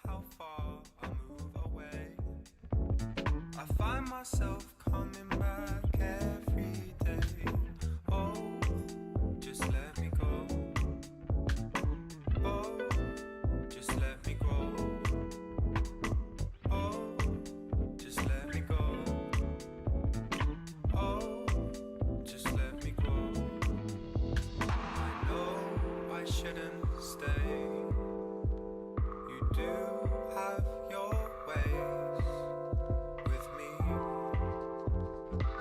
how far I move away, I find myself coming back every day. Oh, just let me go. Oh, just let me go. Oh, just let me go. Oh, just let me go. I know I shouldn't stay. You do have your ways with me,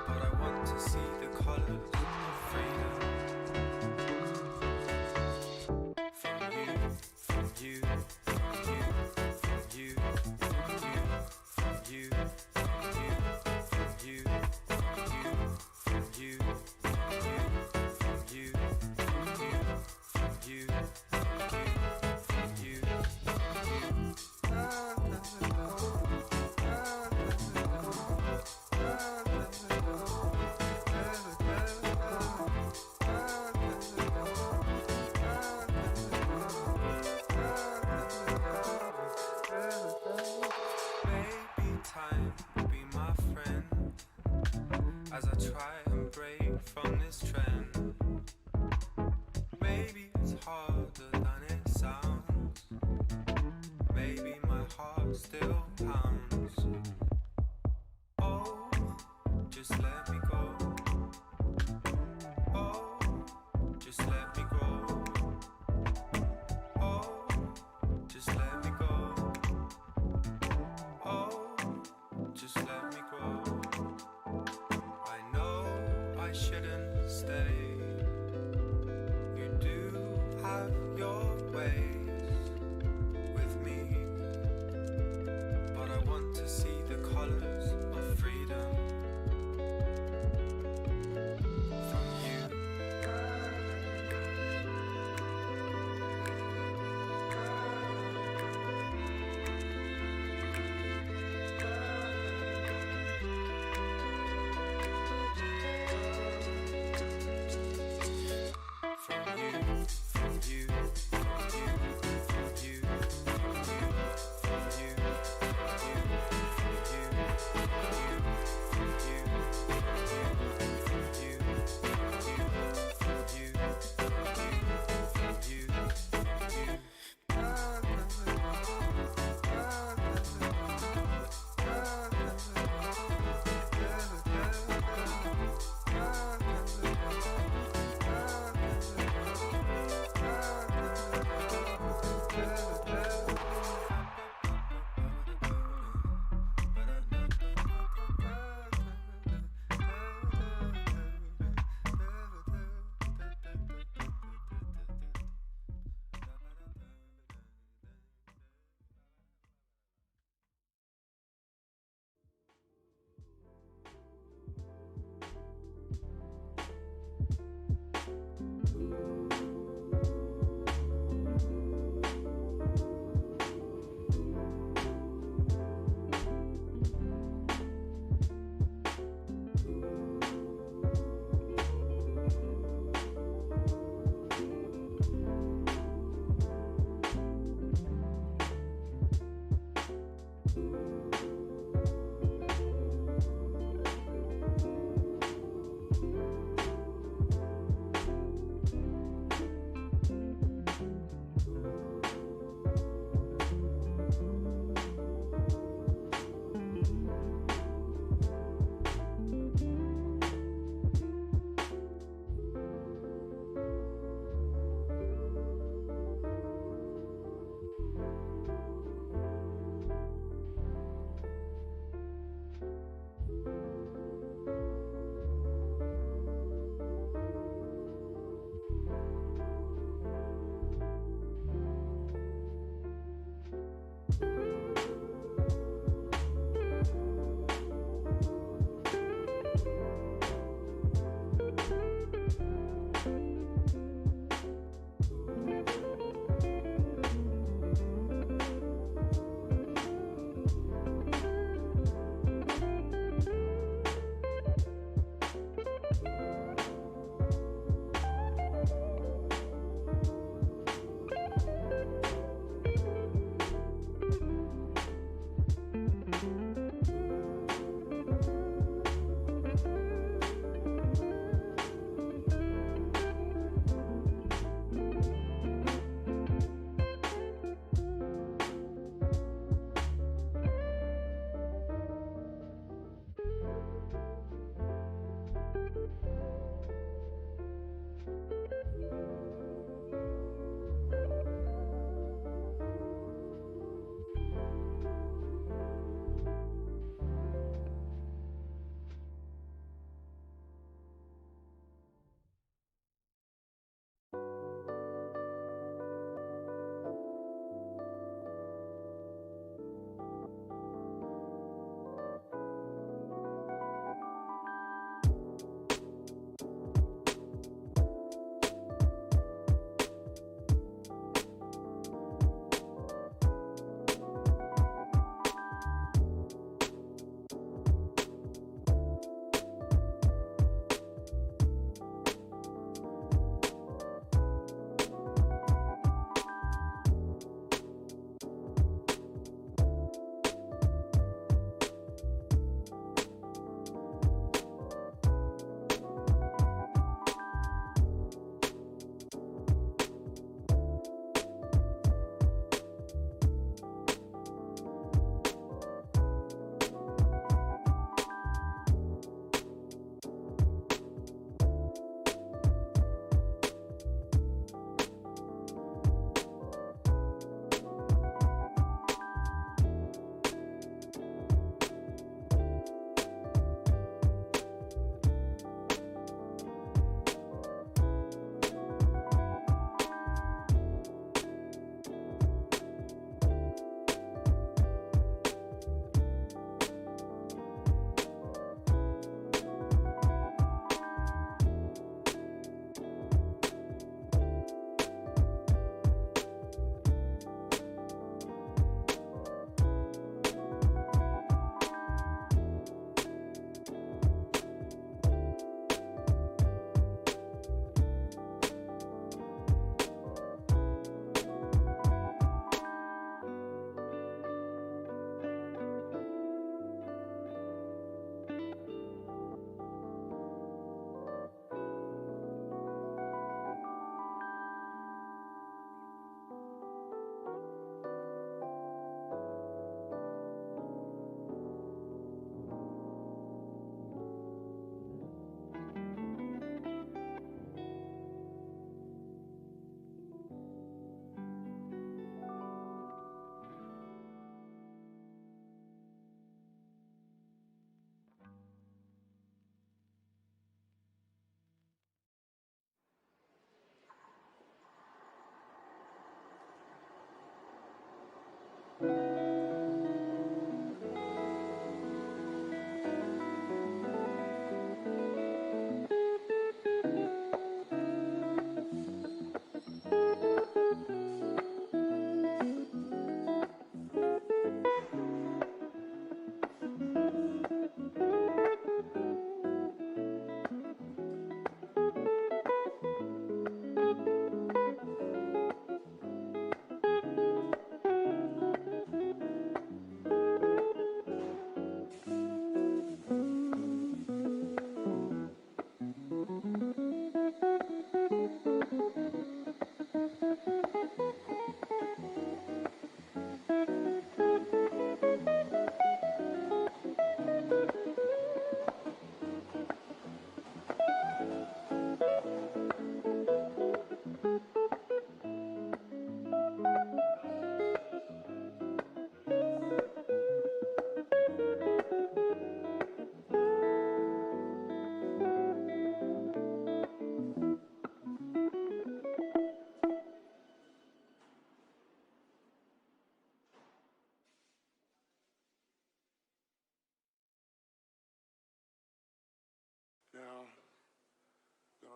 but I want to see the colors of freedom from you, from you, from you, from you, from you, from you, from you, from you, from you, from you, from you, from you, from you, from you, from you. Maybe time will be my friend as I try and break from this trend. Maybe it's harder than it sounds. Maybe my heart still pounds. Oh, just let me go. Oh, just let me go. Oh, just let me go. Oh, just let me go. I know I shouldn't stay. You do have your ways with me, but I want to see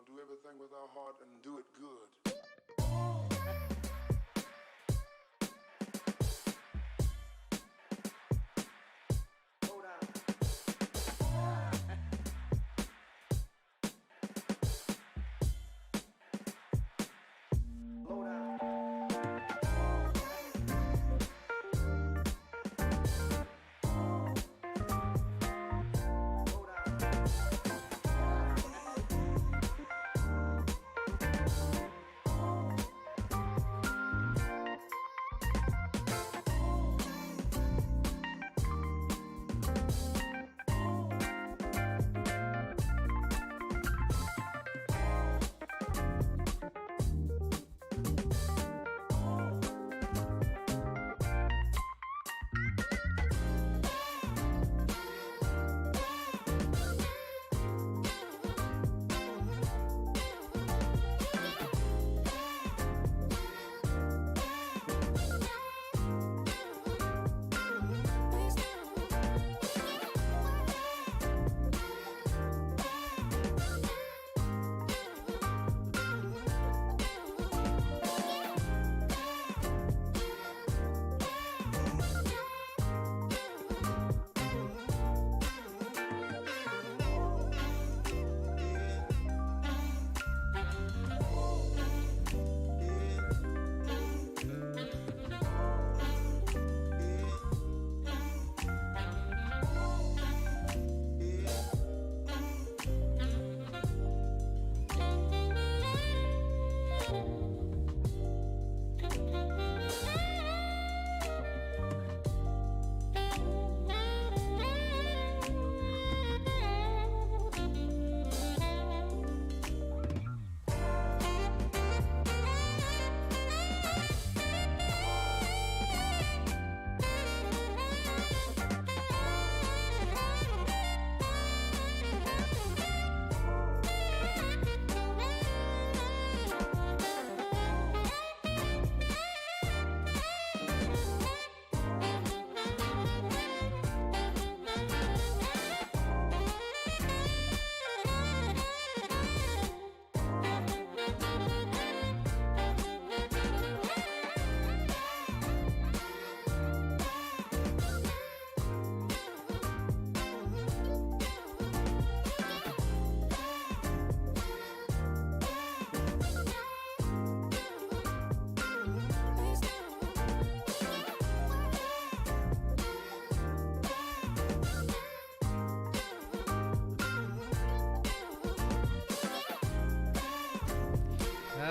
gonna do everything with our heart and do it good.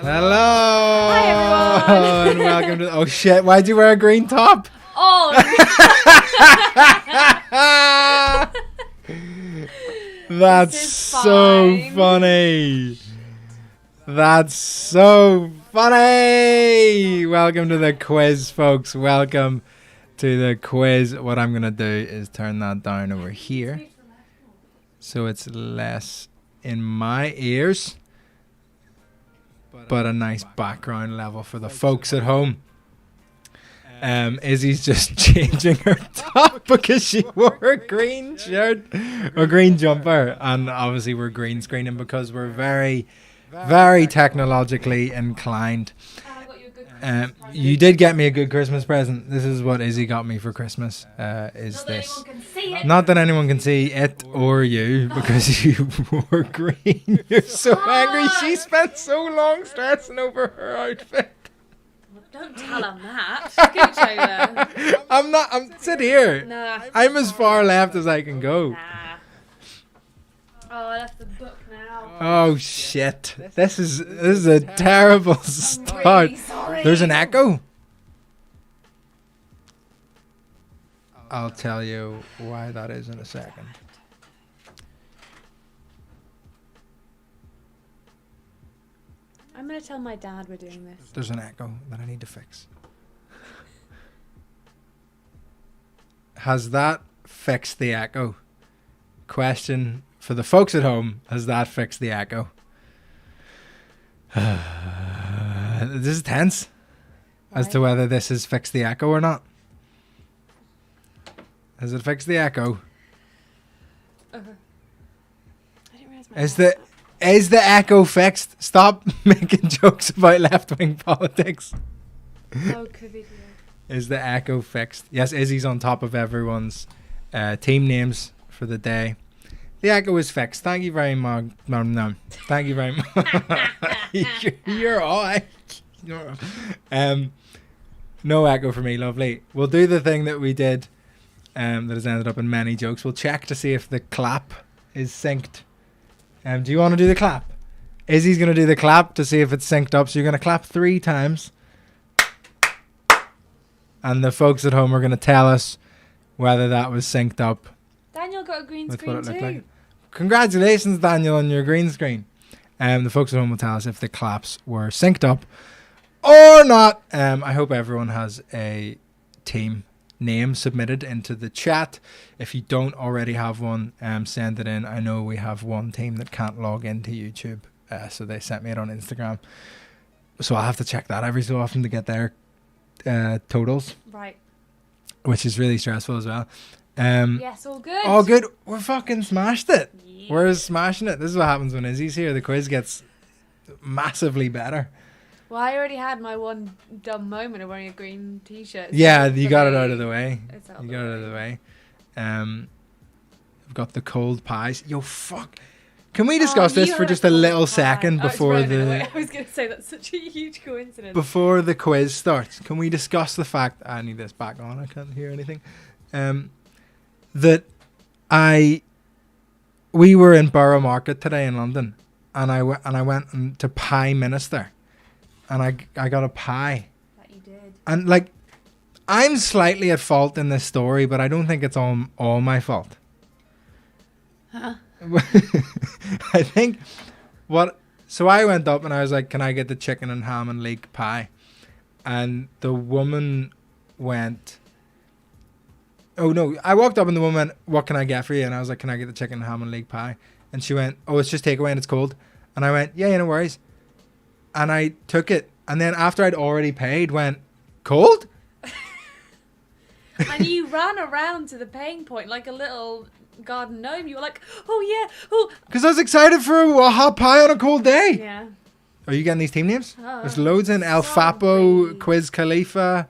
Hello. Hi, everyone. And welcome to. Oh shit! Why'd you wear a green top? Oh, That's This is so fine. funny. That's so funny. Welcome to the quiz, folks. Welcome to the quiz. What I'm gonna do is turn that down over here, so it's less in my ears, but a nice background level for the folks at home. Izzy's just changing her top because she wore a green shirt or green jumper, and obviously we're green screening because we're very, very technologically inclined. I got you a good Christmas present. You did get me a good Christmas present. This is what Izzy got me for Christmas. Is Not that this? anyone can see it. Not that anyone can see it or you because you wore green. You're so angry. She spent so long stressing over her outfit. Well, don't tell him that. Scooch over. I'm sit here. Nah. I'm as far left as I can go. Nah. Oh, I left the book now. Oh shit. This is a terrible I'm start. really sorry. There's an echo. I'll tell you why that is in a second. I'm gonna tell my dad we're doing this. There's an echo that I need to fix. Has that fixed the echo? Question for the folks at home. Has that fixed the echo? This is tense as to Why? whether this has fixed the echo or not. Has it fixed the echo? I didn't realize my Is dad- Is the echo fixed? Stop making jokes about left-wing politics. Oh, video. Is the echo fixed? Yes, Izzy's on top of everyone's team names for the day. The echo is fixed. Thank you very much. No. Thank you very much. You're all right. No echo for me, lovely. We'll do the thing that we did that has ended up in many jokes. We'll check to see if the clap is synced. Do you want to do the clap? Izzy's going to do the clap to see if it's synced up. So you're going to clap 3 times. And the folks at home are going to tell us whether that was synced up. Daniel got a green With screen what it too. looked like. Congratulations, Daniel, on your green screen. The folks at home will tell us if the claps were synced up or not. I hope everyone has a team name submitted into the chat. If you don't already have one, send it in. I know we have one team that can't log into YouTube, so they sent me it on Instagram. So I'll have to check that every so often to get their totals, Right. which is really stressful as well. Yes, all good. Oh, good. We're fucking smashed it. Yeah. We're smashing it. This is what happens when Izzy's here. The quiz gets massively better. Well, I already had my one dumb moment of wearing a green t-shirt. so Yeah, you got it hopefully out of the way. it's out You the got it out of the way. We've got the cold pies. Yo, fuck. Can we discuss this you for had just a cold little pie. second I was before running away. the I was going to say that's such a huge coincidence. before the quiz starts? Can we discuss the fact I need this back on? I can't hear anything. That we were in Borough Market today in London, and I went to Pie Minister, and I got a pie, That you did. and like I'm slightly at fault in this story, but I don't think it's all my fault. Huh? I think so I went up and I was like, can I get the chicken and ham and leek pie? And the woman went, oh no, I walked up and the woman went, what can I get for you? And I was like, can I get the chicken and ham and leek pie? And she went, oh, it's just takeaway and it's cold. And I went, yeah, no worries. And I took it. And then after I'd already paid, went, cold? And you ran around to the paying point like a little garden gnome. You were like, oh yeah, oh. Because I was excited for a hot pie on a cold day. Yeah. Are you getting these team names? Oh, There's loads in El Fapo, sorry. Quiz Khalifa,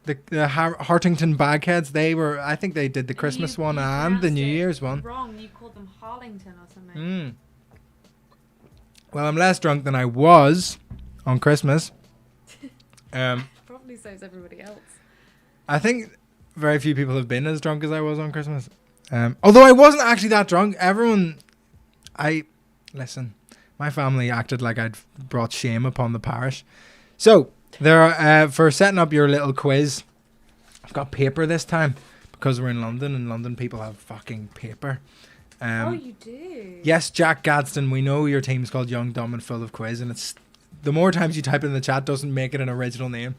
the Hartington Bagheads. I think they did the Christmas You one and the pronounced New it Year's one. Wrong. You called them Harlington or something. Mm. Well, I'm less drunk than I was on Christmas. Probably so is everybody else. I think very few people have been as drunk as I was on Christmas. Although I wasn't actually that drunk. Listen, my family acted like I'd brought shame upon the parish. So, there are, for setting up your little quiz, I've got paper this time because we're in London and London people have fucking paper. Oh, you do? Yes, Jack Gadsden, we know your team's called Young, Dumb and Full of Quiz, and it's the more times you type it in the chat doesn't make it an original name.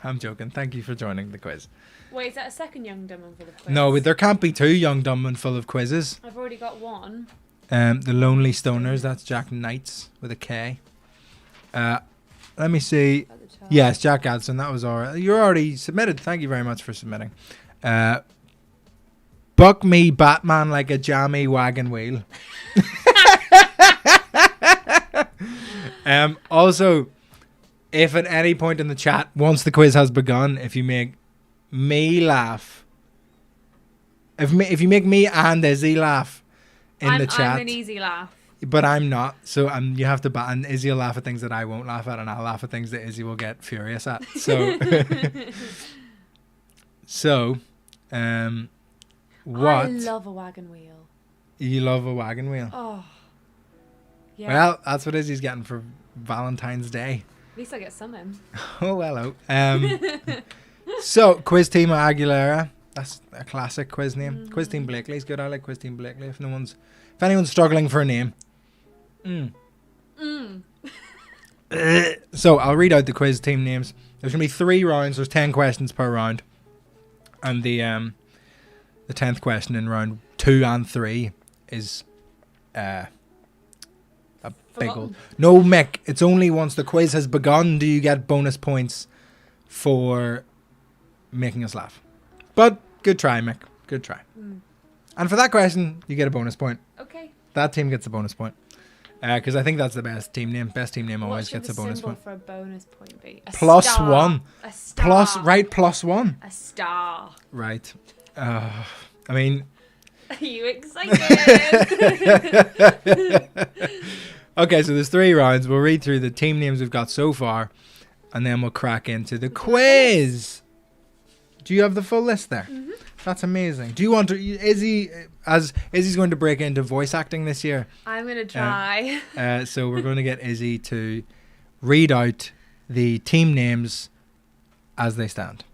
I'm joking. Thank you for joining the quiz. Wait, is that a second Young Dumb and Full of Quiz? No, there can't be 2 Young, Dumb and Full of Quizzes. I've already got one. The Lonely Stoners, that's Jack Knights with a K. Let me see. At the top. Yes, Jack Gadsden, that was alright. You're already submitted. Thank you very much for submitting. Buck me Batman like a jammy wagon wheel. Also, if at any point in the chat, once the quiz has begun, if you make me laugh, if you make me and Izzy laugh in the chat, I'm an easy laugh. but I'm not, so you have to and Izzy will laugh at things that I won't laugh at, and I'll laugh at things that Izzy will get furious at. So, what? I love a wagon wheel. You love a wagon wheel? Oh. Yeah. Well, that's what Izzy's getting for Valentine's Day. At least I get some in. Oh, hello. So, Quiz Team Aguilera. That's a classic quiz name. Mm-hmm. Quiz Team Blakely's good. I like Quiz Team Blakely. If anyone's struggling for a name. So, I'll read out the quiz team names. There's going to be 3 rounds. There's 10 questions per round. And the 10th question in round 2 and 3 is a big Forgotten. old... No, Mick. It's only once the quiz has begun do you get bonus points for making us laugh. But good try, Mick. Good try. And for that question, you get a bonus point. Okay. That team gets a bonus point. Because I think that's the best team name. Best team name What always should gets a the bonus symbol point. for a bonus point be? A Plus star. one. A star. Plus one. A star. Right. I mean, Are you excited? okay, so there's 3 rounds. We'll read through the team names we've got so far, and then we'll crack into the quiz. Do you have the full list there? Mm-hmm. That's amazing. Do you want to, Izzy's going to break into voice acting this year. I'm going to try. So we're going to get Izzy to read out the team names as they stand.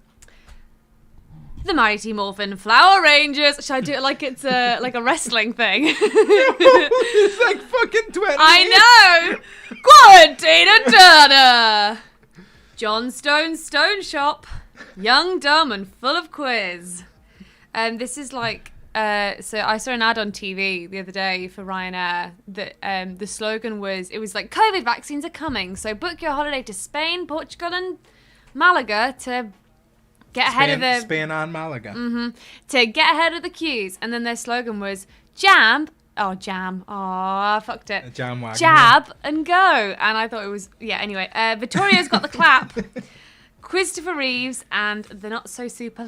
The Mighty Morphin Flower Rangers. Should I do it like it's a wrestling thing? It's like fucking 20. I know. Quarantina Turner. Johnstone Stone Shop. Young, dumb, and full of quiz. This is like. So I saw an ad on TV the other day for Ryanair that the slogan was, it was like, COVID vaccines are coming, so book your holiday to Spain, Portugal, and Malaga to get ahead of the Spain and Malaga. to get ahead of the queues. And then their slogan was jam. Oh, I fucked it. A jam wagon. Jab and go. And I thought it was, anyway. Vittorio's got the clap. Christopher Reeves and the not so super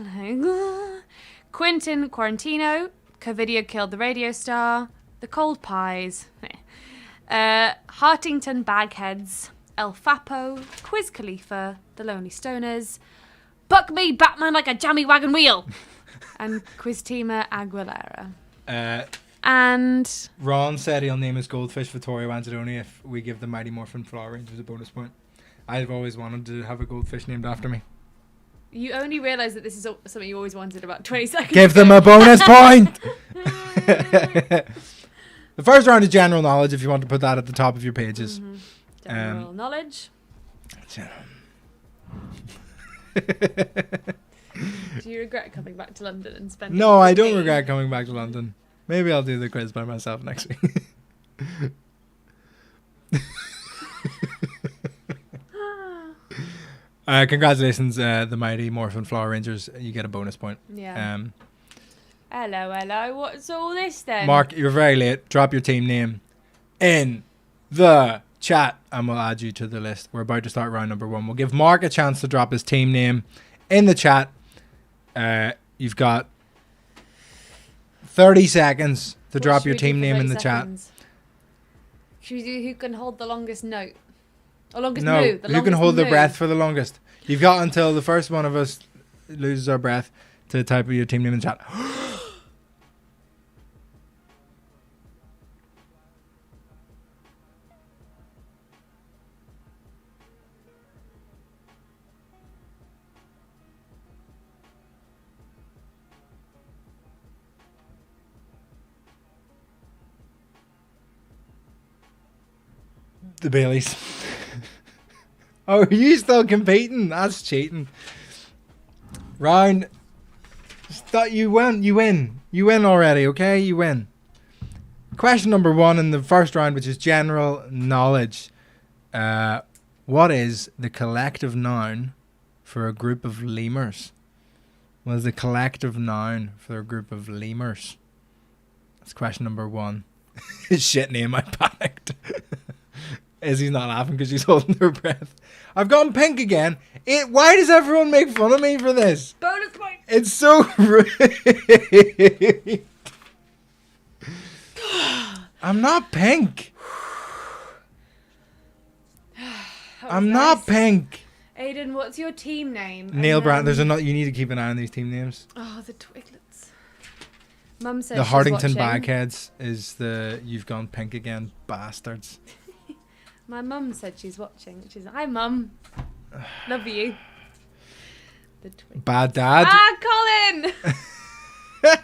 Quentin Quarantino. Covidio killed the radio star. The Cold Pies. Hartington Bagheads. El Fapo. Quiz Khalifa. The Lonely Stoners. Buck me, Batman, like a jammy wagon wheel. And Quiztima Aguilera. And Ron said he'll name his goldfish Vittorio Anzadoni if we give the Mighty Morphin Flower Rangers a bonus point. I've always wanted to have a goldfish named after me. you only realise that this is something you always wanted about 20 seconds Give ago. them a bonus point! The first round is general knowledge, if you want to put that at the top of your pages. General knowledge. Do you regret coming back to London and spending No, it I with don't me? regret coming back to London. Maybe I'll do the quiz by myself next week. Congratulations, the Mighty Morphin Flower Rangers. You get a bonus point. Yeah. Hello. What's all this then? Mark, you're very late. Drop your team name in the chat and we'll add you to the list. We're about to start round number 1. We'll give Mark a chance to drop his team name in the chat. You've got 30 seconds to What drop should your we do team for name in 30 the chat. seconds? Should we do who can hold the longest note? Or longest No, moo? who can hold their breath for the longest? You've got until the first one of us loses our breath to type your team name in the chat. The Baileys. Oh, are you still competing? That's cheating. Round. You win. You win already, okay? You win. Question number 1 in the first round, which is general knowledge. What is the collective noun for a group of lemurs? What is the collective noun for a group of lemurs? That's question number 1. Shit name, I panicked. Izzy's not laughing because she's holding her breath. I've gone pink again. Why does everyone make fun of me for this? Bonus point! It's so rude. I'm not pink. I'm not pink. Aiden, what's your team name? Neil And Brandt, then- you need to keep an eye on these team names. Oh, the Twiglets. Mum said The she's Hartington watching. Bagheads is the you've gone pink again, bastards. My mum said she's watching. She's like, hi, Mum. Love you. The Twiglets. Bad dad. Ah, Colin!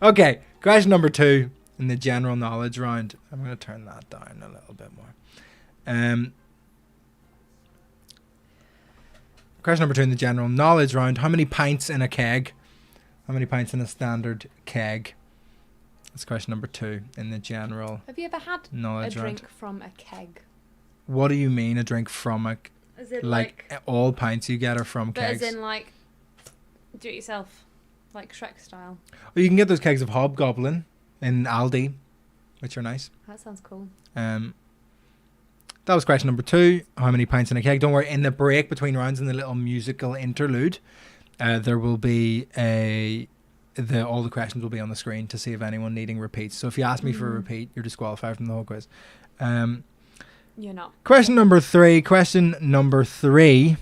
Okay, question number 2 in the general knowledge round. I'm going to turn that down a little bit more. Question number 2 in the general knowledge round. How many pints in a keg? How many pints in a standard keg? That's question number 2 in the general Have you ever had a knowledge round. drink from a keg? What do you mean a drink from a... As in, Like, all pints you get are from but kegs? as in, like, do it yourself. Like Shrek style. Well, you can get those kegs of Hobgoblin in Aldi, which are nice. That sounds cool. That was question number 2. How many pints in a keg? Don't worry, in the break between rounds, in the little musical interlude, there will be all the questions will be on the screen to see if anyone needing repeats. So if you ask me for a repeat, you're disqualified from the whole quiz. You're not. Question number 3. Question number 3.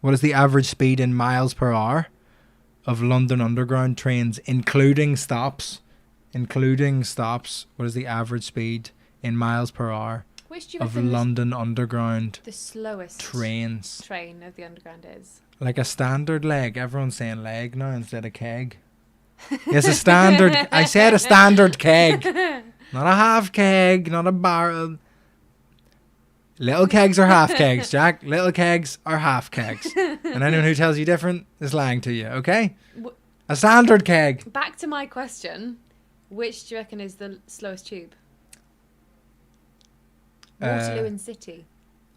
What is the average speed in miles per hour of London Underground trains, including stops? Including stops. What is the average speed in miles per hour Which do you of reckon London Underground the slowest trains? train of the Underground is? Like a standard leg. Everyone's saying leg now instead of keg. Yes, a standard. I said a standard keg. Not a half keg, not a barrel. Little kegs are half kegs, Jack. Little kegs are half kegs. And anyone who tells you different is lying to you, okay? A standard keg. Back to my question. Which do you reckon is the slowest tube? Waterloo and City.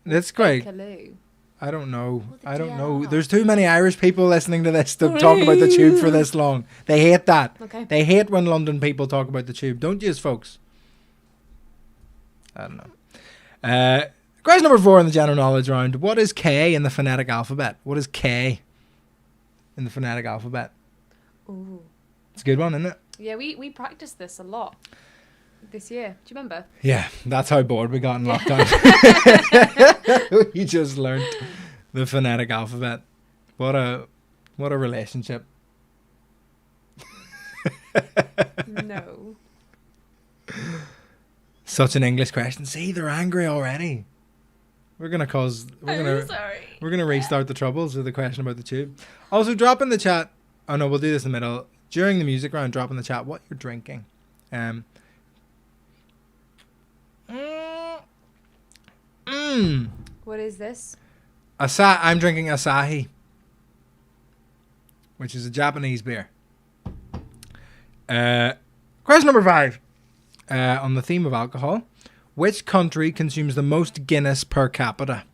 That's great. Bakerloo. I don't know. the I don't know. DLR. There's too many Irish people listening to this to talk about the tube for this long. They hate that. Okay. They hate when London people talk about the tube. Don't you, folks? I don't know. Question number 4 in the general knowledge round. What is K in the phonetic alphabet? What is K in the phonetic alphabet? Ooh. It's a good one, isn't it? Yeah, we practiced this a lot this year. Do you remember? Yeah, that's how bored we got in lockdown. We just learnt the phonetic alphabet. What a relationship. No. Such an English question. See, they're angry already. We're gonna Sorry. restart the troubles with the question about the tube. Also, drop in the chat. Oh no, we'll do this in the middle. During the music round, drop in the chat what you're drinking. What is this? I'm drinking Asahi, which is a Japanese beer. Question number 5. On the theme of alcohol, which country consumes the most Guinness per capita?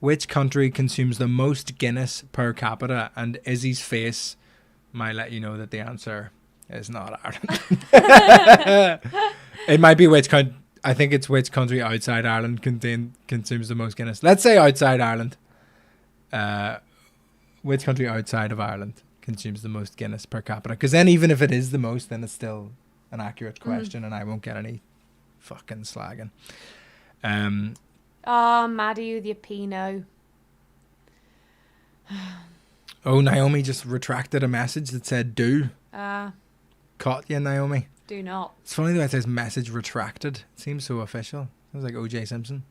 Which country consumes the most Guinness per capita? And Izzy's face might let you know that the answer is not Ireland. It might be which country. I think it's which country outside Ireland consumes the most Guinness. Let's say outside Ireland. Which country outside of Ireland consumes the most Guinness per capita? Because then even if it is the most, then it's still an accurate question and I won't get any fucking slagging. Oh, Maddie with your Pinot. Oh, Naomi just retracted a message that said do. Caught you, Naomi. Do not. It's funny the way it says message retracted. It seems so official. Sounds like O.J. Simpson.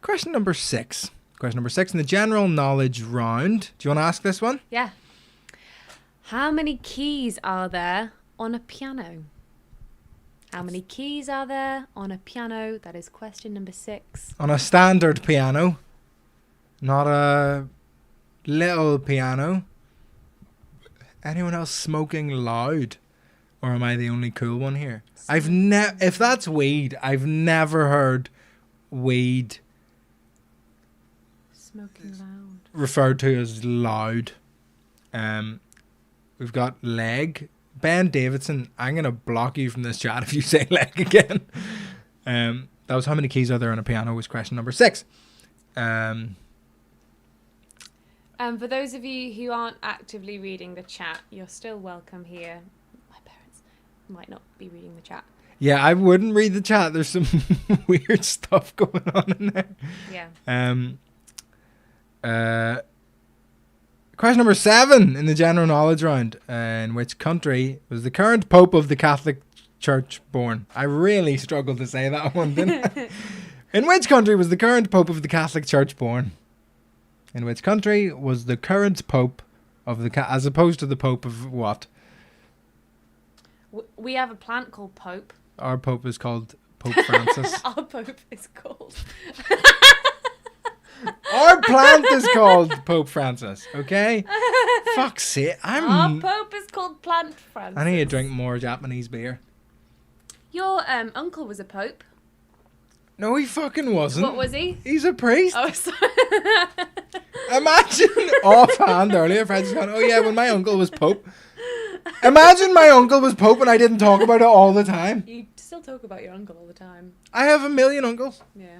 Question number 6. Question number 6 in the general knowledge round. Do you want to ask this one? Yeah. How many keys are there on a piano? How many keys are there on a piano? That is question number 6. On a standard piano. Not a little piano. Anyone else smoking loud? Or am I the only cool one here? If that's weed, I've never heard weed Smoking loud. referred to as loud. We've got leg. Ben Davidson, I'm going to block you from this chat if you say leg again. That was how many keys are there on a piano was question number 6. For those of you who aren't actively reading the chat, you're still welcome here. My parents might not be reading the chat. Yeah, I wouldn't read the chat. There's some weird stuff going on in there. Yeah. Question number 7 in the general knowledge round. In which country was the current Pope of the Catholic Church born? I really struggled to say that one, didn't I? In which country was the current Pope of the Catholic Church born? In which country was the current Pope of the as opposed to the Pope of what? We have a plant called Pope. Our Pope is called Pope Francis. Our Pope is called. Our plant is called Pope Francis, okay? Fuck's sake. Our Pope is called Plant Francis. I need to drink more Japanese beer. Your uncle was a Pope. No, he fucking wasn't. What was he? He's a priest. Oh, sorry. Imagine offhand earlier, Fred's gone, oh yeah, when my uncle was Pope. Imagine my uncle was Pope and I didn't talk about it all the time. You still talk about your uncle all the time. I have a million uncles. Yeah.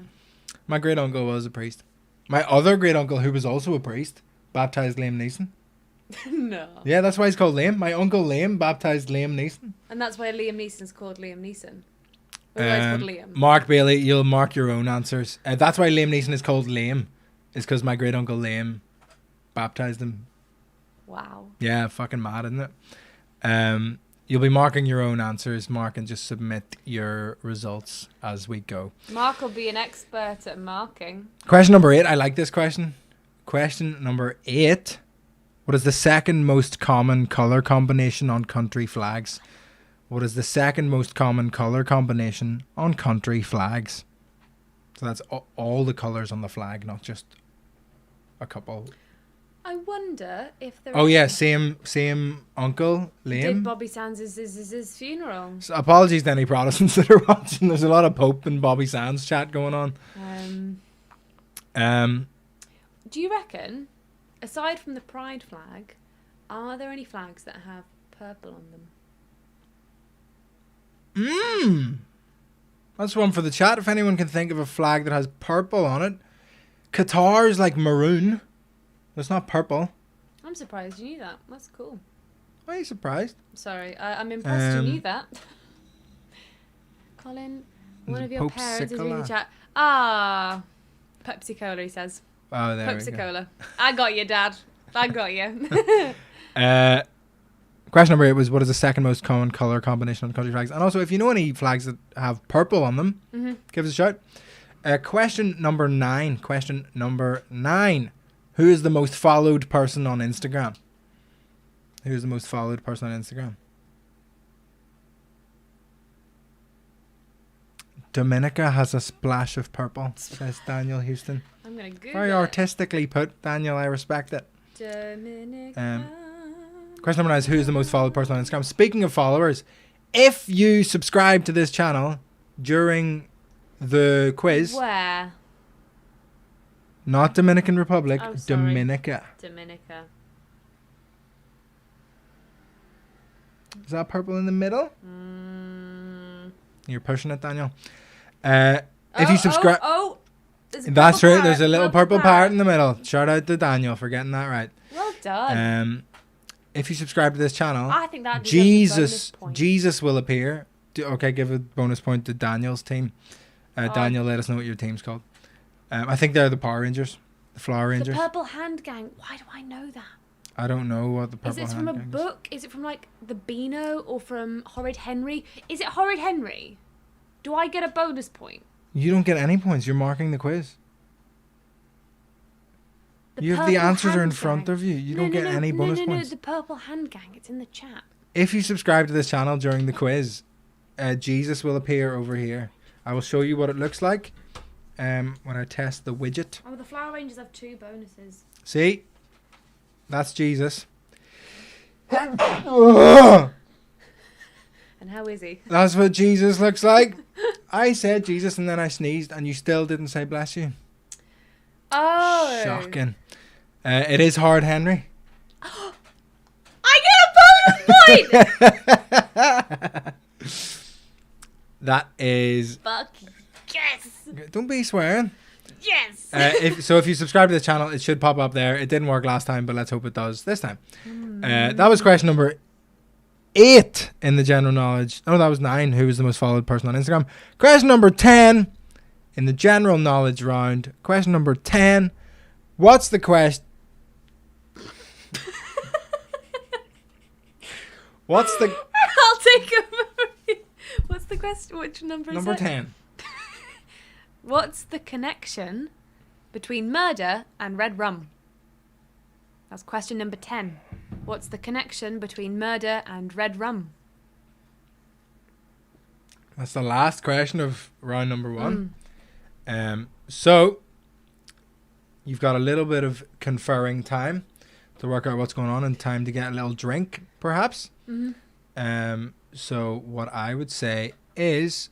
My great uncle was a priest. My other great uncle, who was also a priest, baptized Liam Neeson. No. Yeah, that's why he's called Liam. My uncle Liam baptized Liam Neeson. And that's why Liam Neeson's called Liam Neeson. Or why it's called Liam. Mark Bailey, you'll mark your own answers. That's why Liam Neeson is called Liam. Is because my great uncle Liam baptized him. Wow. Yeah, fucking mad, isn't it? You'll be marking your own answers, Mark, and just submit your results as we go. Mark will be an expert at marking. Question number 8. I like this question. Question number 8. What is the second most common colour combination on country flags? What is the second most common colour combination on country flags? So that's all the colours on the flag, not just a couple. I wonder if there. Oh yeah, same uncle Liam. Did Bobby Sands his funeral? So apologies to any Protestants that are watching. There's a lot of Pope and Bobby Sands chat going on. Do you reckon, aside from the pride flag, are there any flags that have purple on them? That's one for the chat. If anyone can think of a flag that has purple on it. Qatar's like maroon. It's not purple. I'm surprised you knew that. That's cool. Why are you surprised? Sorry, I'm impressed you knew that. Colin, one of your parents is reading the chat. Ah, Pepsi Cola, he says. Oh, there we Pepsi go. Cola. I got you, Dad. I got you. Question number 8 was, what is the second most common colour combination on country flags? And also, if you know any flags that have purple on them, give us a shout. Question number 9. Who is the most followed person on Instagram? Who is the most followed person on Instagram? Dominica has a splash of purple, says Daniel Houston. I'm going to Google Very it. artistically put, Daniel. I respect it. Dominica. Question number 9 is, who is the most followed person on Instagram? Speaking of followers, if you subscribe to this channel during the quiz, Where? not Dominican Republic, Oh, sorry. Dominica. Dominica. Is that purple in the middle? You're pushing it, Daniel. If you subscribe, there's a that's purple right. There's a parrot, little purple parrot in the middle. Shout out to Daniel for getting that right. Well done. If you subscribe to this channel, I think that deserves a bonus point. Jesus will appear. Okay, give a bonus point to Daniel's team. Daniel, let us know what your team's called. I think they're the Power Rangers, the Flower The Rangers. Purple Hand Gang. Why do I know that? I don't know what the Is purple. it from a Hand Gang book? Is it from like the Beano or from Horrid Henry? Is it Horrid Henry? Do I get a bonus point? You don't get any points. You're marking the quiz. The You have the Purple answers are in Hand front Gang. of you. You don't get any bonus points. The Purple Hand Gang. It's in the chat. If you subscribe to this channel during the quiz, Jesus will appear over here. I will show you what it looks like when I test the widget. Oh, the Flower Rangers have 2 bonuses. See? That's Jesus. And how is he? That's what Jesus looks like. I said Jesus and then I sneezed and you still didn't say bless you. Oh. Shocking. It is Hard Henry. I get a bonus point! That is... Fuck yes! Don't be swearing. Yes! If you subscribe to this channel, it should pop up there. It didn't work last time, but let's hope it does this time. That was question number 8 in the general knowledge. Oh, that was 9. Who was the most followed person on Instagram? Question number 10 in the general knowledge round. Question number 10. What's the question? What's the... I'll take a... What's the question? Which number is it? Number 10. What's the connection between murder and red rum? That's question number 10. What's the connection between murder and red rum? That's the last question of round number 1. So, you've got a little bit of conferring time to work out what's going on and time to get a little drink, perhaps. So, what I would say is...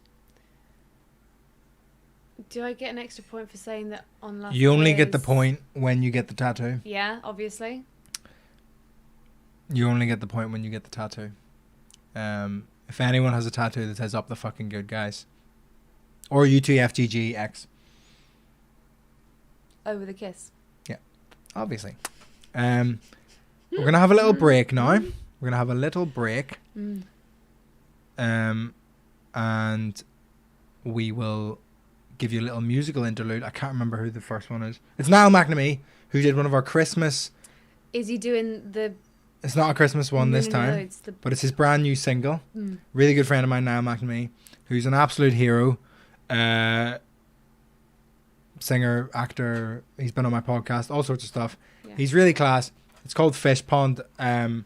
Do I get an extra point for saying that on last You only quiz? get the point when you get the tattoo. Yeah, obviously. You only get the point when you get the tattoo. If anyone has a tattoo that says "Up the fucking good guys," or UTFGGX, Oh, with a kiss. obviously. We're gonna have a little break now. We're gonna have a little break. And we will give you a little musical interlude. I can't remember who the first one is. It's Niall McNamee, who did one of our Christmas. Is he doing the... It's not a Christmas one this time, it's the... but it's his brand new single. Really good friend of mine, Niall McNamee, who's an absolute hero. Singer, actor. He's been on my podcast, all sorts of stuff. Yeah. He's really class. It's called Fish Pond. I'm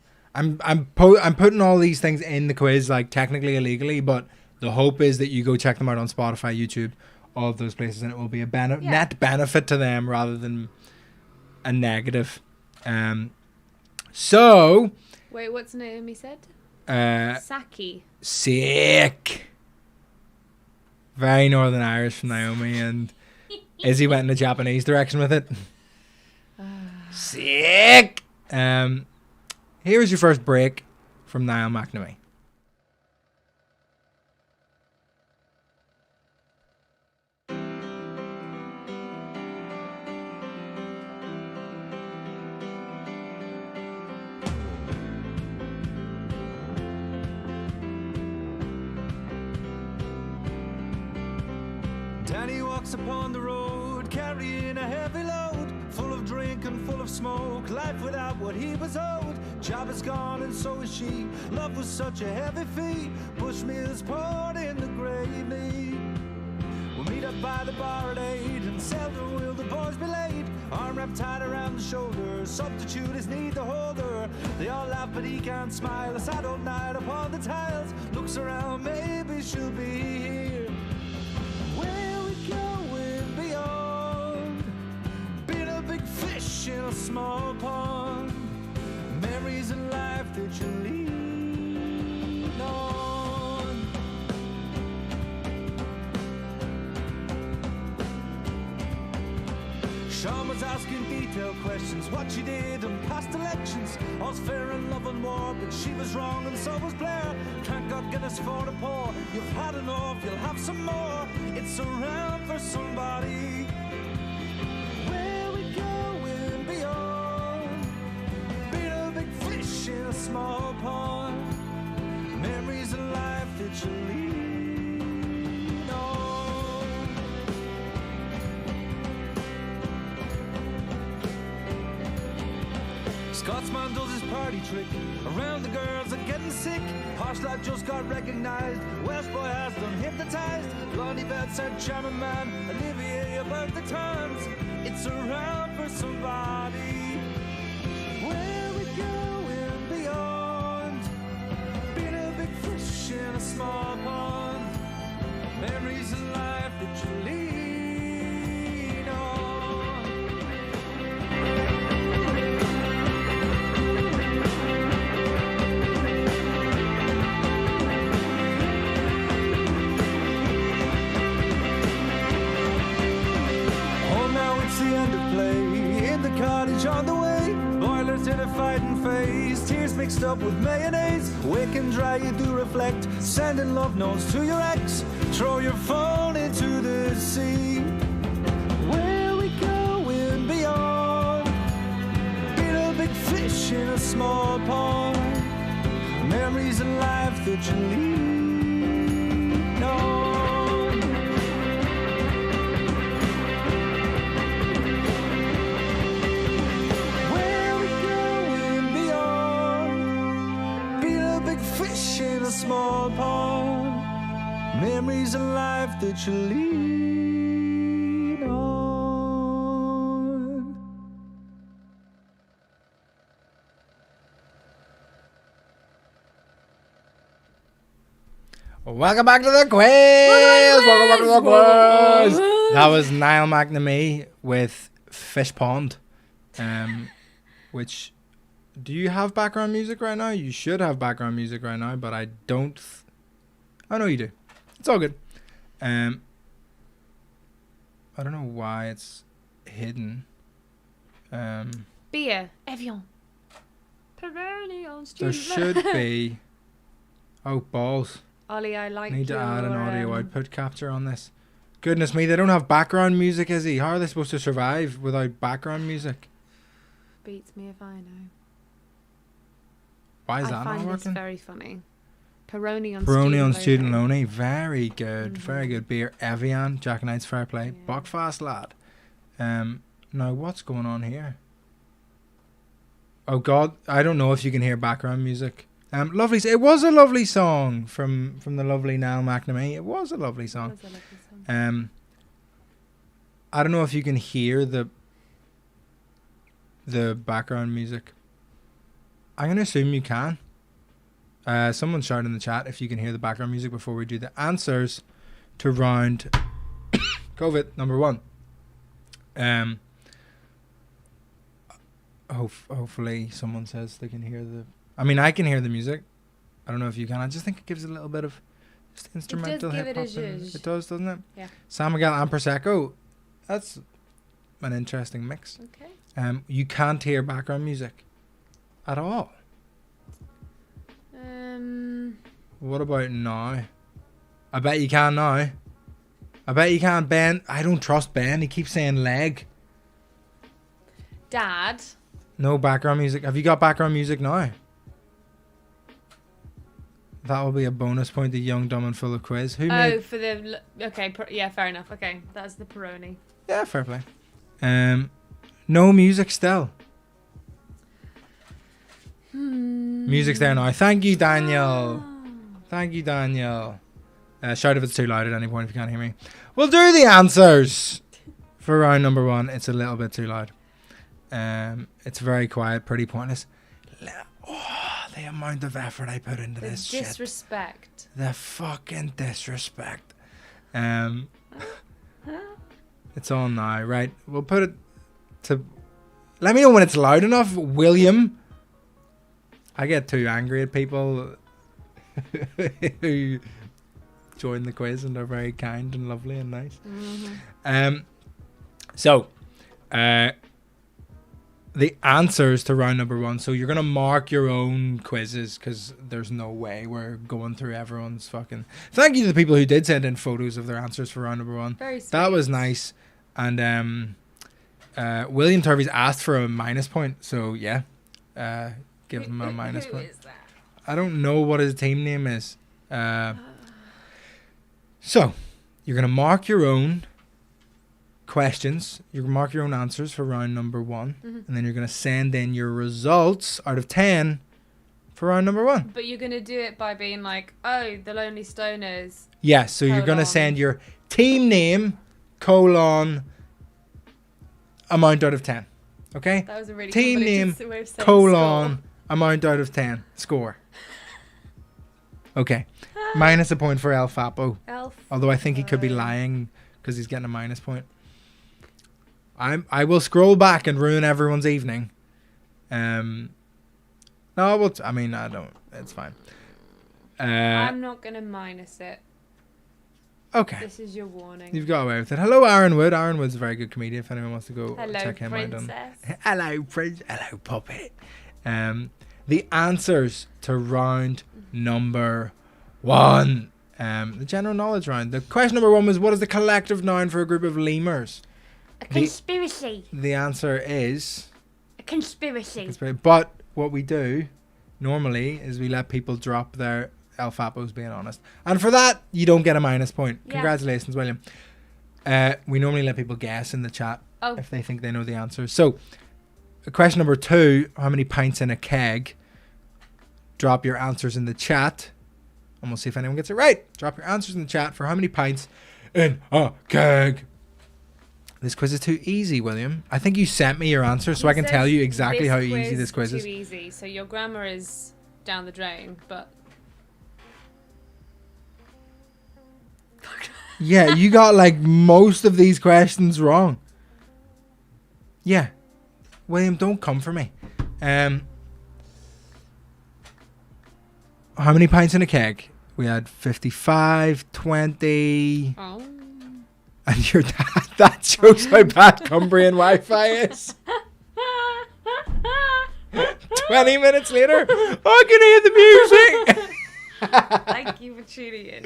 putting all these things in the quiz, like technically illegally, but the hope is that you go check them out on Spotify, YouTube, all of those places, and it will be a net benefit to them rather than a negative. So. Wait, what's Naomi said? Saki. Sick. Very Northern Irish from Naomi, and Izzy went in the Japanese direction with it. Sick. Here's your first break from Niall McNamee. Danny walks upon the road, carrying a heavy load, full of drink and full of smoke, life without what he was owed. Job is gone and so is she, love was such a heavy fee, Bushmills poured in the gravy. We'll meet up by the bar at 8, and seldom will the boys be late. Arm wrapped tight around the shoulder, substitute his need to hold her. They all laugh but he can't smile, a sad old night upon the tiles. Looks around, maybe she'll be here. Where we going beyond? Been a big fish in a small pond. Memories of life that you lean on. Sean was asking detailed questions, what she did in past elections. All's fair in love and war, but she was wrong and so was Blair. Can't God get us for the poor? You've had enough, you'll have some more. It's around for somebody. Where we going beyond? Been a big fish in a small pond. Memories of life that you lean on. Scotsman does his party trick. Around the girls are getting sick. Posh lad just got recognized. Welsh boy has them hypnotized. Blondie Belle said charming man. Olivier about the times. It's around for somebody. Where we going beyond? Been a big fish in a small pond. Memories of life that you lean on. Oh, now it's the end of play. In the cottage on the way. Boilers in a fighting phase. Tears mixed up with mayonnaise. Wake and dry, you do reflect. Sending love notes to your ex. Throw your phone into the sea. Where we going beyond? Been a big fish in a small pond. Memories of life that you lean on. Where we going beyond? Been a big fish in a small pond. Memories of life that you lean on. Welcome back to the quiz. Welcome back to the quiz. That was Niall McNamee with Fish Pond. Which, do you have background music right now? You should have background music right now, but I don't. I know you do. It's all good. I don't know why it's hidden. Beer. Evian. Peroni on There street. should be. Oh, balls. Ollie, I like Need to your, add an audio output capture on this. Goodness me, they don't have background music, is he? How are they supposed to survive without background music? Beats me if I know. Why is I that not find this working? very funny. Peroni on Peroni on student student loan. loan. Very good. Very good beer. Evian. Jack and Knight's fair play. Yeah. Buckfast lad. Now what's going on here? Oh God, I don't know if you can hear background music. Lovely. It was a lovely song from the lovely Niall McNamee. It was a lovely song. That was a lovely song. I don't know if you can hear the background music. I'm gonna assume you can. Someone shouted in the chat if you can hear the background music before we do the answers to round COVID number 1. Hopefully someone says they can hear the. I mean, I can hear the music. I don't know if you can. I just think it gives a little bit of just instrumental give hip it a hop. zhuzh. It does, doesn't it? Yeah. San Miguel and Prosecco. That's an interesting mix. Okay. You can't hear background music at all. What about now? I bet you can now. I bet you can, Ben. I don't trust Ben. He keeps saying leg. Dad. No background music. Have you got background music now? That will be a bonus point to Young, Dumb and Full of Quiz. Who Oh, made... for the okay, yeah, fair enough. Okay, that's the Peroni. Yeah, fair play. No music still. Music's there now. Thank you, Daniel. Thank you, Daniel. Shout if it's too loud at any point if you can't hear me. We'll do the answers for round number 1. It's a little bit too loud. It's very quiet, pretty pointless. Oh, the amount of effort I put into this shit. Disrespect. The fucking disrespect. It's on now, right? We'll put it to... Let me know when it's loud enough, William. I get too angry at people who join the quiz and are very kind and lovely and nice. So, the answers to round number 1. So you're going to mark your own quizzes because there's no way we're going through everyone's fucking... Thank you to the people who did send in photos of their answers for round number 1. Very sweet. That was nice. And William Turvey's asked for a minus point. So, yeah. Give him a minus point. Who is that? I don't know what his team name is. So, you're going to mark your own questions. You're going to mark your own answers for round number 1. And then you're going to send in your results out of 10 for round number 1. But you're gonna do it by being like, oh, the Lonely Stoners. Yeah, so you're going to Colon. send your team name, colon, amount out of 10. Okay? That was a really Team name, convoluted way of saying colon, score. amount out of 10. Score. Okay. Minus a point for El Fapo. Although I think he could be lying because he's getting a minus point. I will scroll back and ruin everyone's evening. No, I will. I mean, I don't. It's fine. I'm not gonna minus it. Okay. This is your warning. You've got away with it. Hello, Aaron Wood. Aaron Wood's a very good comedian. If anyone wants to go Hello, check him out. princess. Hello, Prince. Hello, puppet. The answers to round number 1. The general knowledge round. The question number 1 was, what is the collective noun for a group of lemurs? A conspiracy. The answer is... A conspiracy. But what we do normally is we let people drop their El Fapos being honest. And for that, you don't get a minus point. Yeah. Congratulations, William. We normally let people guess in the chat if they think they know the answer. So, question number 2, how many pints in a keg? Drop your answers in the chat. And we'll see if anyone gets it right. Drop your answers in the chat for how many pints in a keg. This quiz is too easy, William. I think you sent me your answers so I can tell you exactly how easy this quiz is. Too easy, so your grammar is down the drain, but... Yeah, you got like most of these questions wrong. Yeah. William, don't come for me. How many pints in a keg? We had 55, 20... Oh. And your dad, that shows how bad Cumbrian Wi-Fi is. 20 minutes later, I can hear the music. Thank you for tuning in,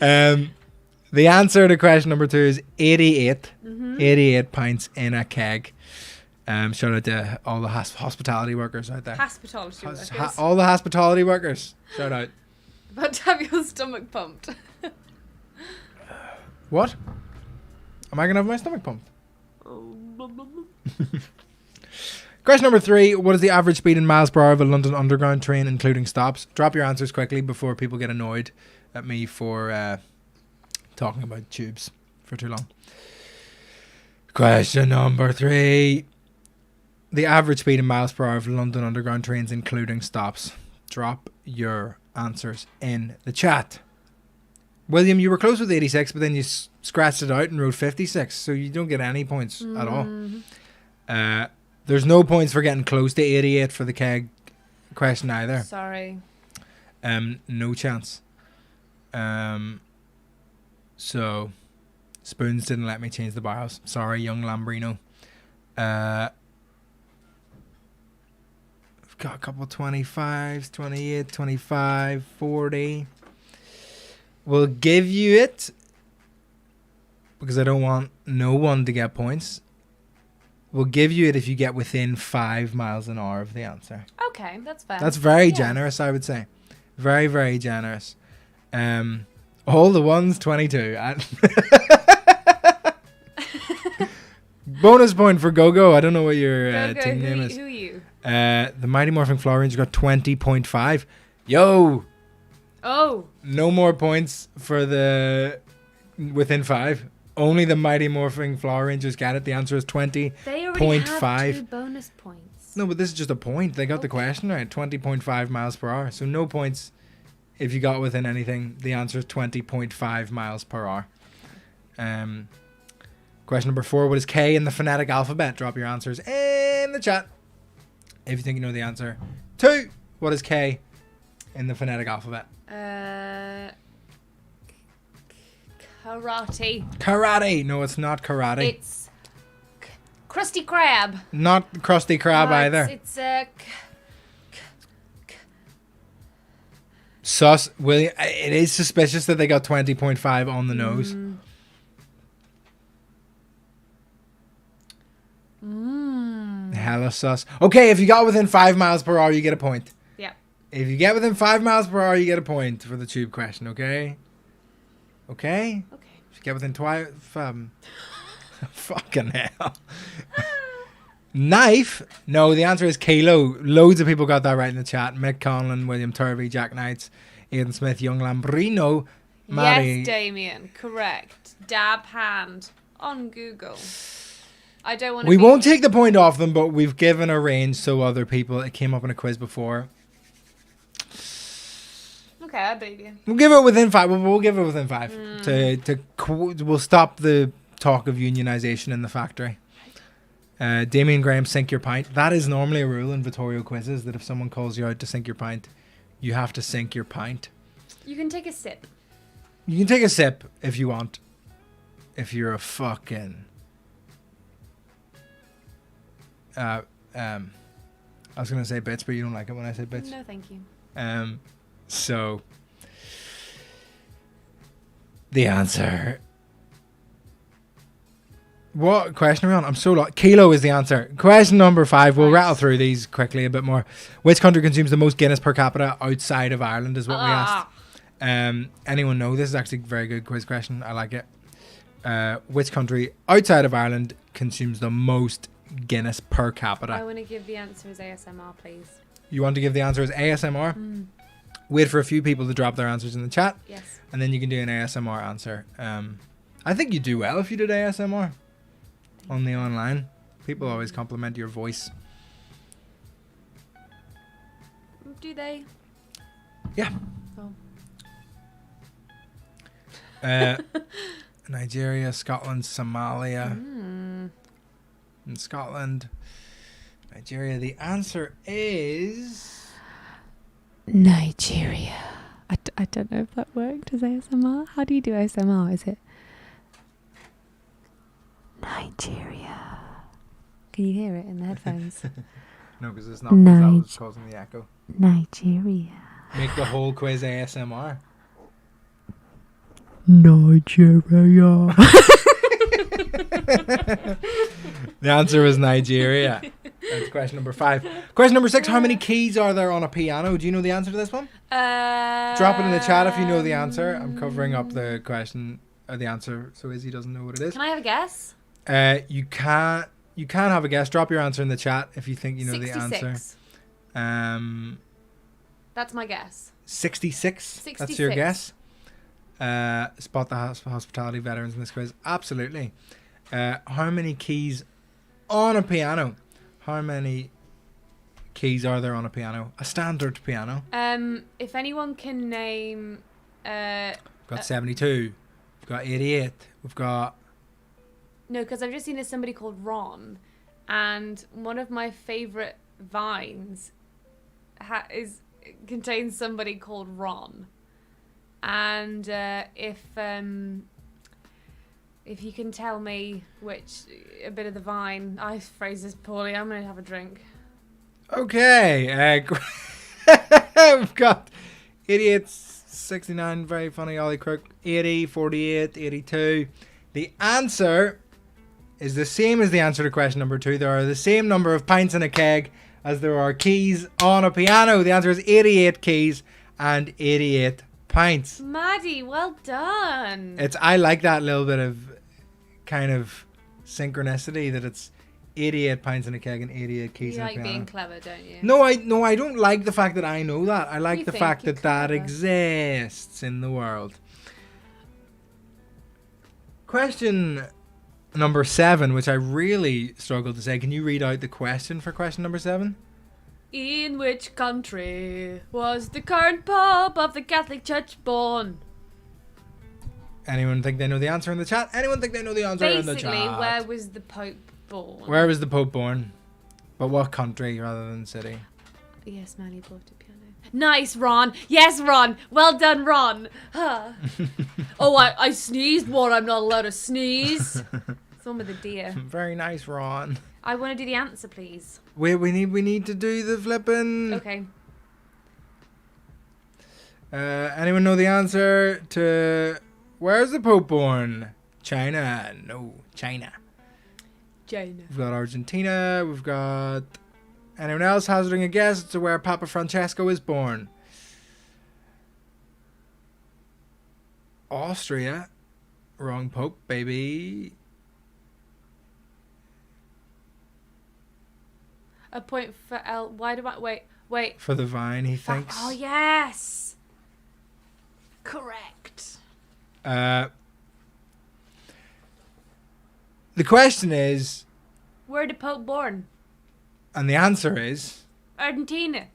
Dad. The answer to question number 2 is 88. Mm-hmm. 88 pints in a keg. Shout out to all the hospitality workers out there. Hospitality workers. All the hospitality workers. Shout out. About to have your stomach pumped. What? Am I going to have my stomach pumped? Question number 3. What is the average speed in miles per hour of a London Underground train, including stops? Drop your answers quickly before people get annoyed at me for talking about tubes for too long. Question number 3. The average speed in miles per hour of London Underground trains, including stops. Drop your answers in the chat. William, you were close with 86, but then you scratched it out and wrote 56, so you don't get any points at all. There's no points for getting close to 88 for the keg question either. Sorry. No chance. So, Spoons didn't let me change the BIOS. Sorry, young Lambrino. I've got a couple 25s, 28, 25, 40. We'll give you it because I don't want no one to get points. We'll give you it if you get within 5 miles an hour of the answer. Okay, that's fair. That's very generous, I would say. Very, very generous. All the ones, 22. Bonus point for Go-Go. I don't know what your Go, team name is. Who are you? The Mighty Morphin Flower Ranger got 20.5. Yo! Oh. No more points for the within 5. Only the Mighty Morphing Flower Rangers get it. The answer is 20.5. They already have 2 bonus points. No, but this is just a point. They got the question right. 20.5 miles per hour. So no points if you got within anything. The answer is 20.5 miles per hour. Question number 4. What is K in the phonetic alphabet? Drop your answers in the chat if you think you know the answer. 2. What is K in the phonetic alphabet? Karate. Karate. No, it's not karate. It's Krusty Krab. Not Krusty Krab either. It's Sus. William, it is suspicious that they got 20.5 on the nose. Hella sus. Okay, if you got within 5 miles per hour, you get a point. Yeah. If you get within 5 miles per hour, you get a point for the tube question, okay? Okay? Okay. If you get within fucking hell. Knife? No, the answer is kilo. Loads of people got that right in the chat. Mick Conlon, William Turvey, Jack Knights, Aidan Smith, Young Lambrino, Maddie. Yes, Damien. Correct. Dab hand on Google. I don't want to. We won't take the point off them, but we've given a range so other people. It came up in a quiz before. Okay, I believe you. We'll give it within 5. We'll give it within 5. We'll stop the talk of unionization in the factory. Damien Graham, sink your pint. That is normally a rule in Vittorio quizzes that if someone calls you out to sink your pint, you have to sink your pint. You can take a sip. You can take a sip if you want. If you're a fucking... I was going to say bits, but you don't like it when I say bits. No, thank you. So, the answer. What question are we on? I'm so lost. Kilo is the answer. Question number 5. We'll rattle through these quickly a bit more. Which country consumes the most Guinness per capita outside of Ireland is what we asked. Anyone know? This is actually a very good quiz question. I like it. Which country outside of Ireland consumes the most Guinness per capita? I want to give the answer as ASMR, please. You want to give the answer as ASMR? Wait for a few people to drop their answers in the chat. Yes. And then you can do an ASMR answer. I think you do well if you did ASMR on the online. People always compliment your voice. Do they? Yeah. Oh. Nigeria, Scotland, Somalia. In Scotland, Nigeria. The answer is... Nigeria. I don't know if that worked as ASMR. How do you do ASMR? Is it Nigeria? Can you hear it in the headphones? No, because it's not. That was causing the echo. Nigeria. Make the whole quiz ASMR. Nigeria. The answer was Nigeria. That's question number 5. Question number 6. How many keys are there on a piano? Do you know the answer to this one? Drop it in the chat if you know the answer. I'm covering up the question, the answer, so Izzy doesn't know what it is. Can I have a guess? You can have a guess. Drop your answer in the chat if you think you know 66. the answer. That's my guess. 66. That's your guess. Spot the hospitality veterans in this quiz. Absolutely. How many keys on a piano? How many keys are there on a piano? A standard piano. If anyone can name... We've got 72. We've got 88. We've got... No, because I've just seen somebody called Ron, and one of my favourite vines contains somebody called Ron. And if you can tell me a bit of the vine, I phrase this poorly, I'm going to have a drink. Okay. We've got 88, 69, very funny, Ollie Crook, 80, 48, 82. The answer is the same as the answer to question number 2. There are the same number of pints in a keg as there are keys on a piano. The answer is 88 keys and 88 pints. Maddie, well done. I like that little bit of kind of synchronicity that it's 88 pints in a keg and 88 keys You in a like piano. being clever, don't you? No, I don't like the fact that I know that. I like You the think fact you're that that clever. exists in the world. Question number 7, which I really struggled to say. Can you read out the question for question number 7? In which country was the current Pope of the Catholic Church born? Anyone think they know the answer in the chat? Anyone think they know the answer in the chat? Basically, where was the Pope born? Where was the Pope born? But what country rather than city? Yes, Manny bought a piano. Nice, Ron. Yes, Ron. Well done, Ron. Huh. Oh, I sneezed more. I'm not allowed to sneeze. It's one with a deer. Very nice, Ron. I want to do the answer, please. We need to do the flipping. Okay. Anyone know the answer to where's the Pope born? China. No, China. China. We've got Argentina. We've got anyone else hazarding a guess to where Papa Francesco is born? Austria. Wrong Pope, baby. A point for L. Why do I wait? For the vine, he thinks. Oh yes. Correct. The question is, Where the Pope born? and the answer is Argentina.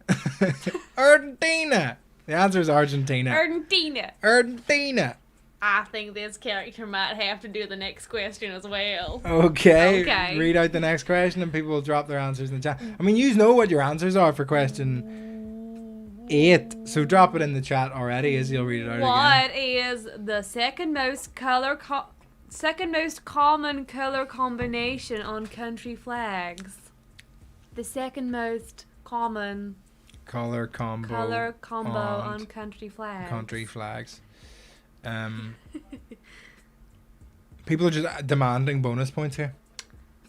Argentina. The answer is Argentina. Argentina. Argentina. I think this character might have to do the next question as well. Okay. Okay. Read out the next question and people will drop their answers in the chat. I mean, you know what your answers are for question 8. So drop it in the chat already as you'll read it out again. What is the second most common color combination on country flags? The second most common Color combo on country flags. country flags. People are just demanding bonus points here.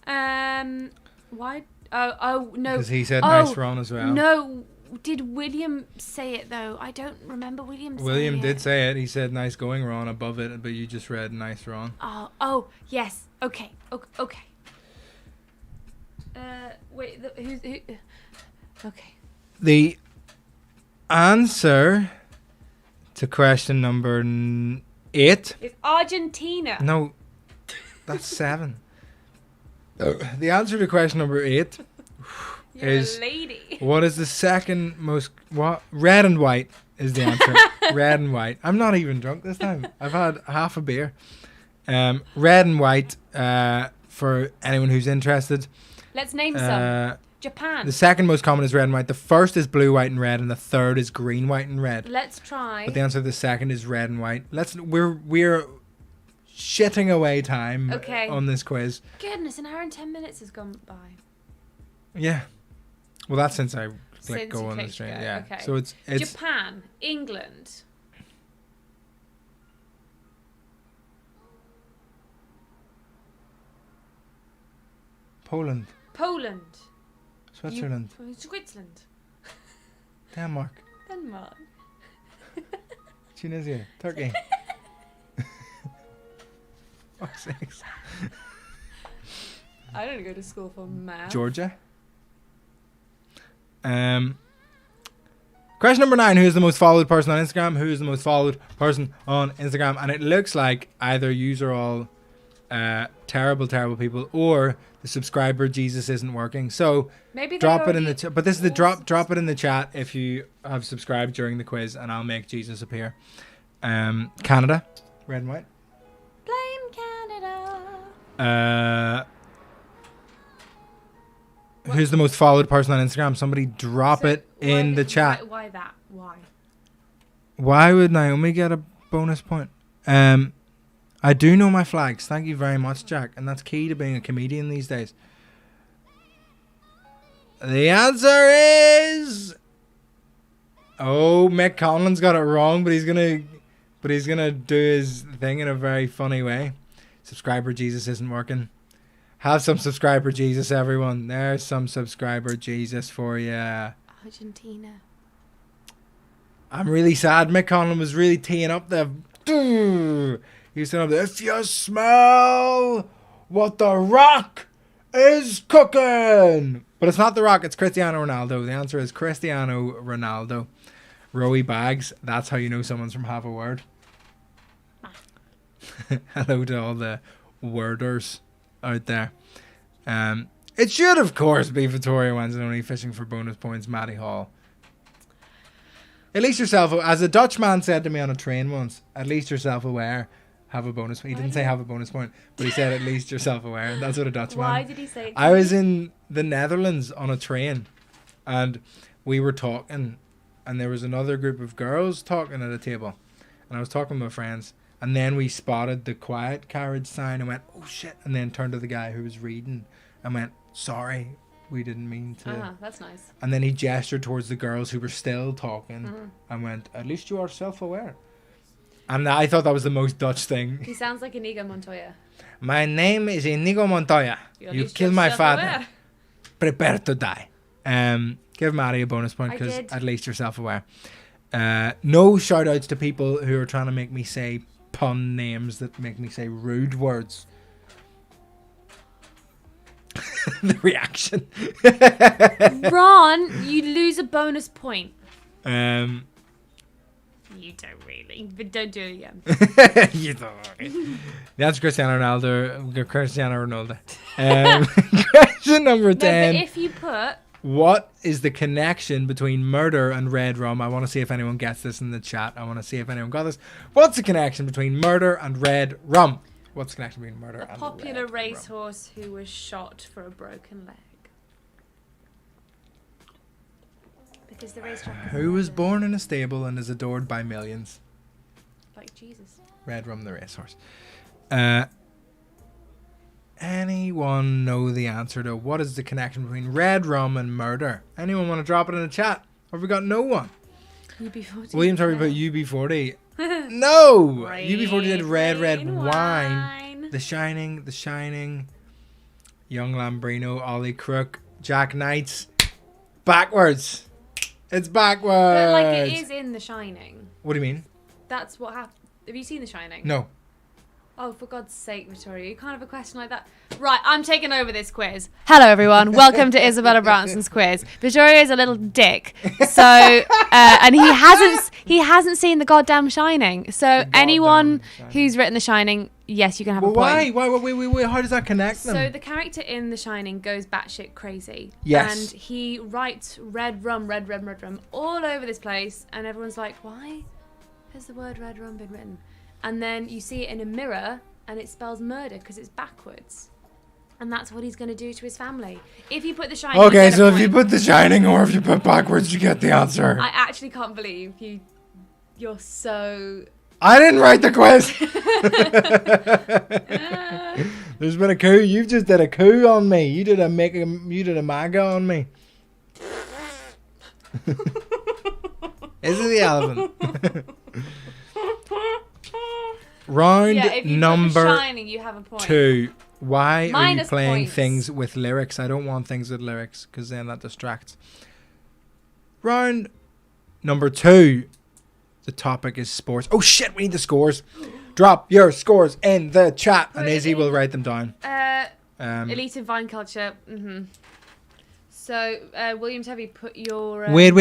Why? Oh no. Because he said nice Ron as well. No, did William say it though? I don't remember William saying William it. did say it. He said nice going Ron above it, but you just read nice Ron. Oh, yes. Okay. Wait, who? Okay. The answer to question number 8. It's Argentina. No, that's 7. The answer to question number 8 You're is a lady. what is the second most red and white is the answer. Red and white. I'm not even drunk this time. I've had half a beer. Red and white for anyone who's interested. Let's name some. Japan. The second most common is red and white. The first is blue, white, and red, and the third is green, white, and red. Let's try. But the answer to the second is red and white. We're shitting away time on this quiz. Goodness, an hour and 10 minutes has gone by. Yeah. Well, that's since I click Since go you on the clicked stream. go, Yeah. okay. So it's Japan, England, Poland, Poland, Switzerland, Switzerland, Denmark, Denmark. Tunisia, Turkey. Fuck's sakes. I don't go to school for math. Georgia. Question number 9. Who is the most followed person on Instagram? Who is the most followed person on Instagram? And it looks like either yous are all terrible people, or the subscriber Jesus isn't working. So Maybe they drop it in already- the chat. But this is the drop it in the chat if you have subscribed during the quiz, and I'll make Jesus appear. Canada, red and white. Blame Canada. Who's the most followed person on Instagram? Somebody drop it in the chat. Why that? Why? Why would Naomi get a bonus point? I do know my flags. Thank you very much, Jack. And that's key to being a comedian these days. The answer is... Oh, Mick Conlon's got it wrong, but he's gonna do his thing in a very funny way. Subscriber Jesus isn't working. Have some subscriber Jesus, everyone. There's some subscriber Jesus for you. Argentina. I'm really sad. Mick Conlon was really teeing up the... He was saying up there, if you smell what the Rock is cooking. But it's not the Rock, it's Cristiano Ronaldo. The answer is Cristiano Ronaldo. Rowie Bags, that's how you know someone's from Have a Word. Hello to all the worders out there. It should, of course, be Vittorio Wanzanoni fishing for bonus points, Matty Hall. At least you're as a Dutch man said to me on a train once, at least you're self-aware, have a bonus point. He didn't say have a bonus point, but he said at least you're self-aware. And that's what a Dutch man... Why did he say it to I was you? in the Netherlands on a train, and we were talking, and there was another group of girls talking at a table, and I was talking with my friends, and then we spotted the quiet carriage sign and went, oh shit, and then turned to the guy who was reading and went, sorry, we didn't mean to. That's nice. And then he gestured towards the girls who were still talking and went, at least you are self-aware. And I thought that was the most Dutch thing. He sounds like Inigo Montoya. My name is Inigo Montoya. You killed my father. Prepare to die. Give Maddie a bonus point I because did. at least you're self-aware. No shout outs to people who are trying to make me say pun names that make me say rude words. The reaction. Ron, you lose a bonus point. You don't really, but don't do it again. You don't. That's Cristiano Ronaldo. Question number 10. No, but if you put... What is the connection between murder and red rum? I want to see if anyone gets this in the chat. I want to see if anyone got this. What's the connection between murder and red rum? What's the connection between murder and popular red rum? racehorse who was shot for a broken leg. Because the racetrack is Who was London. born in a stable and is adored by millions? Like Jesus. Red rum, the racehorse. Anyone know the answer to what is the connection between red rum and murder? Anyone want to drop it in the chat? Or have we got no one? UB40. William Turby put UB40. No! Rain, UB40 did red rain, wine. The Shining. Young Lambrino, Ollie Crook, Jack Knights. Backwards. It's backwards. But like it is in The Shining. What do you mean? That's what happened. Have you seen The Shining? No. Oh, for God's sake, Vittorio, you can't have a question like that. Right, I'm taking over this quiz. Hello, everyone. Welcome to Isabella Branson's quiz. Vittorio is a little dick, so and he hasn't seen the goddamn Shining. So anyone Shining. who's written The Shining, yes, you can have Well, a point. why? Wait, how does that connect them? So the character in The Shining goes batshit crazy. Yes. And he writes red rum all over this place, and everyone's like, why has the word red rum been written? And then you see it in a mirror, and it spells murder because it's backwards. And that's what he's going to do to his family. If you put The Shining... Okay, you get a so if you point. put The Shining or if you put backwards, you get the answer. I actually can't believe you're so... I didn't write the quiz. There's been a coup. You just did a coup on me. You did a MAGA on me. Is it the elephant? Round Yeah, if you put number The Shining, you have a point. 2. Why are you Minus playing points. things with lyrics? I don't want things with lyrics because then that distracts. Round number 2. The topic is sports. Oh shit, we need the scores. Drop your scores in the chat and Put it Izzy will in. write them down. Elite and Vine Culture. So, William Tevye, put your... Wait.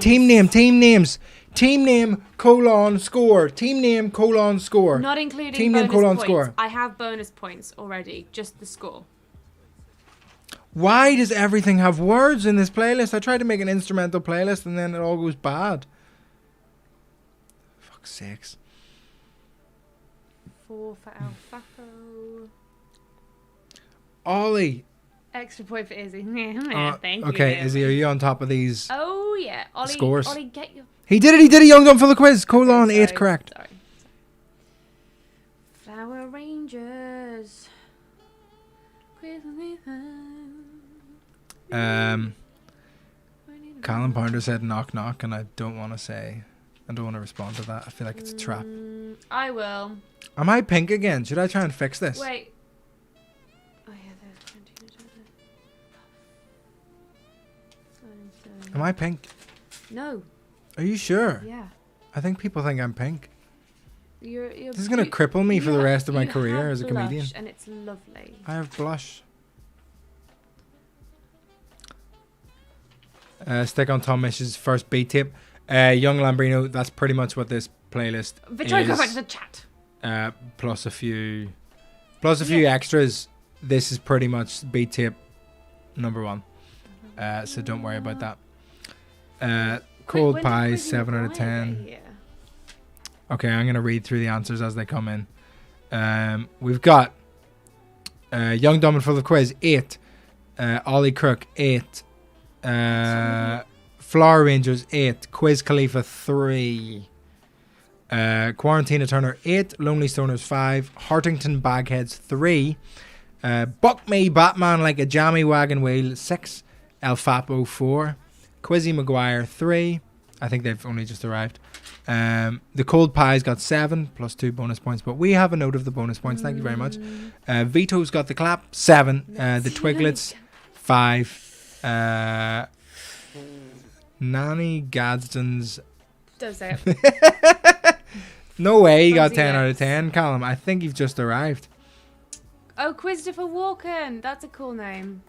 team Team names. Team name, colon, score. Team name, colon, score. Not including Team name, bonus colon, points. score. I have bonus points already. Just the score. Why does everything have words in this playlist? I tried to make an instrumental playlist and then it all goes bad. Fuck's sakes. 4 for Alfaco. Ollie. Extra point for Izzy. Thank you. Okay, Izzy, are you on top of these? Oh, yeah. Ollie, Scores. Ollie, get your... He did it, Young Dumb for the quiz. Colon, Sorry, 8 correct. Sorry. Flower Rangers. Callum Pounder said knock knock and I don't want to respond to that. I feel like it's a trap. I will. Am I pink again? Should I try and fix this? Wait. Oh, yeah, there's Quentin. Am I pink? No. Are you sure? Yeah. I think people think I'm pink. You're This is going to cripple me for the rest of my career as a comedian. And it's lovely. I have blush. Stick on Tom Mish's first beat tip. Young Lambrino, that's pretty much what this playlist Vittorio, is. go back to the chat. Plus a few extras. This is pretty much beat tip number 1. So don't worry about that. Cold When Pie, did 7 out of 10. Okay, I'm going to read through the answers as they come in. We've got Young, Dumb and Full of Quiz, 8. Ollie Crook, 8. Flower Rangers, 8. Quiz Khalifa, 3. Quarantina Turner, 8. Lonely Stoners, 5. Hartington Bagheads, 3. Buck Me Batman Like a Jammy Wagon Wheel, 6. El Fapo, 4. Quizzy Maguire, 3. I think they've only just arrived. The Cold Pie's got 7 plus 2 bonus points, but we have a note of the bonus points. Thank you very much. Vito's got the clap, 7. The Twiglets, 5. Nanny Gadsden's. Don't say it. No way you got Fuzzy 10 out of X. 10, Callum. I think you've just arrived. Oh, Christopher Walken. That's a cool name.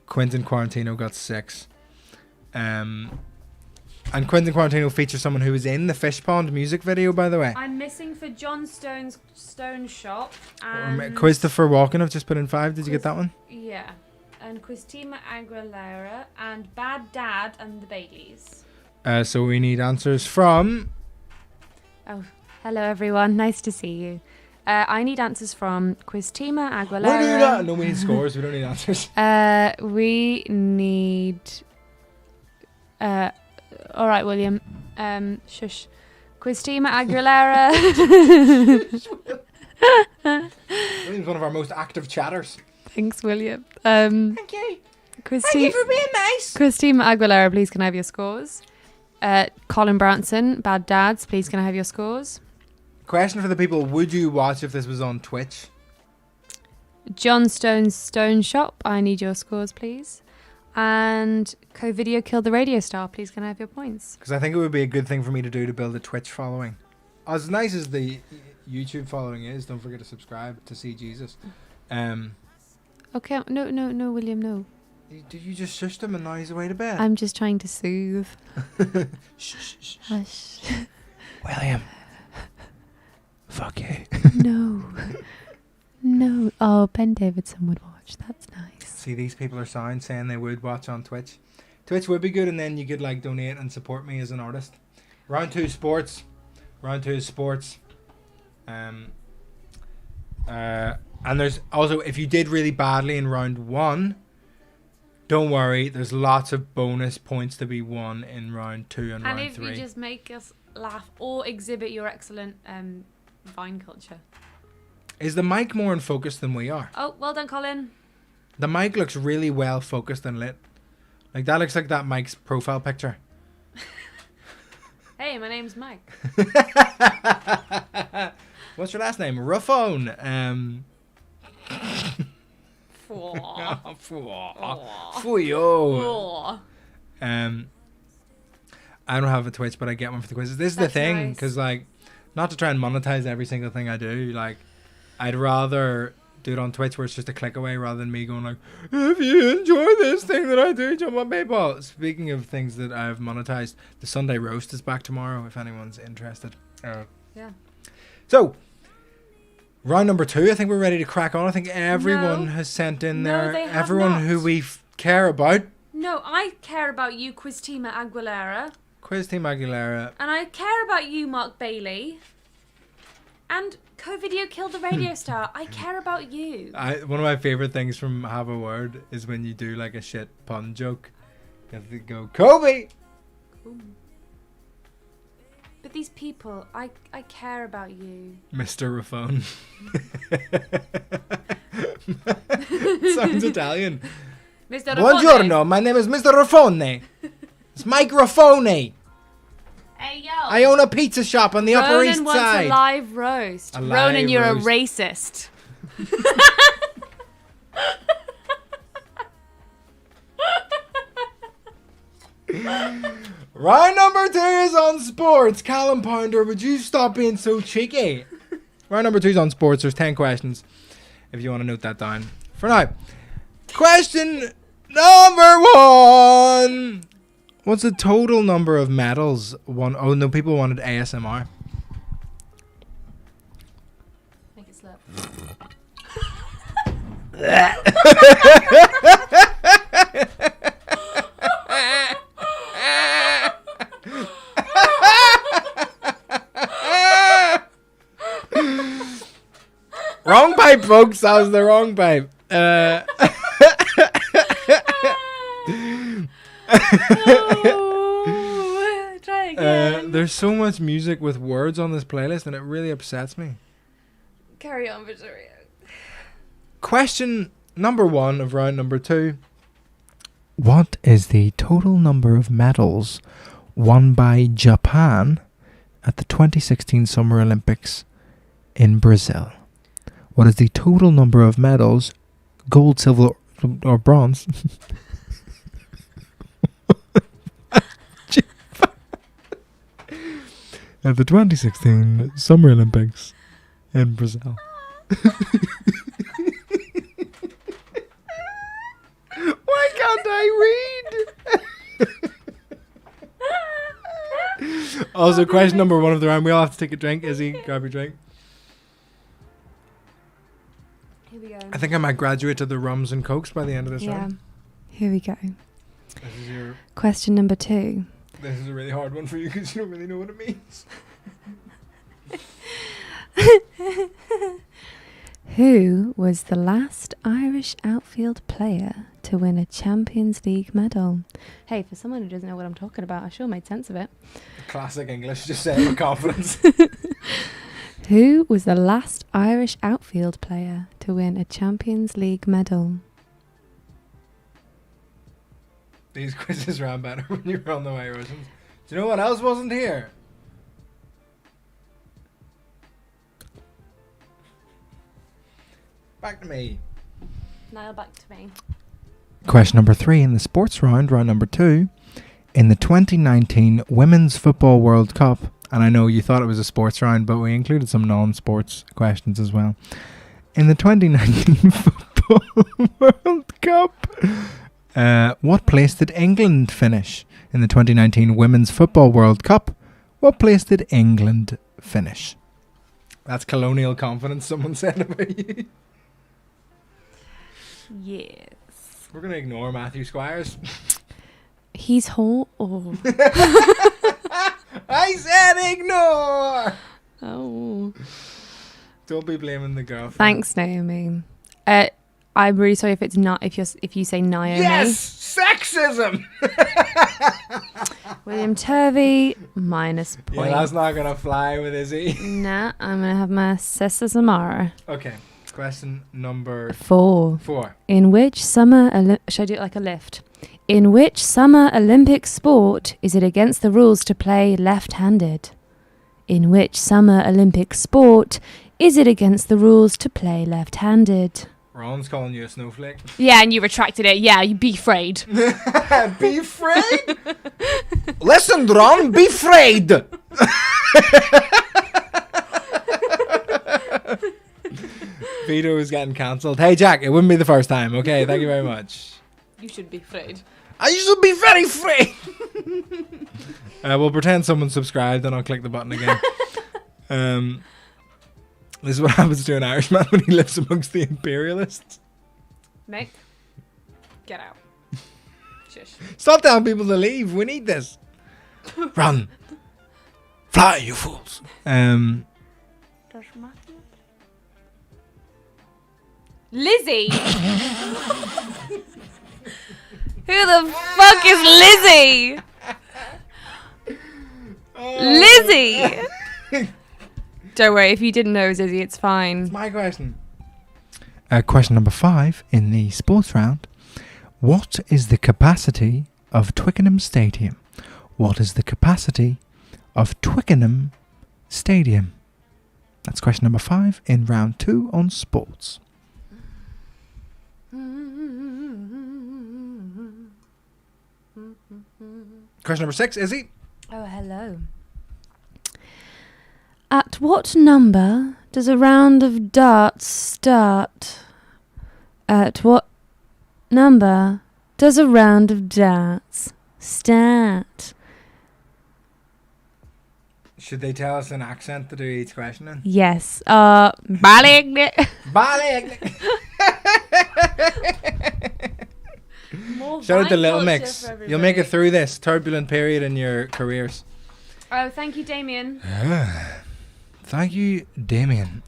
Quentin Quarantino got 6. And Quentin Quarantino features someone who was in the Fish Pond music video, by the way. I'm missing for John Stone's Stone Shop. And Christopher Walken, I've just put in 5. Did you get that one? Yeah. And Christina Aguilera and Bad Dad and the Baileys. So we need answers from... Oh, hello everyone. Nice to see you. I need answers from Christina Aguilera. What do we need? No, we need scores. We don't need answers. We need... all right, William. Shush. Christina Aguilera. William's one of our most active chatters. Thanks, William. Thank you. Thank you for being nice. Christina Aguilera, please can I have your scores? Colin Branson, Bad Dads, please can I have your scores? Question for the people: would you watch if this was on Twitch? John Stone's Stone Shop, I need your scores, please. And Co-Video Killed the Radio Star, please can I have your points? Because I think it would be a good thing for me to do to build a Twitch following. As nice as the YouTube following is, don't forget to subscribe to see Jesus. Okay, no, William, no. Did you just shush him and now he's away to bed? I'm just trying to soothe. Shh. Hush. William. Fuck you. No. No. Oh, Ben Davidson would watch. That's nice. See, these people are saying they would watch on Twitch. Twitch would be good, and then you could like donate and support me as an artist. Round 2 sports. And there's also, if you did really badly in round 1, don't worry, there's lots of bonus points to be won in round 2 and round 3. And if you just make us laugh or exhibit your excellent Vine culture. Is the mic more in focus than we are? Oh, well done, Colin. The mic looks really well focused and lit. Like that looks like that mic's profile picture. Hey, my name's Mike. What's your last name? Ruffone. Fuyo. I don't have a Twitch, but I get one for the quizzes. This is That's the thing, nice. because like, not to try and monetize every single thing I do. Like, I'd rather do it on Twitch where it's just a click away rather than me going like, if you enjoy this thing that I do, jump on PayPal. Speaking of things that I've monetized, the Sunday roast is back tomorrow. If anyone's interested. Yeah. So, round number 2. I think we're ready to crack on. I think everyone No. has sent in No, their they have everyone not. who we care about. No, I care about you, Quiztima Aguilera. Quiz Team Aguilera. And I care about you, Mark Bailey. And Co-Video killed the radio star. I care about you. One of my favorite things from Have a Word is when you do like a shit pun joke. You have to go, Kobe! But these people, I care about you. Mr. Raffone. Sounds Italian. Mr. Buongiorno, my name is Mr. Raffone. It's Mike Raffone. Hey, yo. I own a pizza shop on the Upper Ronan East wants Side. a live roast. A live Ronan, you're roast. a racist. Round number 2 is on sports. Callum Pounder, would you stop being so cheeky? Round number 2 is on sports. There's 10 questions if you want to note that down. For now, question number 1. What's the total number of medals won? Oh no, people wanted ASMR. Make it slip. Wrong pipe, folks. That was the wrong pipe. Try again. There's so much music with words on this playlist, and it really upsets me. Carry on, Vittorio. Question number 1 of round number 2. What is the total number of medals won by Japan at the 2016 Summer Olympics in Brazil? What is the total number of medals, gold, silver, or bronze, at the 2016 Summer Olympics in Brazil? Why can't I read? Also, question number 1 of the round. We all have to take a drink. Izzy, grab your drink. Here we go. I think I might graduate to the rums and cokes by the end of this Yeah. round. Here we go. This Question number 2. is a really hard one for you because you don't really know what it means. Who was the last Irish outfield player to win a Champions League medal? Hey, for someone who doesn't know what I'm talking about, I sure made sense of it. Classic English, just saying with confidence. Who was the last Irish outfield player to win a Champions League medal? These quizzes ran better when you were on the way, Russians. Do you know what else wasn't here? Back to me. Now back to me. Question number 3 in the sports round, round number 2. In the 2019 Women's Football World Cup, and I know you thought it was a sports round, but we included some non-sports questions as well. In the 2019 Football World Cup, what place did England finish? In the 2019 Women's Football World Cup, what place did England finish? That's colonial confidence, someone said about you. Yes. We're going to ignore Matthew Squires. He's hot. Oh. I said ignore! Oh. Don't be blaming the girlfriend. Thanks, Naomi. I'm really sorry if it's not if you say Naomi. Yes! Sexism! William Turvey, minus Yeah, point. that's not going to fly with Izzy. Nah, I'm gonna have my sister tomorrow. Okay. Question number 4. 4. In which summer... should I do it like a lift? In which summer Olympic sport is it against the rules to play left-handed? In which summer Olympic sport is it against the rules to play left-handed? Ron's calling you a snowflake. Yeah, and you retracted it. Yeah, you be afraid. Be afraid? Listen, Ron, be afraid. Vito is getting cancelled. Hey, Jack, it wouldn't be the first time. Okay, thank you very much. You should be afraid. I should be very afraid. We'll pretend someone subscribed and I'll click the button again. This is what happens to an Irishman when he lives amongst the imperialists. Mick, get out. Shush. Stop telling people to leave. We need this. Run. Fly, you fools. Lizzie? Who the fuck is Lizzie? Lizzie! Don't worry, if you didn't know it was Lizzie, it's fine. My question. Question number 5 in the sports round. What is the capacity of Twickenham Stadium? What is the capacity of Twickenham Stadium? That's question number 5 in round 2 on sports. Question number 6, Izzy. Oh, hello. At what number does a round of darts start? At what number does a round of darts start? Should they tell us an accent to do each question in? Yes. Balig. Balig. Shout out to Little Mix. You'll make it through this turbulent period in your careers. Oh, thank you, Damien. Thank you, Damien.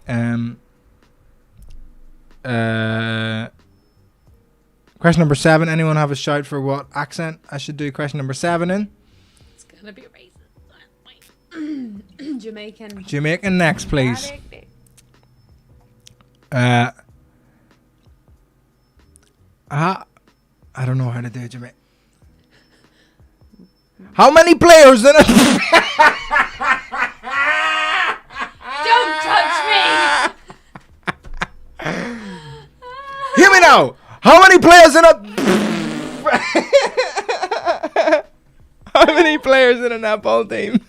Question number 7. Anyone have a shout for what accent I should do question number 7 in? It's gonna be racist. Jamaican. Jamaican next, please. I don't know how to do Jamaican. How many players in it? Don't touch me! Hear me now. How many players in a? How many players in a netball team?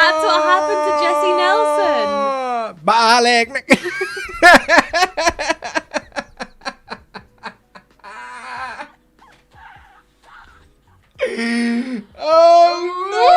That's what happened to Jesse Nelson. Balik. Oh no!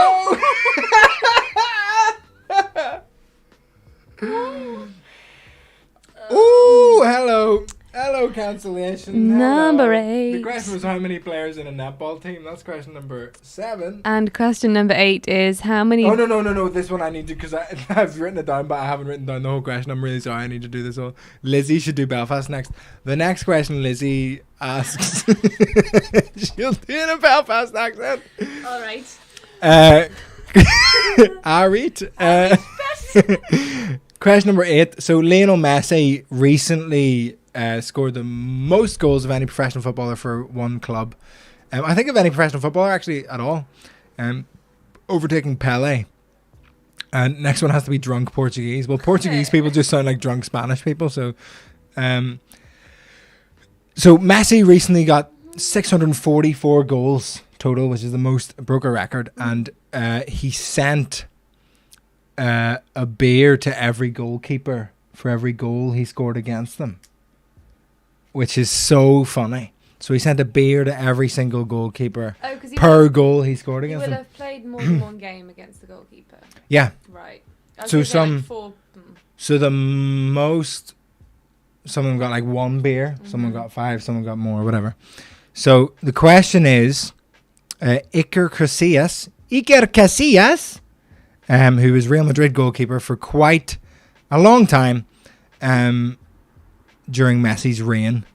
Ooh, hello. Hello, cancellation. Number Hello. 8. The question was how many players in a netball team. That's question number 7. And question number 8 is how many... Oh, no. This one I need to, because I've written it down, but I haven't written down the whole question. I'm really sorry. I need to do this all. Lizzie should do Belfast next. The next question Lizzie asks, she'll do it in a Belfast accent. All right. Arit. Question number 8. So Lionel Messi recently scored the most goals of any professional footballer for one club. I think of any professional footballer actually at all. Overtaking Pele. And next one has to be drunk Portuguese. Well, Portuguese people just sound like drunk Spanish people. So Messi recently got 644 goals total, which is the most, broke a record. And he sent a beer to every goalkeeper for every goal he scored against them, which is so funny. So he sent a beer to every single goalkeeper per goal he scored against them. He would have played more than one game against the goalkeeper. Yeah. Right. So the most, some of them got like 1 beer, someone got 5, someone got more, whatever. So the question is, Iker Casillas, who was Real Madrid goalkeeper for quite a long time during Messi's reign.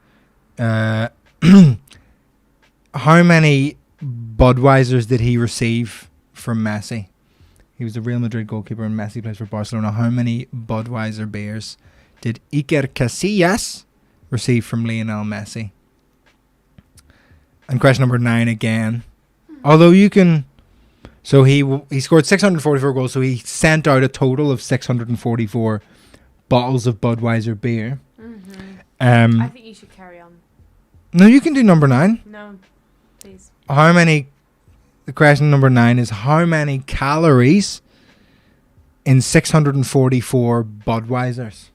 How many Budweisers did he receive from Messi? He was a Real Madrid goalkeeper and Messi plays for Barcelona. How many Budweiser beers did Iker Casillas receive from Lionel Messi? And question number 9 again. Although you can... So he scored 644 goals, so he sent out a total of 644 bottles of Budweiser beer. I think you should carry on. No, you can do number 9. No, please. How many... The question number 9 is how many calories in 644 Budweisers?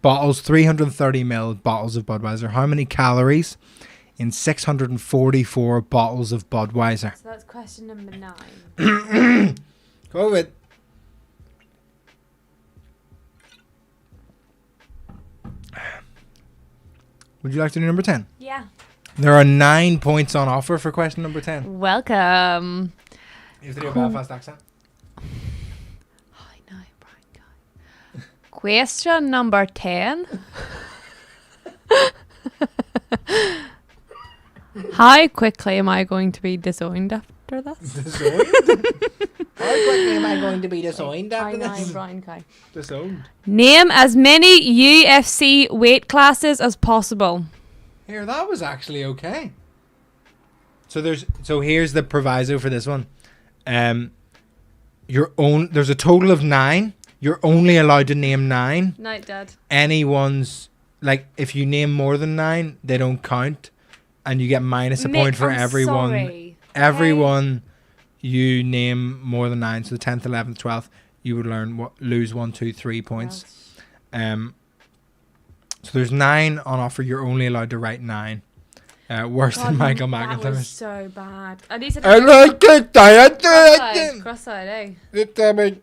Bottles, 330ml bottles of Budweiser. How many calories in 644 bottles of Budweiser? So that's question number 9. Go with it. Would you like to do number 10? Yeah. There are 9 points on offer for question number 10. Welcome. You have to do a Belfast accent. I know, Brian Guy. Question number 10. How quickly am I going to be disowned after this? Disowned? How quickly am I going to be disowned I after know, this? Brian Guy. Disowned. Name as many UFC weight classes as possible. Here, that was actually okay. So here's the proviso for this one. There's a total of 9. You're only allowed to name 9. Night, Dad. Anyone's, like, if you name more than 9, they don't count, and you get minus a point for everyone. Sorry. Everyone you name more than 9. So the 10th, 11th, 12th, you would lose 1, 2, 3 points. So there's 9 on offer. You're only allowed to write 9. Worse than Michael That was McIntyre. so bad. At least I like it. cross-eyed. Cross-eyed, eh?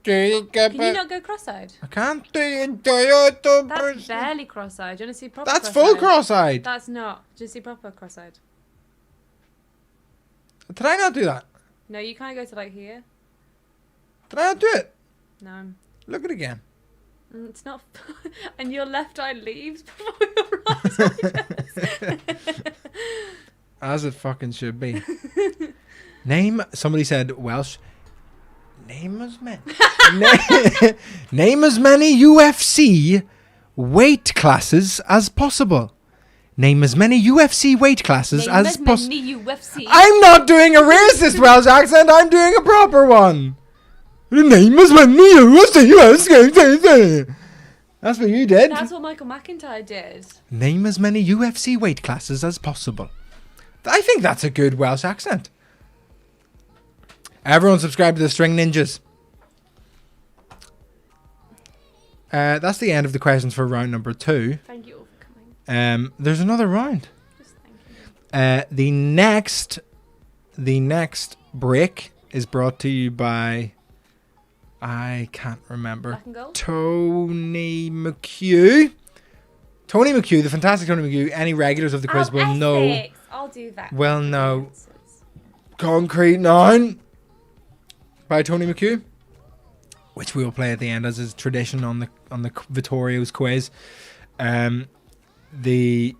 Can you not go cross-eyed? I can't do it. That's barely cross-eyed. Do you want to see proper That's cross-eyed? full cross-eyed. That's not. Do you see proper cross-eyed? Did I not do that? No, you can't go to like here. Did I not do it? No. Look at it again. It's not. And your left eye leaves before your right eye does. As it fucking should be. Somebody said Welsh. Name as many. Name as many UFC weight classes as possible. Name as many UFC weight classes as possible. UFC. I'm not doing a racist Welsh accent. I'm doing a proper one. Name as many UFC. That's what you did. That's what Michael McIntyre did. Name as many UFC weight classes as possible. I think that's a good Welsh accent. Everyone subscribe to the String Ninjas. That's the end of the questions for round number 2. Thank you all for coming. There's another round. Just thank you. The next break is brought to you by, I can't remember. Black and gold? Tony McHugh. Tony McHugh, the fantastic Tony McHugh. Any regulars of the quiz will know. Ethics. I'll do that. Well, no. Concrete 9 by Tony McHugh, which we will play at the end as is tradition on the Vittorio's quiz. The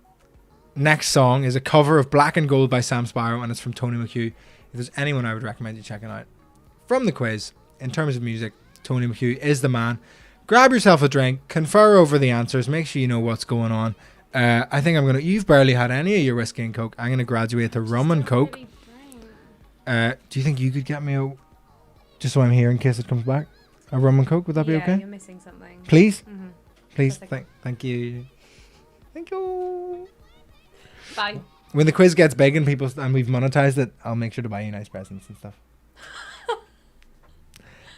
next song is a cover of Black and Gold by Sam Sparrow, and it's from Tony McHugh. If there's anyone I would recommend you checking out from the quiz in terms of music, Tony McHugh is the man. Grab yourself a drink, confer over the answers, make sure you know what's going on. I think you've barely had any of your whiskey and coke. I'm going to graduate to rum and coke. Do you think you could get me just so I'm here in case it comes back, a rum and coke? Would that be okay? You're missing something. Please? Mm-hmm. Please, thank you. Thank you. Bye. When the quiz gets big and we've monetized it, I'll make sure to buy you nice presents and stuff.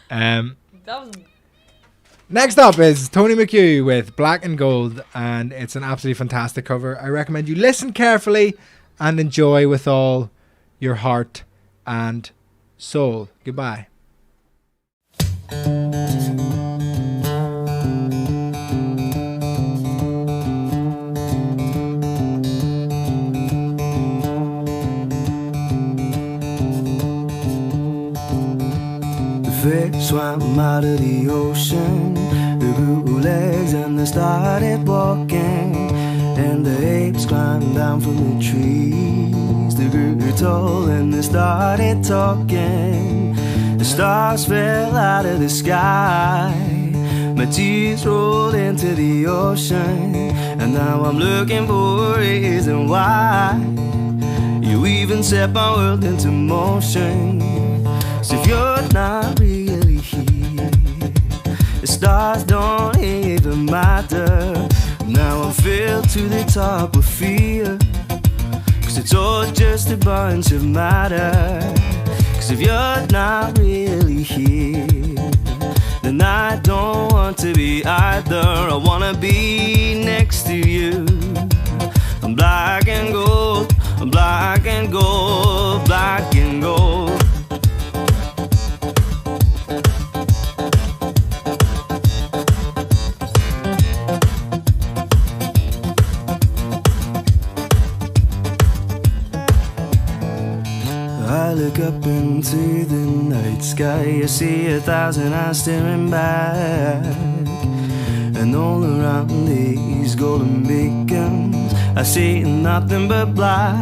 That was... Next up is Tony McHugh with Black and Gold, and it's an absolutely fantastic cover. I recommend you listen carefully and enjoy with all your heart and soul. Goodbye. Fish swam out of the ocean, the grew legs and they started walking, and the apes climbed down from the trees. The grew grew tall and they started talking. The stars fell out of the sky. My tears rolled into the ocean, and now I'm looking for a reason why. You even set my world into motion. So if you're not really here, the stars don't even matter. Now I'm filled to the top with fear, 'cause it's all just a bunch of matter. 'Cause if you're not really here, then I don't want to be either. I wanna be next to you. I'm black and gold, I'm black and gold, black and gold. I look up into the night sky, I see 1,000 eyes staring back, and all around these golden beacons I see nothing but black.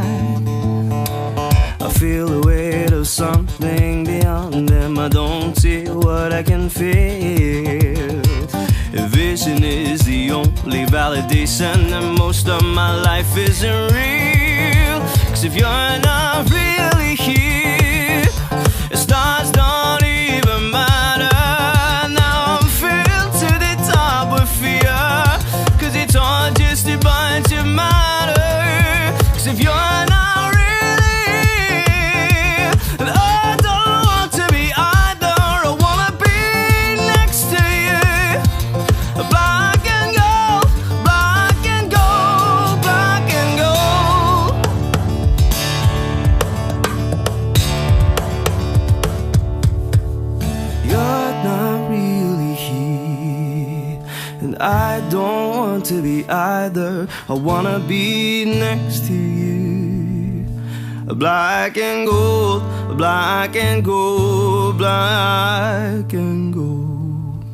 I feel the weight of something beyond them. I don't see what I can feel. A vision is the only validation, and most of my life isn't real. 'Cause if you're not really here, the stars don't even matter. Now I'm filled to the top with fear, 'cause it's all just a bunch of matter. 'Cause if you're not really here, then I don't want to be either. I wanna be next to you. Black and gold, black and gold, black and gold. You're not really here, and I don't want to be either. I wanna be next to you. Black and gold, black and gold, black and gold.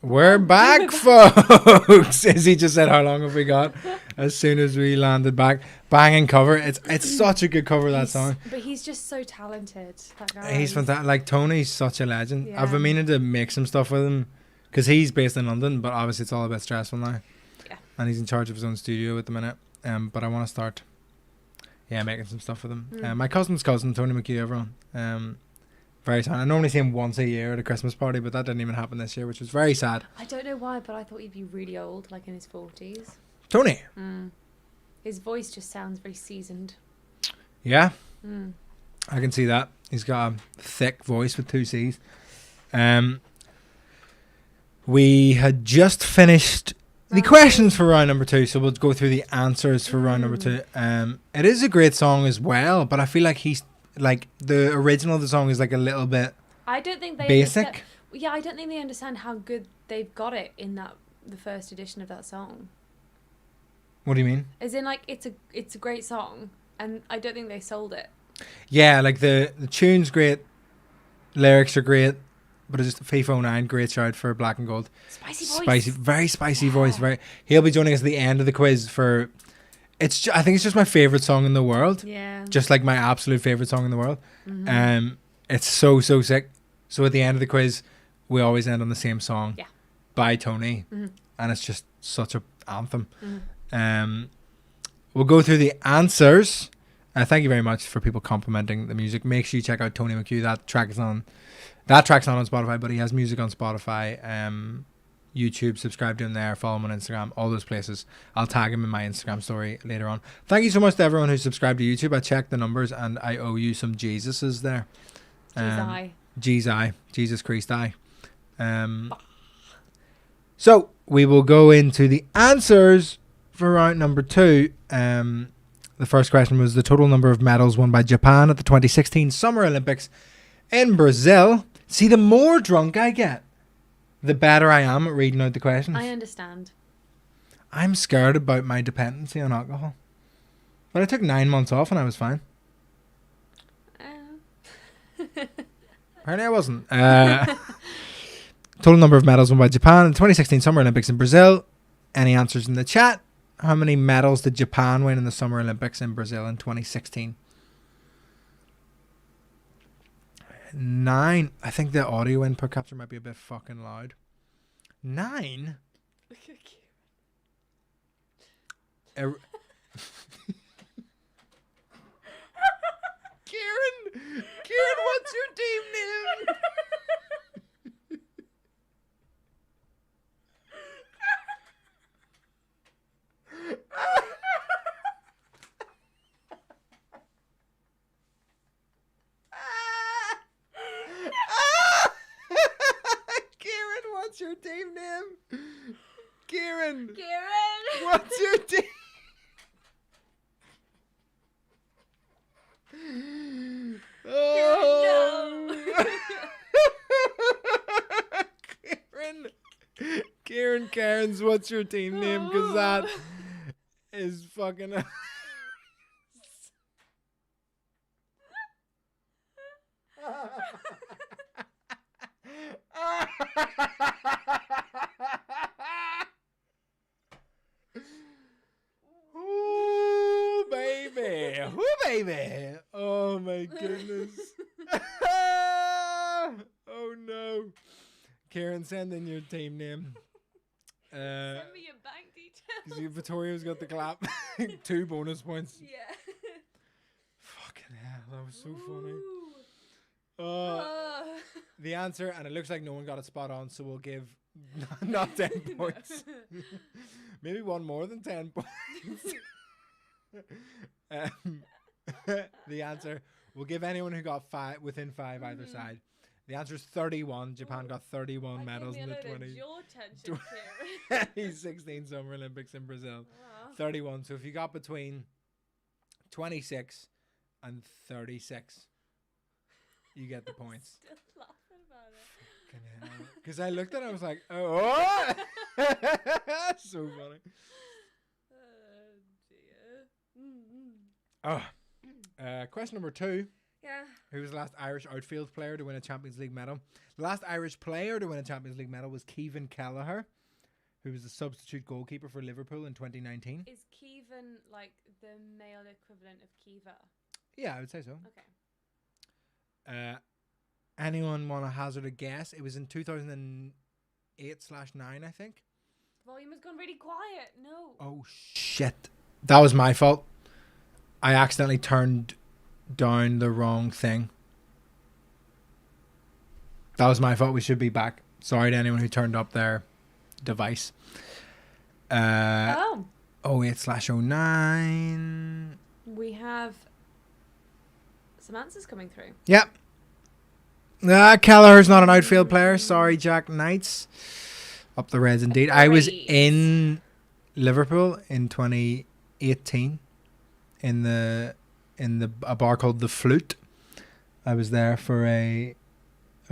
We're back, folks. Izzy just said, "How long have we got?" As soon as we landed back, banging cover. It's such a good cover, that song. But he's just so talented. That guy. He's fantastic. Like, Tony's such a legend. Yeah. I've been meaning to make some stuff with him because he's based in London, but obviously it's all a bit stressful now. Yeah. And he's in charge of his own studio at the minute. But I want to start, making some stuff with him. My cousin's cousin, Tony McHugh, everyone. Very sad. I normally see him once a year at a Christmas party, but that didn't even happen this year, which was very sad. I don't know why, but I thought he'd be really old, like in his 40s. Tony. His voice just sounds very seasoned. Yeah. I can see that. He's got a thick voice with 2 C's. We had just finished the questions for round number 2, so we'll go through the answers for round number 2. It is a great song as well, but I feel like the original of the song is like a little bit I don't think they basic. I don't think they understand how good they've got it in the first edition of that song. What do you mean? As in, like, it's a great song, and I don't think they sold it. Yeah, like the tune's great, lyrics are great, but it's just FIFA 09, great shout for Black and Gold. Spicy voice. Very spicy voice. He'll be joining us at the end of the quiz for. I think it's just my favorite song in the world. Yeah. Just like my absolute favorite song in the world. It's so sick. So at the end of the quiz, we always end on the same song. Yeah. By Tony, and it's just such a anthem. We'll go through the answers. Thank you very much for people complimenting the music. Make sure you check out Tony McHugh. That track's not on Spotify, but he has music on Spotify, YouTube. Subscribe to him there. Follow him on Instagram. All those places. I'll tag him in my Instagram story later on. Thank you so much to everyone who subscribed to YouTube. I checked the numbers and I owe you some Jesuses there. Jesus Christ, I. So we will go into the answers for round number 2. The first question was the total number of medals won by Japan at the 2016 Summer Olympics in Brazil. See, the more drunk I get, the better I am at reading out the questions. I understand. I'm scared about my dependency on alcohol. But I took 9 months off and I was fine. Apparently I wasn't. Total number of medals won by Japan in the 2016 Summer Olympics in Brazil. Any answers in the chat? How many medals did Japan win in the Summer Olympics in Brazil in 2016? 9. I think the audio input capture might be a bit fucking loud. 9? Er- Kieran, what's your team name? Kieran, what's your team name? Kieran, what's your team? Karen's what's your team name? Because that is fucking. Ooh, baby. Ooh, baby. Oh, my goodness. Oh, no. Karen, send in your team name. Send me your bank details. Vittorio's got the clap. 2 bonus points. Yeah. Fucking hell, that was so funny. Ooh. The answer, and it looks like no one got it spot on, so we'll give not 10 points. Maybe one more than 10 points. The answer, we'll give anyone who got 5 within 5 either side. The answer is 31. Japan got 31 medals in the 2016 Summer Olympics in Brazil. 31. So if you got between 26 and 36, you get the points. Still laughing about it. Because I looked at it, I was like, oh! So funny. Oh Oh. dear. Question number 2. Yeah. Who was the last Irish outfield player to win a Champions League medal? The last Irish player to win a Champions League medal was Kevin Kelleher, who was the substitute goalkeeper for Liverpool in 2019. Is Kevin like the male equivalent of Kiva? Yeah, I would say so. Okay. Anyone want to hazard a guess? It was in 2008/9, I think. Volume has gone really quiet. No. Oh, shit. That was my fault. I accidentally turned down the wrong thing. That was my fault. We should be back. Sorry to anyone who turned up their device. 08/09. We have some answers coming through. Yep. Kelleher's not an outfield player. Sorry, Jack Knights. Up the Reds indeed. I was in Liverpool in 2018 in a bar called The Flute. I was there I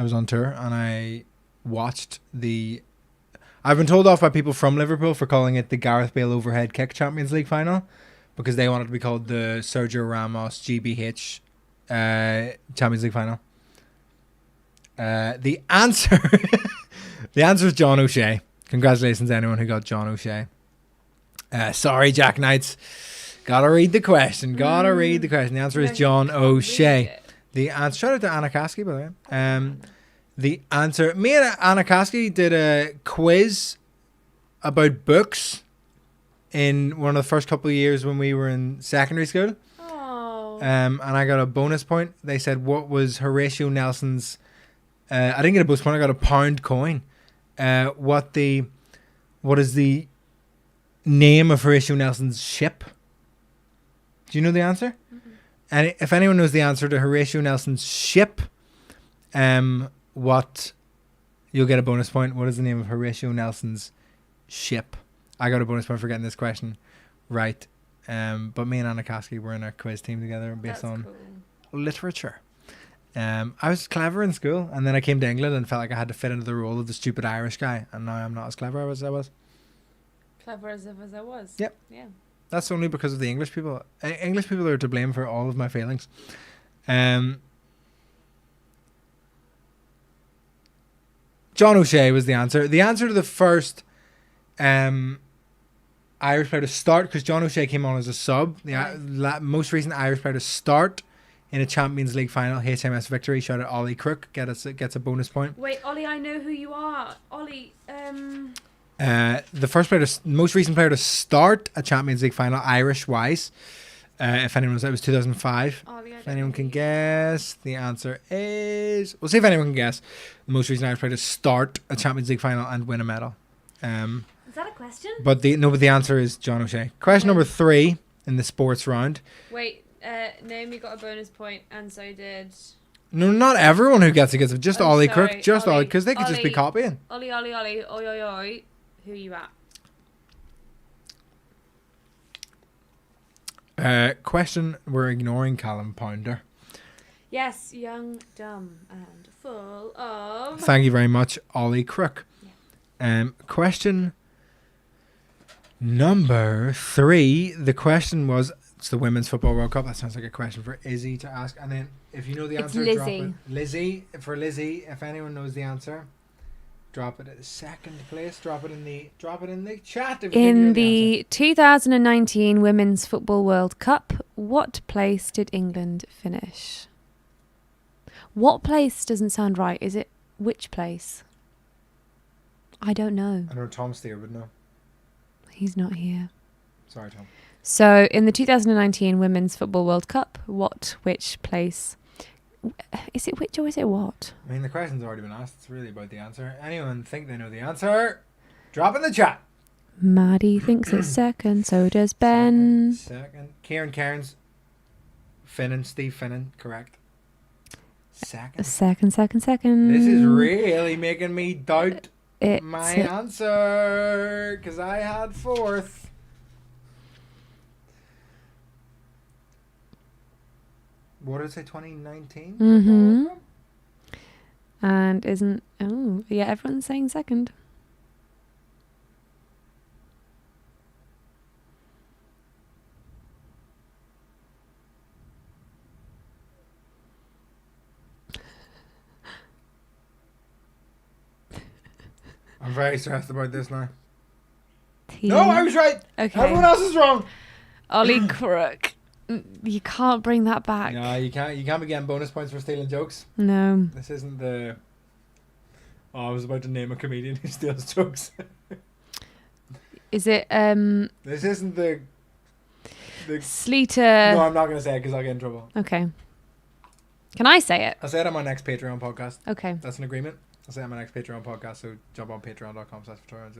was on tour and I watched I've been told off by people from Liverpool for calling it the Gareth Bale overhead kick Champions League final because they wanted to be called the Sergio Ramos GBH Champions League final. The answer is John O'Shea. Congratulations to anyone who got John O'Shea. Sorry, Jack Knights. Gotta read the question. The answer is John O'Shea. The answer. Shout out to Anna Kasky, by the way. The answer. Me and Anna Kasky did a quiz about books in one of the first couple of years when we were in secondary school. Oh. And I got a bonus point. They said, what was Horatio Nelson's... I didn't get a bonus point. I got a pound coin. What is the name of Horatio Nelson's ship? Do you know the answer? Mm-hmm. And if anyone knows the answer to Horatio Nelson's ship, what you'll get a bonus point. What is the name of Horatio Nelson's ship? I got a bonus point for getting this question right. But me and Anna Kasky were in a quiz team together based on literature. I was clever in school, and then I came to England and felt like I had to fit into the role of the stupid Irish guy, and now I'm not as clever as I was. Clever as I was. Yep. Yeah. That's only because of the English people. English people are to blame for all of my failings. John O'Shea was the answer. The answer to the first Irish player to start, because John O'Shea came on as a sub. The most recent Irish player to start in a Champions League final, HMS Victory. Shout out Ollie Crook. Gets a bonus point. Wait, Ollie, I know who you are. Ollie, The first player, most recent player to start a Champions League final, Irish wise. If anyone knows, it was 2005. Ollie, If anyone can guess, the answer is... We'll see if anyone can guess. The most recent Irish player to start a Champions League final and win a medal. Is that a question? But the answer is John O'Shea. Question number 3 in the sports round. Wait, Naomi got a bonus point, and so did... No, not everyone who gets it gets it. Just Oh, Ollie sorry, Crook. Just Ollie, because they could just be Ollie. copying. Ollie, oi, oi, oi. Who you at? Question, we're ignoring Callum Pounder. Yes, young, dumb, and full of... Thank you very much, Ollie Crook. Question number 3. The question was, it's the Women's Football World Cup. That sounds like a question for Izzy to ask. And then if you know the It's answer, drop Lizzie. it. Lizzie, for Lizzie, if anyone knows the answer, drop it at second place. Drop it in the chat. If you think you know In the the 2019 Women's Football World Cup, what place did England finish? What place doesn't sound right. Is it which place? I don't know. answer. I know Tom Steer would know. He's not here. Sorry, Tom. So, in the 2019 Women's Football World Cup, which place? Is it which or is it what? I mean, the question's already been asked. It's really about the answer. Anyone think they know the answer? Drop in the chat. Maddie thinks it's second, so does Ben. Second. Kieran Cairns. Finnan. Steve Finnan. Correct. Second. Second. This is really making me doubt It's my answer. Because I had fourth. What did it say? 2019? Mhm. And isn't... Oh, yeah, everyone's saying second. I'm very stressed about this now. Team. No, I was right. Okay. Everyone else is wrong. Ollie Crook. You can't bring that back. No, you can't. You can't be getting bonus points for stealing jokes. No. This isn't the... Oh, I was about to name a comedian who steals jokes. Is it This isn't the... Sleater? No, I'm not going to say it because I'll get in trouble. Okay. Can I say it? I'll say it on my next Patreon podcast. Okay. That's an agreement. I'll say it on my next Patreon podcast, so jump on patreon.com/Vittorio.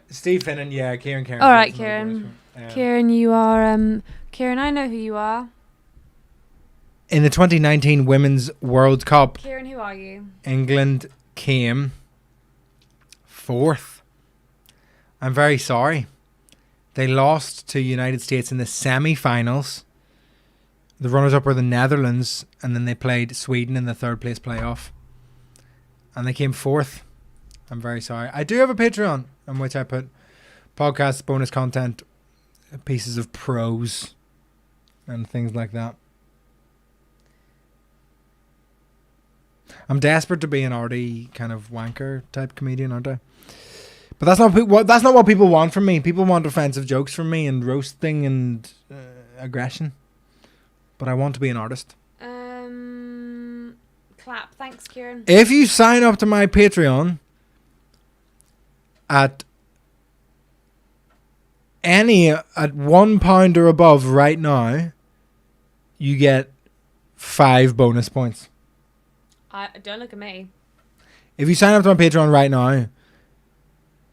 Steve Finnan, yeah, Kieran Cairns. All right, That's another bonus Kieran. point. Kieran, you are Kieran, I know who you are. In the 2019 Women's World Cup, Kieran, who are you? England came fourth. I'm very sorry. They lost to United States in the semi-finals. The runners-up were the Netherlands, and then they played Sweden in the third place playoff. And they came fourth. I'm very sorry. I do have a Patreon on which I put podcasts, bonus content, pieces of prose, and things like that. I'm desperate to be an arty kind of wanker type comedian, aren't I? But that's not what people want from me. People want offensive jokes from me and roasting and aggression. But I want to be an artist. Clap. Thanks, Kieran. If you sign up to my Patreon at £1 or above right now, you get 5 bonus points. Don't look at me. If you sign up to my Patreon right now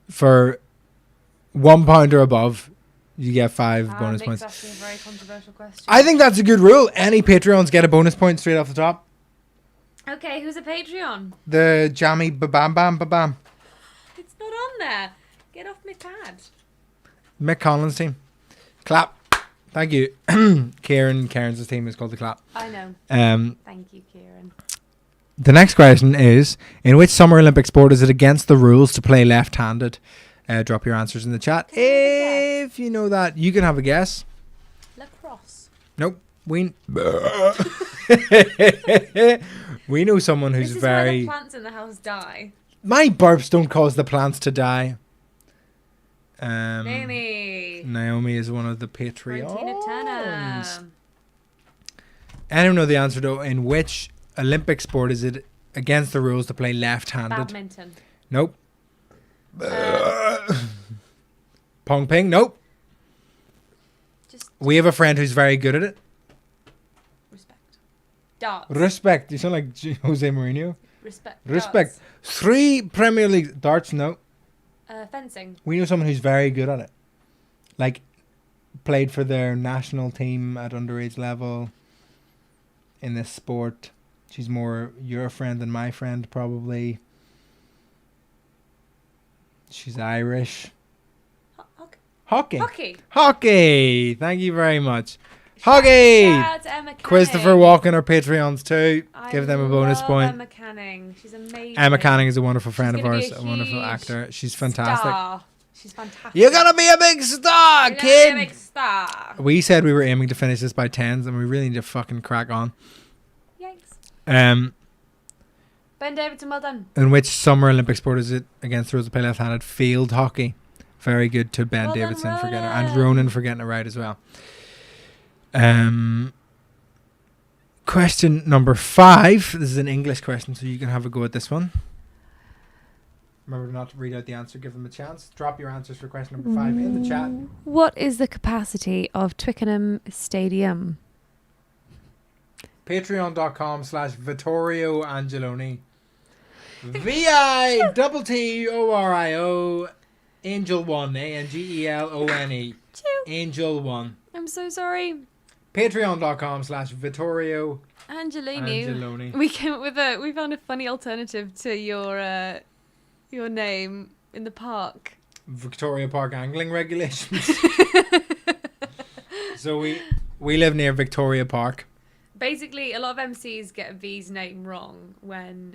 for £1 or above, you get 5 bonus Nick's points. asking a very controversial question. I think that's a good rule. Any Patreons get a bonus point straight off the top. Okay, who's a Patreon? The Jammy Babam Bam Babam. It's not on there. Get off my pad. Mick Collins' team. Clap. Thank you. Kieran Cairns' team is called the Clap. I know. Thank you, Kieran. The next question is, in which Summer Olympic sport is it against the rules to play left-handed? Drop your answers in the chat. If you know that, you can have a guess. Lacrosse. Nope. We we know someone who's This is where very. the plants in the house die. My burps don't cause the plants to die. Naomi is one of the Tina Patreons. Turner. Anyone know the answer though? In which Olympic sport is it against the rules to play left-handed? Badminton. Nope. Pong ping? Nope. Just We have a friend who's very good at it. respect. Darts. Respect. You sound like Jose Mourinho. Respect. Respect. 3 Premier League darts. No. Fencing. We know someone who's very good at it. Like, played for their national team at underage level in this sport. She's more your friend than my friend, probably. She's Irish. Hockey. Hockey. Hockey. Thank you very much. Hockey. Shout out to Emma Canning. Christopher Walken, our Patreons too. I Give them a bonus love point. Emma Canning. She's amazing. Emma Canning is a wonderful friend of gonna be ours, a a wonderful huge actor. She's fantastic. Star. She's fantastic. You're gonna be a big star, You're gonna kid. be a big star. We said we were aiming to finish this by 10s, and we really need to fucking crack on. Yikes. Ben Davidson, well done. In which summer Olympic sport is it against the rules to play left-handed? Field hockey. Very good to Ben Well done, Davidson for getting it, and Ronan. Ronan for getting it right as well. Question number 5. This is an English question, so you can have a go at this one. Remember not to read out the answer. Give them a chance. Drop your answers for question number 5 in the chat. What is the capacity of Twickenham Stadium? Patreon.com/Vittorio Angeloni. VITTORIO Angel1 ANGELONE. Angel 1. I'm so sorry. Patreon.com/Vittorio Angelini. Angeloni. We came up with we found a funny alternative to your name in the park. Victoria Park angling regulations. So we live near Victoria Park. Basically, a lot of MCs get V's name wrong when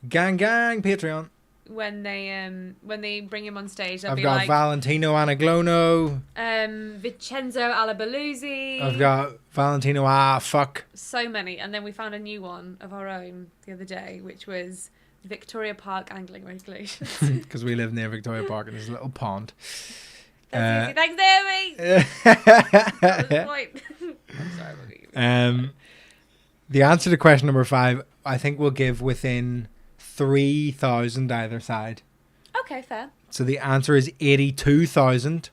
Gang Patreon. they bring him on stage. They'll I've be got like Valentino Anaglono. Vincenzo Alabaluzzi. I've got Valentino fuck. So many, and then we found a new one of our own the other day, which was Victoria Park angling regulations. Because we live near Victoria Park and there's a little pond. That's easy. Thanks, Naomi. That was the point. I'm sorry, look at you. The answer to question number 5, I think we'll give within 3,000 either side. Okay, fair. So the answer is 82,000.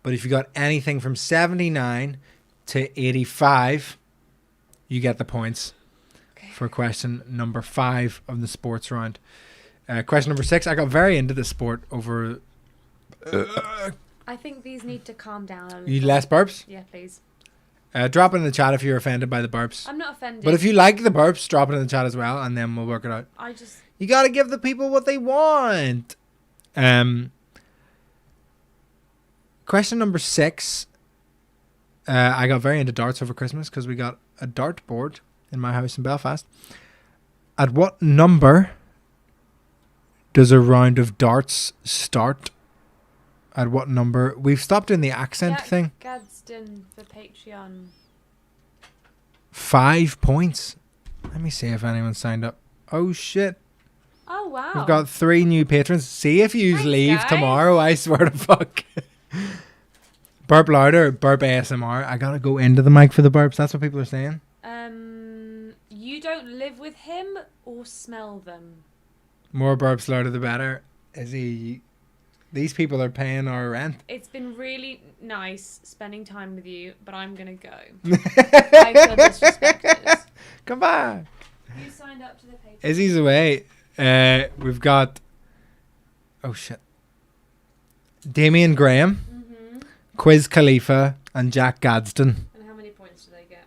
But if you got anything from 79 to 85, you get the points for question number 5 of the sports round. Question number 6, I got very into the sport over... I think these need to calm down a little. You less burps? Yeah, please. Drop it in the chat if you're offended by the burps. I'm not offended. But if you like the burps, drop it in the chat as well, and then we'll work it out. You gotta give the people what they want. Question number 6. I got very into darts over Christmas because we got a dart board in my house in Belfast. At what number does a round of darts start? At what number? We've stopped doing the accent thing. Gadsden for Patreon. 5 points. Let me see if anyone signed up. Oh shit. Oh wow. We've got 3 new patrons. See if you leave guys. tomorrow. I swear to fuck. Burp louder, burp ASMR. I gotta go into the mic for the burps. That's what people are saying. You don't live with him or smell them. More burps louder the better. These people are paying our rent. It's been really nice spending time with you, but I'm gonna go. I feel disrespected. Come back. You signed up to the Patreon. Izzy's away. We've got... Oh shit. Damien Graham, Quiz Khalifa, and Jack Gadsden. And how many points do they get?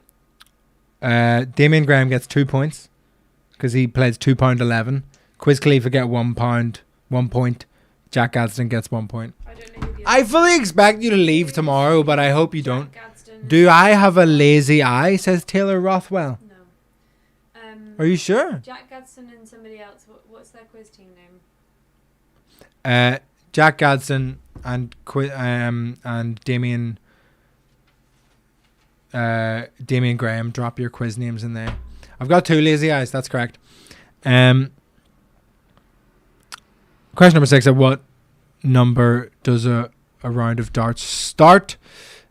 Damien Graham gets 2 points because he plays £2.11. Quiz Khalifa get £1, 1 point. Jack Gadsden gets 1 point. I don't know who the I fully expect you to leave tomorrow, but I hope you don't. Gadsden. Do I have a lazy eye? Says Taylor Rothwell. No. Are you sure? Jack Gadsden and somebody else. What's their quiz team name? Jack Gadsden and Damien. Damien Graham, drop your quiz names in there. I've got 2 lazy eyes. That's correct. Question number 6. At what number does a round of darts start?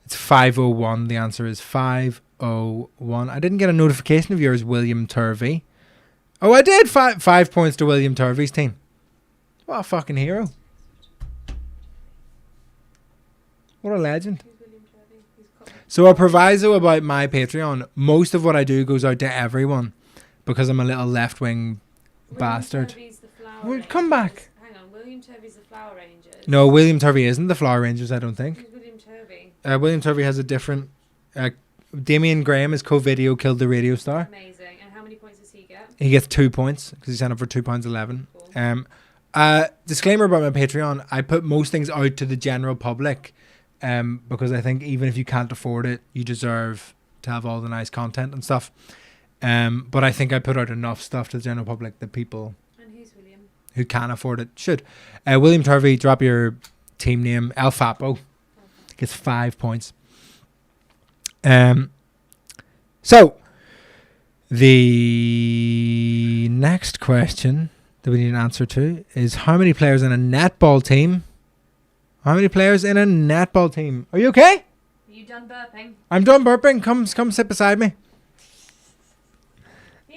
It's 5:01. The answer is 5:01. I didn't get a notification of yours, William Turvey. Oh, I did. 5 points to William Turvey's team. What a fucking hero. What a legend. So a proviso about my Patreon, most of what I do goes out to everyone because I'm a little left-wing bastard. Well, come back. Hang on, William Turvey's the Flower Rangers. No, William Turvey isn't the Flower Rangers, I don't think. Who's William Turvey? William Turvey has a different... Damien Graham is co-video killed the radio star. Amazing. And how many points does he get? He gets 2 points because he signed up for £2.11. Cool. Disclaimer about my Patreon, I put most things out to the general public because I think even if you can't afford it, you deserve to have all the nice content and stuff. But I think I put out enough stuff to the general public that people And who's William? who can afford it should. William Turvey, drop your team name. El Fapo gets 5 points. So the next question that we need an answer to is how many players in a netball team? How many players in a netball team? Are you okay? Are you done burping? I'm done burping. Come sit beside me.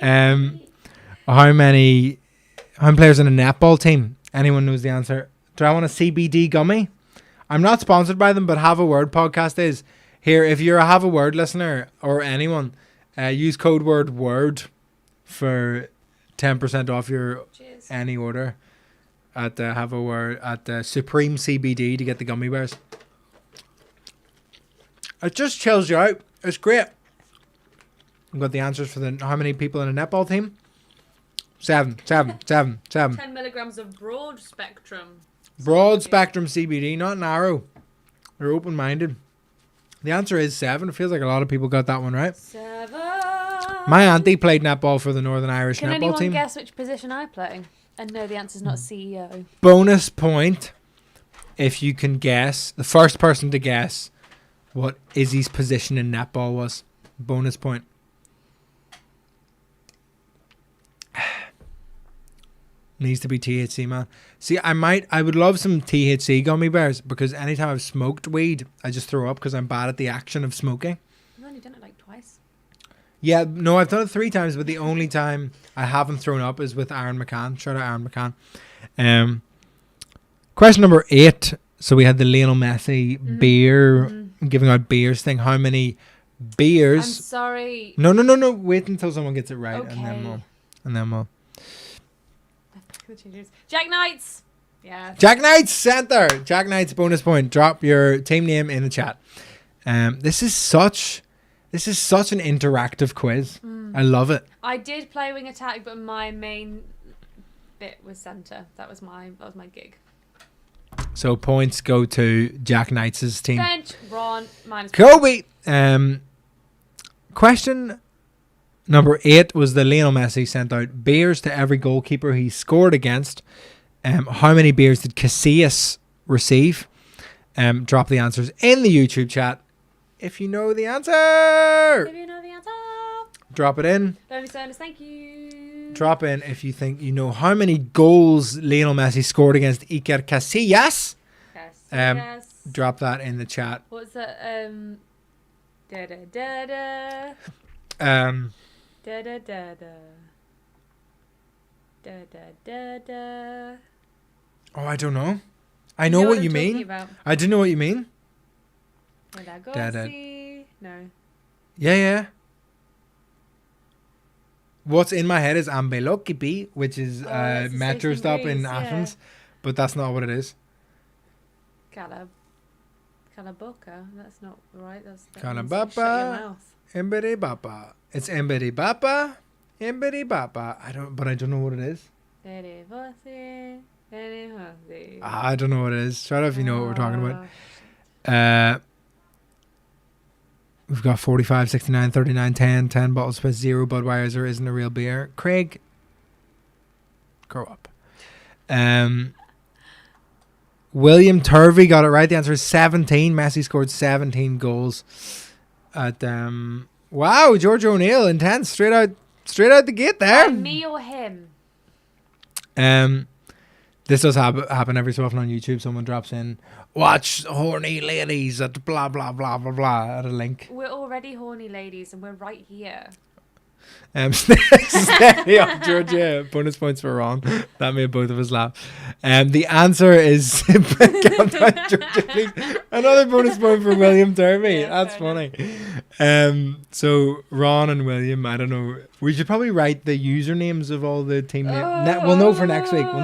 How many players in a netball team? Anyone knows the answer? Do I want a CBD gummy? I'm not sponsored by them, but Have a Word podcast is. Here, if you're a Have a Word listener or anyone, use code word WORD for 10% off your Cheers. any order at Have a Word at Supreme CBD to get the gummy bears. It just chills you out. It's great. I've got the answers for how many people in a netball team. 7. 10 milligrams of broad spectrum. Broad spectrum CBD, not narrow. They're open-minded. The answer is 7. It feels like a lot of people got that one right. 7. My auntie played netball for the Northern Irish Can netball anyone team. guess which position I play? And no, the answer's not CEO. Bonus point if you can guess. The first person to guess what Izzy's position in netball was. Bonus point. Needs to be THC, man. See, I would love some THC gummy bears because anytime I've smoked weed, I just throw up because I'm bad at the action of smoking. I've only done it like twice. Yeah, no, I've done it 3 times, but the only time I haven't thrown up is with Aaron McCann. Shout out Aaron McCann. Question number 8. So we had the Lionel Messi beer, giving out beers thing. How many beers? I'm sorry. No. Wait until someone gets it right, Okay. and then we'll. Jack Knights. Yeah. Jack Knights center. Jack Knights bonus point. Drop your team name in the chat. This is such an interactive quiz. I love it. I did play wing attack, but my main bit was centre. That was my gig. So points go to Jack Knights' team. Bench, Ron, minus. Kobe. Question number 8 was the Lionel Messi sent out beers to every goalkeeper he scored against. How many beers did Casillas receive? Drop the answers in the YouTube chat if you know the answer. If you know the answer. Drop it in. Bernie Sanders, thank you. Drop in if you think you know how many goals Lionel Messi scored against Iker Casillas. Yes. Yes. Drop that in the chat. What's that? Da da da da. Da da da da. Da da da da. Oh, I don't know. I know what you mean. I do know what you mean. Da, da. No. Yeah. What's in my head is Ambelokipi, which is that's the metro station stop in Greece, yeah. Athens, but that's not what it is. Calaboca. That's not right. That means Calabapa. shut your mouth. Embedi Bapa. It's Embedi Bapa. Embedi Bapa. I don't know what it is. I don't know what it is. Shout out if you know what we're talking about. We've got 45, 69, 39, 10 bottles plus 0 Budweiser isn't a real beer. Craig, grow up. William Turvey got it right. The answer is 17. Messi scored 17 goals at wow, George O'Neill, intense, straight out the gate there. Me or him? This does happen every so often on YouTube. Someone drops in, watch horny ladies at blah blah blah blah blah at a link. We're already horny ladies, and we're right here. Steady up, Georgia. Bonus points for Ron. That made both of us laugh. The answer is Georgia, please. Another bonus point for William Turvey. Yeah, That's funny. So Ron and William, I don't know. We should probably write the usernames of all the team names. We'll know for next week. We're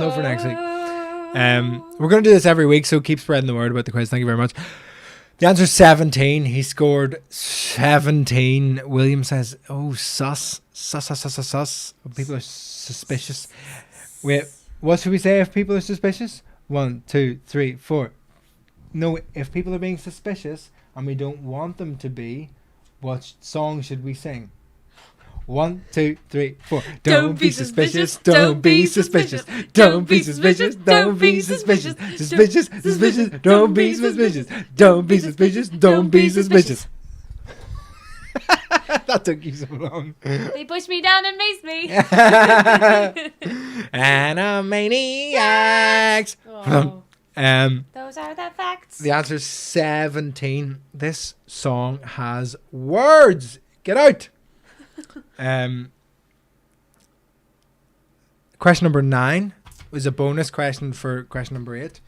going to do this every week, so keep spreading the word about the quiz. Thank you very much. The answer is 17. He scored 17. William says, oh, sus. People are suspicious. Wait, what should we say if people are suspicious? 1, 2, 3, 4. No, if people are being suspicious and we don't want them to be, what song should we sing? 1, 2, 3, 4. Don't be suspicious. Don't be suspicious. Don't be suspicious. Don't be suspicious. Suspicious. Don't be suspicious. Don't be suspicious. Don't be suspicious. That took you so long. They pushed me down and maced me. Animaniacs. Oh, those are the facts. The answer is 17. This song has words. Get out. Question number 9 was a bonus question for question number 8.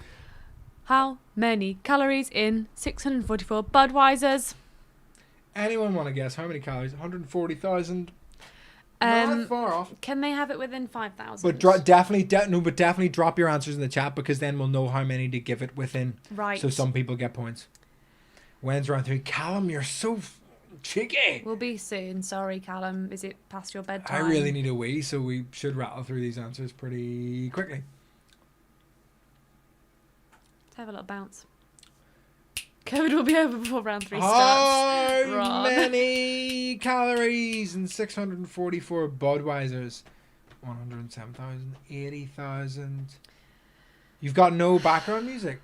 How many calories in 644 Budweisers? Anyone want to guess how many calories? 140,000. Not far off. Can they have it within 5,000? But definitely drop your answers in the chat, because then we'll know how many to give it within. Right. So some people get points. When's round 3? Callum, you're so cheeky. We'll be soon. Sorry, Callum. Is it past your bedtime? I really need a wee, so we should rattle through these answers pretty quickly. Let's have a little bounce. COVID will be over before round 3 How starts. Ron. many calories in 644 Budweisers? 107,000, 80,000. You've got no background music.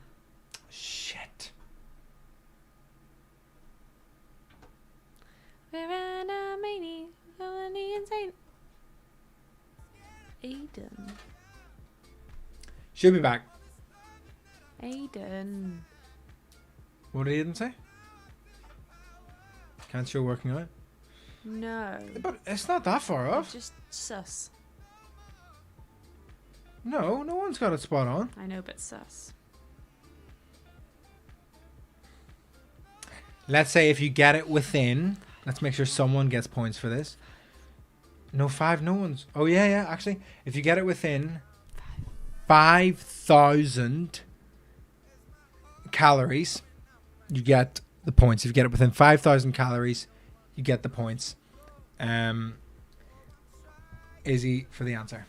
Shit. We're Animaniacs, insane. Aiden. She'll be back. Aiden. What did Aiden say? Can't show working out. No. But it's not that far off. Just sus. No one's got it spot on. I know, but sus. Let's say if you get it within, let's make sure someone gets points for this. No, 5, no one's. Oh, yeah, actually. If you get it within 5,000 calories, you get the points. If you get it within 5,000 calories, you get the points. Izzy for the answer.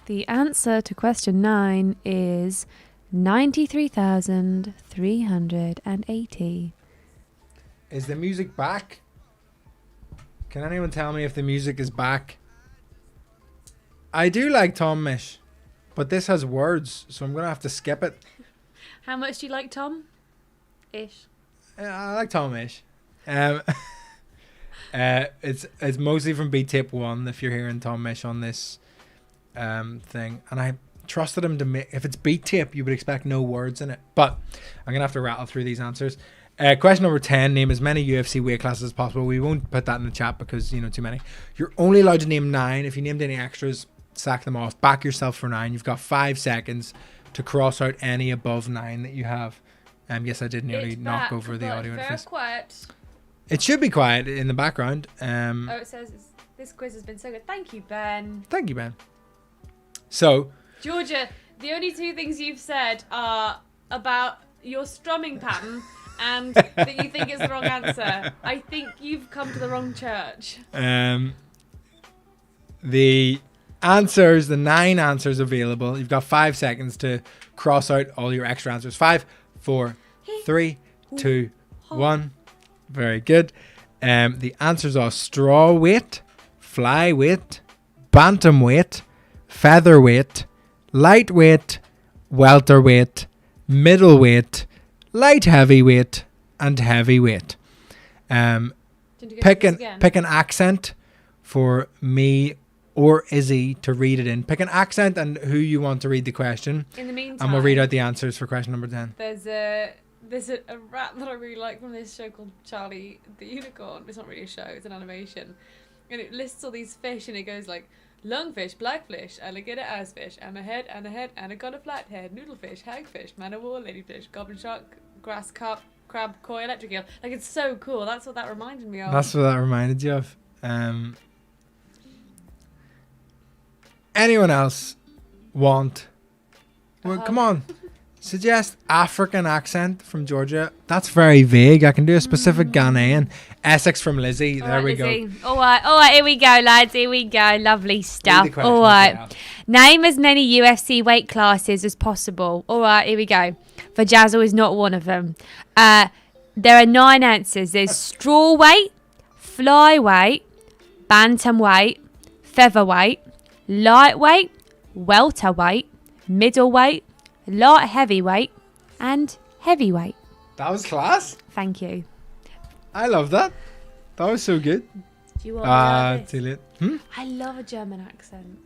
The answer to question 9 is 93,380. Is the music back? Can anyone tell me if the music is back? I do like Tom Mish, but this has words, so I'm going to have to skip it. How much do you like Tom? Ish. I like Tom Mish. It's mostly from B-Tip 1 if you're hearing Tom Mish on this thing. And I trusted him to make... If it's B-Tip, you would expect no words in it. But I'm going to have to rattle through these answers. Question number 10, name as many UFC weight classes as possible. We won't put that in the chat because, too many. You're only allowed to name 9. If you named any extras, sack them off. Back yourself for 9. You've got 5 seconds to cross out any above 9 that you have. Yes, I did nearly knock over the audio interface. Quiet. It should be quiet in the background. It says this quiz has been so good. Thank you, Ben. Thank you, Ben. So, Georgia, the only 2 things you've said are about your strumming pattern and that you think it's the wrong answer. I think you've come to the wrong church. the answers, the 9 answers available. You've got 5 seconds to cross out all your extra answers. 5, 4, 3, 2, 1. Very good. The answers are straw weight, flyweight, bantamweight, featherweight, lightweight, welterweight, middleweight, light heavyweight, and heavyweight. Do you want to go Pick through an this again? pick an accent for me or Izzy to read it in. Pick an accent and who you want to read the question, In the meantime, and we'll read out the answers for question number 10. There's a rap that I really like from this show called Charlie the Unicorn. It's not really a show; it's an animation, and it lists all these fish, and it goes like lungfish, blackfish, alligator, assfish, hammerhead, anaconda, flathead, noodlefish, hagfish, man of war, ladyfish, goblin shark, grass carp, crab, koi, electric eel. Like, it's so cool. That's what that reminded me of. That's what that reminded you of. Anyone else want? Well, come on. Suggest African accent from Georgia. That's very vague. I can do a specific Ghanaian. Essex from Lizzie. All There right, we go. Lizzie. All right, here we go, lads. Here we go. Lovely Read stuff. the question All as right. well. Name as many UFC weight classes as possible. All right, here we go. Vajazzle is not one of them. There are 9 answers. There's strawweight, flyweight, bantamweight, featherweight, lightweight, welterweight, middleweight, light heavyweight, and heavyweight. That was class. Thank you. I love that. That was so good. Do you want Too late. I love a German accent.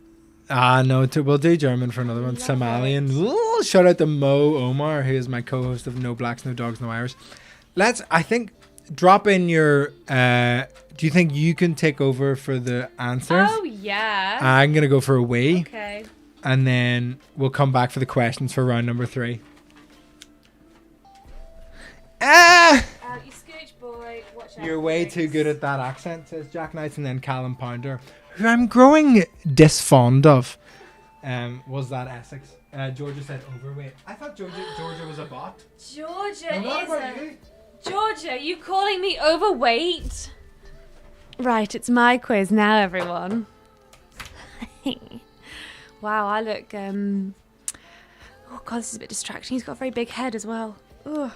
No, we'll do German for another one. Love Somalian. Ooh, shout out to Mo Omar, who is my co-host of No Blacks, No Dogs, No Irish. I think, drop in your, do you think you can take over for the answers? Oh, yeah. I'm going to go for a wee, Okay. and then we'll come back for the questions for round number 3. Out you scooch, boy. Watch out. You're for way drinks. too good at that accent, says Jack Knights, and then Callum Pounder, who I'm growing disfond of. Was that Essex? Georgia said overweight. I thought Georgia was a bot. Georgia And what is about a... you? Georgia, you calling me overweight? Right, it's my quiz now, everyone. Wow, I look. Oh God, this is a bit distracting. He's got a very big head as well. Ugh.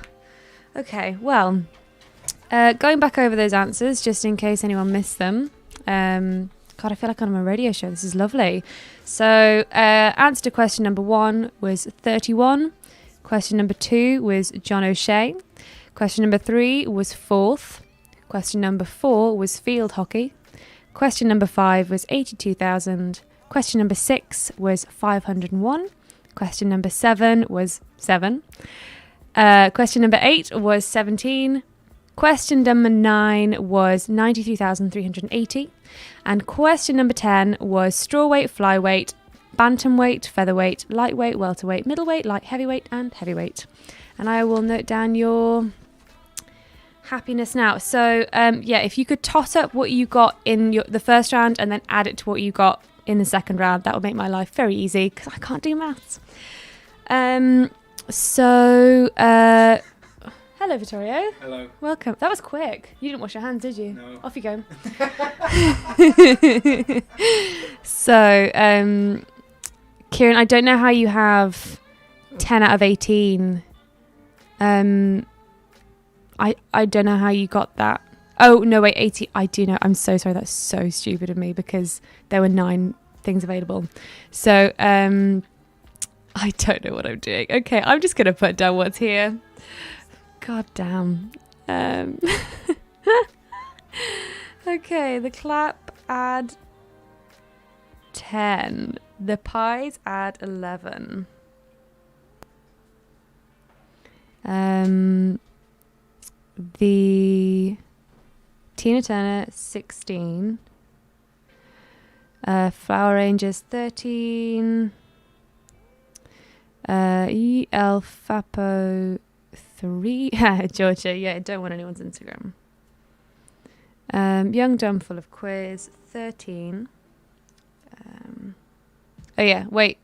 Okay, well, going back over those answers, just in case anyone missed them. God, I feel like I'm on a radio show. This is lovely. So, answer to question number 1 was 31. Question number 2 was John O'Shea. Question number 3 was fourth. Question number 4 was field hockey. Question number 5 was 82,000. Question number 6 was 501. Question number 7 was 7. Question number 8 was 17. Question number 9 was 93,380. And question number 10 was strawweight, flyweight, bantamweight, featherweight, lightweight, welterweight, middleweight, light heavyweight, and heavyweight. And I will note down your happiness now. So, if you could toss up what you got in the first round and then add it to what you got in the second round, that would make my life very easy because I can't do maths. Hello, Vittorio. Hello. Welcome. That was quick. You didn't wash your hands, did you? No. Off you go. So, Kieran, I don't know how you have 10 out of 18. I don't know how you got that. Oh, no, wait, 80. I do know. I'm so sorry. That's so stupid of me because there were 9 things available. So, I don't know what I'm doing. Okay, I'm just going to put down what's here. God damn. Okay, the clap add 10. The pies add 11. The Tina Turner 16. Flower Rangers 13. El Fapo 3. Georgia, yeah, don't want anyone's Instagram. Young Dumb Full of Quiz 13. Oh yeah, wait.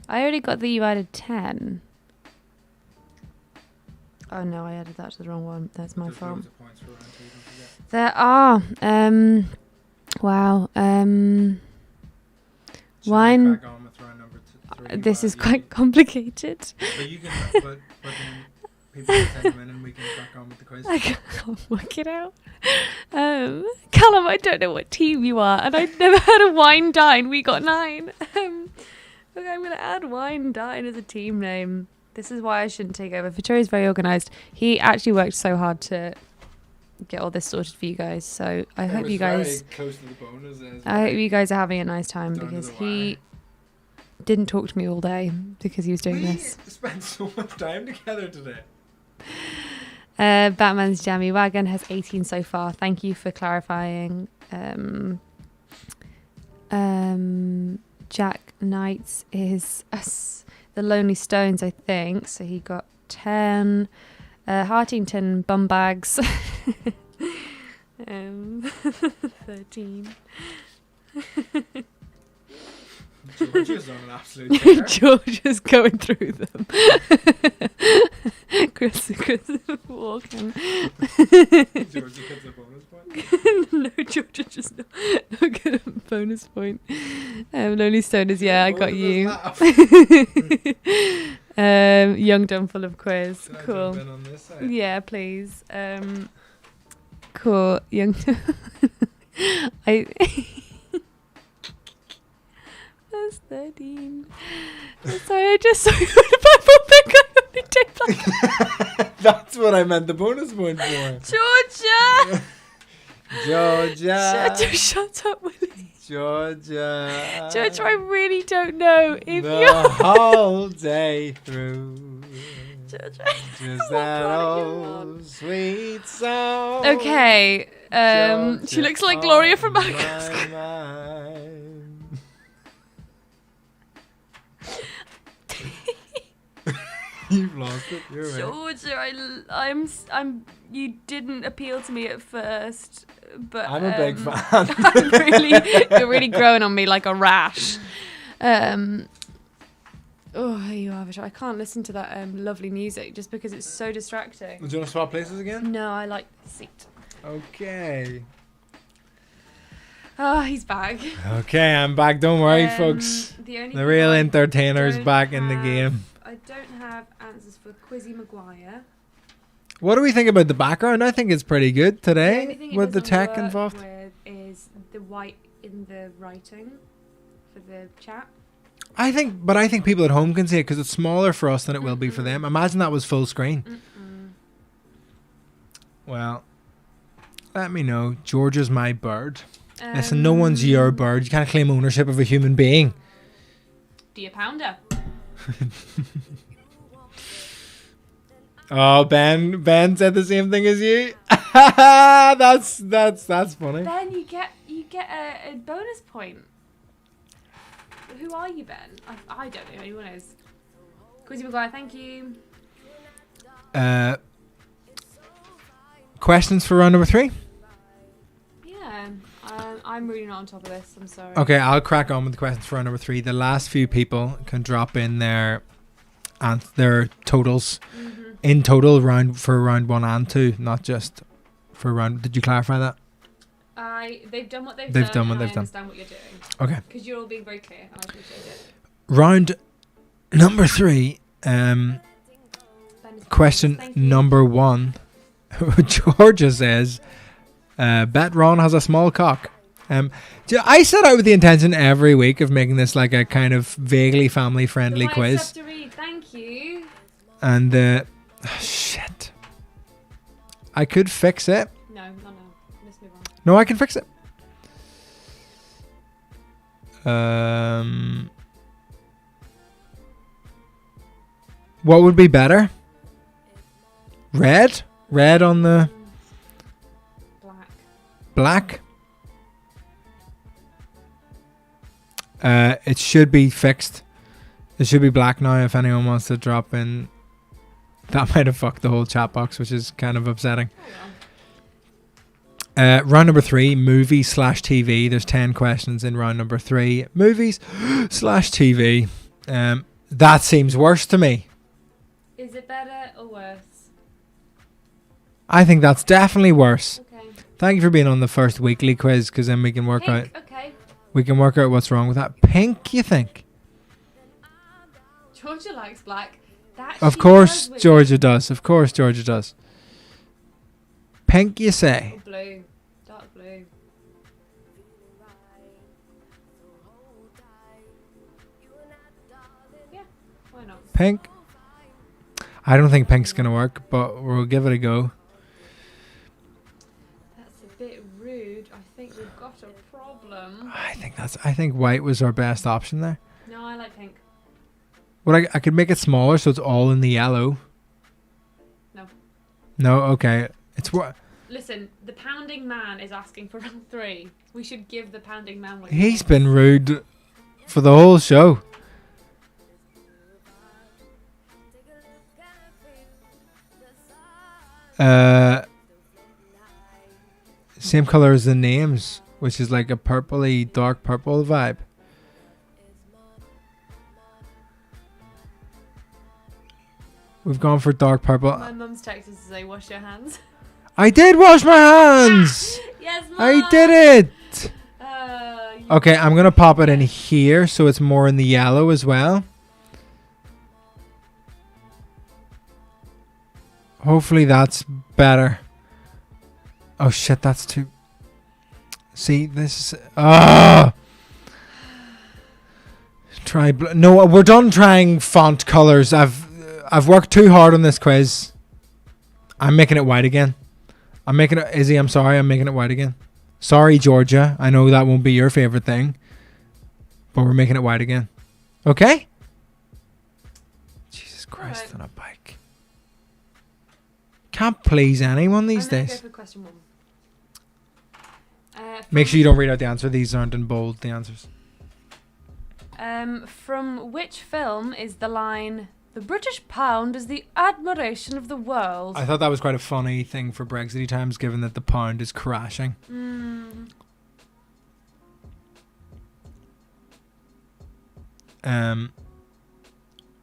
I already got that you added 10. Oh no, I added that to the wrong one. That's my fault. There are. Wow. Wine. This is quite complicated. But you can, but then people can send them in and we can crack on with the quiz. I can't work it out. Callum, I don't know what team you are, and I've never heard of Wine Dine. We got 9. Okay, I'm going to add Wine Dine as a team name. This is why I shouldn't take over. Vittorio's very organised. He actually worked so hard to get all this sorted for you guys. So I It hope was you guys. very close to the bonus as I hope you guys are having a nice time Down to because the he wire. didn't talk to me all day because he was doing We this. spent so much time together today. Batman's Jammy Wagon has 18 so far. Thank you for clarifying. Jack Knights is the Lonely Stones, I think. So he got 10. Hartington Bumbags 13. George is on an absolute tear. George is going through them. Chris walking. George gets a bonus point. No, George is just not good at bonus point. Lonely Stoners, yeah, I got you. Young Dumb Full of Quiz. Should I Cool. jump in on this side? Yeah, please. Cool. Young. I. That's 13. I'm sorry, I just saw you in the Bible pick. I only take like That's what I meant the bonus point for. Georgia. Georgia. Shut up, Willie. Georgia. Georgia, I really don't know if the you're. whole day through. Georgia. Just What that planet you're old sweet song. Okay. She Georgia looks like Gloria from on Madagascar. my mind. You've lost it. You're right. Georgia, I'm. You didn't appeal to me at first, but I'm a big fan. you're really growing on me like a rash. Oh, here you are, Vittorio. I can't listen to that lovely music just because it's so distracting. Do you want to swap places again? No, I like the seat. Okay. Oh, he's back. Okay, I'm back. Don't worry, folks. The only The thing real I entertainer's don't back in the have- game. I don't have answers for Quizzy Maguire. What do we think about the background? I think it's pretty good The only today thing it with the doesn't tech work involved. with is the white in the writing for the chat. I think people at home can see it because it's smaller for us than it will be for them. Imagine that was full screen. Well, let me know. Georgia's my bird. Listen, no one's your bird. You can't claim ownership of a human being. Do you pounder? Oh, Ben said the same thing as you. that's funny. Ben, you get a bonus point. Who are you, Ben? I don't know. Anyone knows? Quizzy Maguire, thank you. Questions for round number 3? Yeah, I'm really not on top of this. I'm sorry. Okay, I'll crack on with the questions for round number 3. The last few people can drop in their totals in total for round 1 and 2, not just for round. Did you clarify that? They've done what they've They've done what and they've I done. understand what you're doing. Okay. Because you're all being very clear, and I appreciate it. Round number 3. Ben is Question thank you. number 1. Georgia says, bet Ron has a small cock. I set out with the intention every week of making this like a kind of vaguely family friendly The quiz. Stuff to read, thank you. And shit. I could fix it. No. Let's move on. No, I can fix it. What would be better? Red? Red on the Black. black? It should be fixed. It should be black now if anyone wants to drop in. That might have fucked the whole chat box, which is kind of upsetting. Oh well. Round number 3, movie/TV. There's 10 questions in round number 3. Movies/TV. That seems worse to me. Is it better or worse? I think that's definitely worse. Okay. Thank you for being on the first weekly quiz, because then we can work Pink, out. okay. We can work out what's wrong with that. Pink, you think? Georgia likes black. That Of she course, does with Georgia does. Of course, Georgia does. Pink, you say? Or blue. Dark blue. Yeah, why not? Pink? I don't think pink's going to work, but we'll give it a go. I think white was our best option there. No, I like pink. Well, I could make it smaller so it's all in the yellow. No. No, okay. It's what Listen, the pounding man is asking for round 3. We should give the pounding man what he's been rude for the whole show. Same color as the names, which is like a purpley, dark purple vibe. We've gone for dark purple. My mum's texted to say, wash your hands. I did wash my hands. Yes, Mum. I did it. Okay, I'm gonna pop it in here so it's more in the yellow as well. Hopefully that's better. Oh shit, that's too. See, this is. Try. No, we're done trying font colors. I've worked too hard on this quiz. I'm making it white again. I'm making it. Izzy, I'm sorry. I'm making it white again. Sorry, Georgia. I know that won't be your favorite thing, but we're making it white again. Okay? Jesus Christ, Alright. on a bike. Can't please anyone these I'm gonna days. go for question 1. Make sure you don't read out the answer. These aren't in bold, the answers. From which film is the line, "The British pound is the admiration of the world"? I thought that was quite a funny thing for Brexit times, given that the pound is crashing.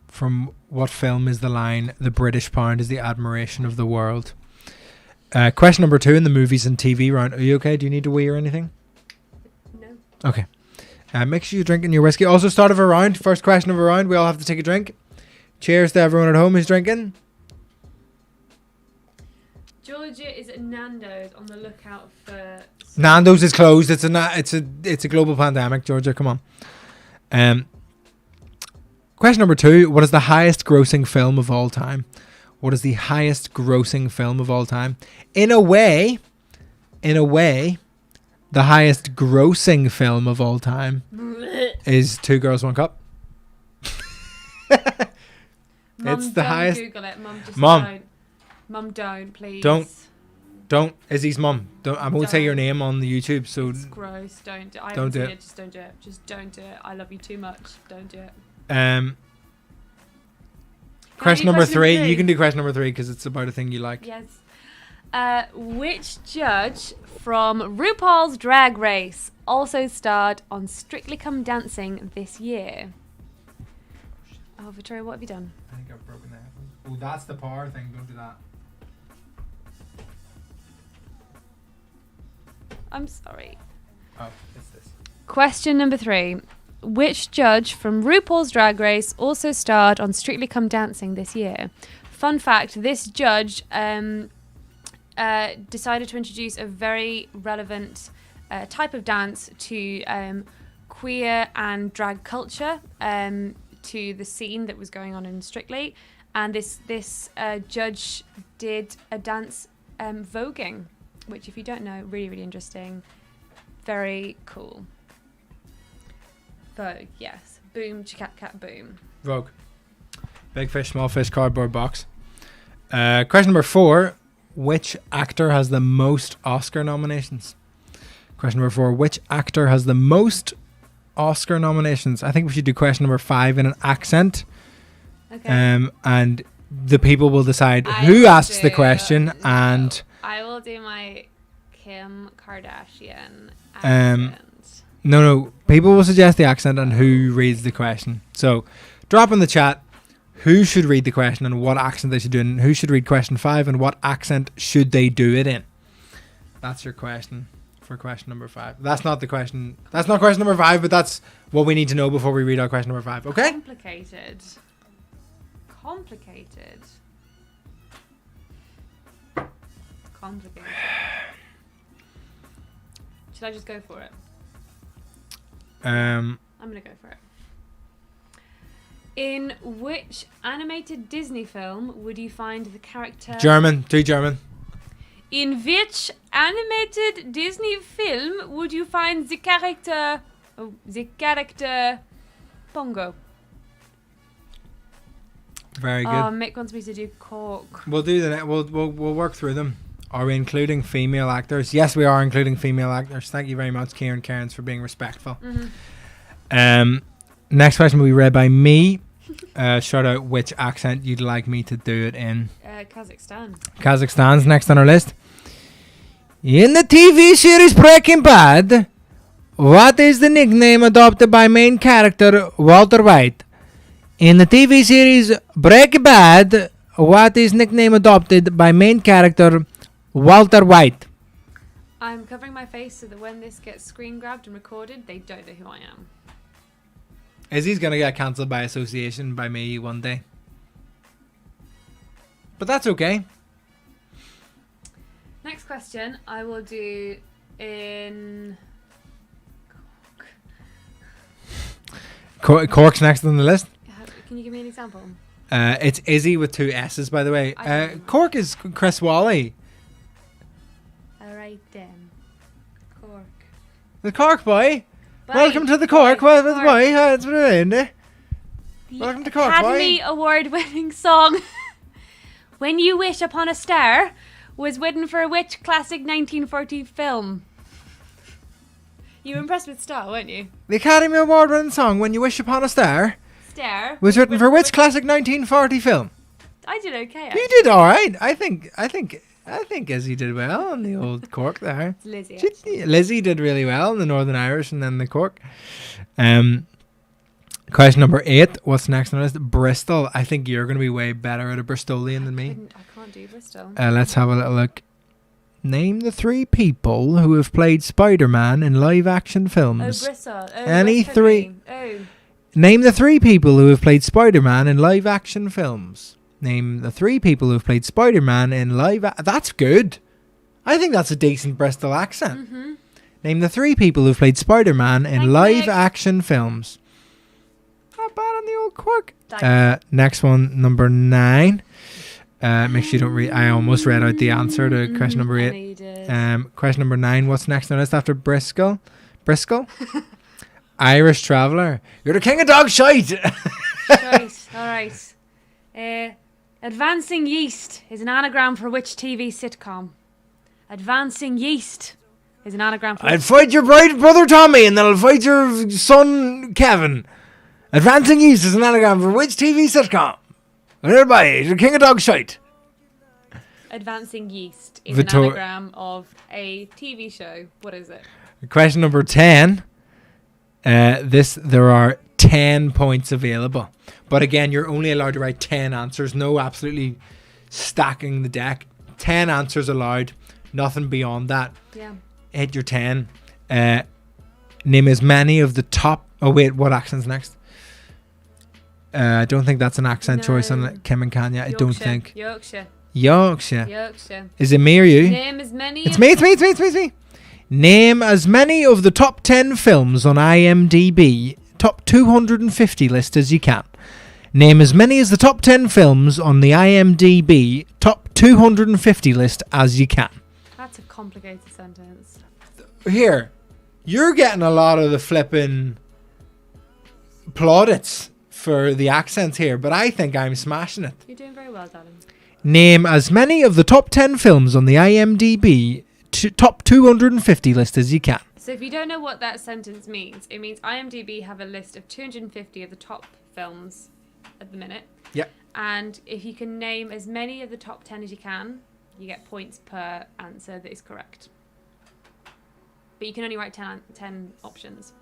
From what film is the line, "The British pound is the admiration of the world"? Question number 2 in the movies and TV round. Are you okay? Do you need to wee or anything? No. Okay. Make sure you're drinking your whiskey. Also, start of a round. First question of a round. We all have to take a drink. Cheers to everyone at home who's drinking. Georgia is at Nando's on the lookout for... Nando's is closed. It's a global pandemic. Georgia, come on. Question number 2. What is the highest grossing film of all time? What is the highest grossing film of all time? In a way, the highest grossing film of all time is Two Girls, One Cup. Mum, It's the don't highest. Google it. Mum, just Mum. don't. Mum, don't, please. Don't. Izzy's mum. Don't. I won't say your Don't. name on the YouTube. So It's gross. Don't do it. I Don't haven't do seen it. Just don't do it. Just don't do it. I love you too much. Don't do it. Question do number question number 3. three? You can do question number 3 because it's about a thing you like. Yes. Which judge from RuPaul's Drag Race also starred on Strictly Come Dancing this year? Oh, Vittorio, what have you done? I think I've broken that. Oh, that's the power thing. Don't do that. I'm sorry. Oh, it's this. Question number 3. Which judge from RuPaul's Drag Race also starred on Strictly Come Dancing this year? Fun fact, this judge decided to introduce a very relevant type of dance to queer and drag culture, to the scene that was going on in Strictly. And this judge did a dance voguing, which, if you don't know, really, really interesting. Very cool. Vogue, yes. Boom, chickat cat boom. Vogue. Big fish, small fish, cardboard box. Question number 4. Which actor has the most Oscar nominations? Question number 4. Which actor has the most Oscar nominations? I think we should do question number 5 in an accent. Okay. And the people will decide I who will asks the do- question no. and I will do my Kim Kardashian Um, accent. no, people will suggest the accent and who reads the question. So drop in the chat who should read the question and what accent they should do, and who should read question 5 and what accent should they do it in. That's your question for question number 5. That's not the question. That's not question number 5, but that's what we need to know before we read out question number 5. Okay? Complicated. Complicated. Should I just go for it? I'm gonna go for it. In which animated Disney film would you find the character... German. Do German. In which animated Disney film would you find the character Pongo? Very good. Mick wants me to do Cork. We'll do we'll work through them. Are we including female actors? Yes, we are including female actors. Thank you very much, Kieran Cairns, for being respectful. Next question will be read by me. Shout out which accent you'd like me to do it in. Kazakhstan. Kazakhstan's next on our list. In the TV series Breaking Bad, what is the nickname adopted by main character Walter White? In the TV series Breaking Bad, what is nickname adopted by main character Walter White? I'm covering my face so that when this gets screen grabbed and recorded, they don't know who I am. Izzy's gonna get cancelled by association by me one day. But that's okay. Next question I will do in Cork's next on the list. Can you give me an example? It's Izzy with 2 S's, by the way. Cork is Chris Wally. Alright then. Cork. The Cork boy. Bye. Welcome to the Cork. Bye. Well, boy. That's what we're doing there. The Welcome to Cork, Academy boy. Award-winning song "When You Wish Upon a Star" was written for which classic 1940 film? You were impressed with Star, weren't you? The Academy Award-winning song "When You Wish Upon a Star" Star was written for which classic 1940 film? I did okay. You Actually. did all right. I think Izzy did well on the old Cork there. It's Lizzie. Actually. Lizzie did really well in the Northern Irish and then the Cork. Question number 8. What's next on the list? Bristol. I think you're going to be way better at a Bristolian than me. I can't do Bristol. Let's have a little look. Name the 3 people who have played Spider-Man in live-action films. Bristol. Any West 3. Country. Name the 3 people who have played Spider-Man in live-action films. Name the 3 people who have played Spider-Man in That's good. I think that's a decent Bristol accent. Mm-hmm. Name the 3 people who have played Spider-Man in Thanks, live-action films. Not bad on the old Cork. Thanks. Next one, number 9. Make sure you don't read. I almost read out the answer to question number 8. I know you did. Question number 9. What's next on the list after Bristol? Irish Traveller. You're the king of dog shite. Right, alright. Advancing Yeast is an anagram for which TV sitcom? Advancing Yeast is an anagram for I'll fight your brother Tommy and then I'll fight your son Kevin. Advancing East is an anagram for which TV sitcom? Everybody, you're the king of dog shite. Advancing Yeast is Vittor- an anagram of a TV show. What is it? Question number 10. There are 10 points available. But again, you're only allowed to write 10 answers. No absolutely stacking the deck. 10 answers allowed. Nothing beyond that. Yeah. Hit your 10. Name as many of the top... Oh, wait. What accent's next? I don't think that's an accent choice on Kim and Kanye. I don't think. Yorkshire. Is it me or you? Name as many... It's me. Name as many of the top 10 films on IMDb top 250 list as you can. Name as many as the top 10 films on the IMDb top 250 list as you can. That's a complicated sentence. Here, you're getting a lot of the flipping plaudits for the accents here, but I think I'm smashing it. You're doing very well, darling. Name as many of the top 10 films on the IMDb top 250 list as you can. So if you don't know what that sentence means, it means IMDb have a list of 250 of the top films at the minute. Yep. And if you can name as many of the top 10 as you can, you get points per answer that is correct. But you can only write 10 options.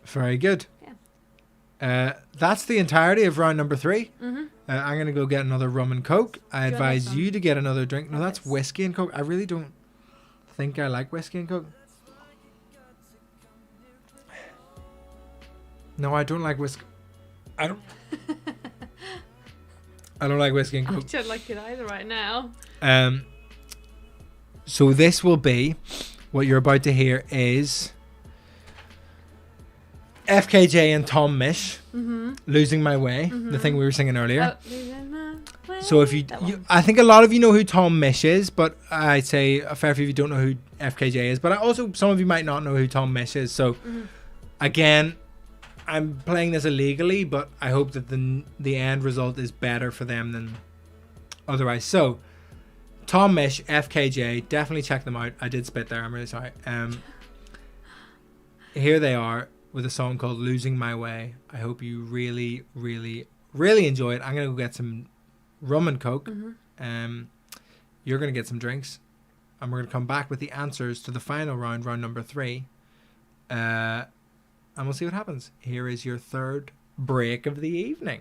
Very good. Yeah. That's the entirety of round number 3. Mm-hmm. I'm going to go get another rum and coke. I Do you want this advise one? you to get another drink. No, that's Yes. whiskey and coke. I really don't think I like whiskey and coke. No, I don't like whiskey. I don't like whiskey and I coke. don't like it either right now. So this will be, what you're about to hear is FKJ and Tom Mish, Losing My Way, the thing we were singing earlier. Oh, losing my way. So if I think a lot of you know who Tom Misch is, but I'd say a fair few of you don't know who FKJ is. But also some of you might not know who Tom Misch is. So again, I'm playing this illegally, but I hope that the end result is better for them than otherwise. So Tom Misch, FKJ, definitely check them out. I did spit there. I'm really sorry. Here they are with a song called "Losing My Way." I hope you really, really, really enjoy it. I'm gonna go get some rum and coke. You're gonna get some drinks, and we're gonna come back with the answers to the final round number 3, and we'll see what happens. Here is your third break of the evening.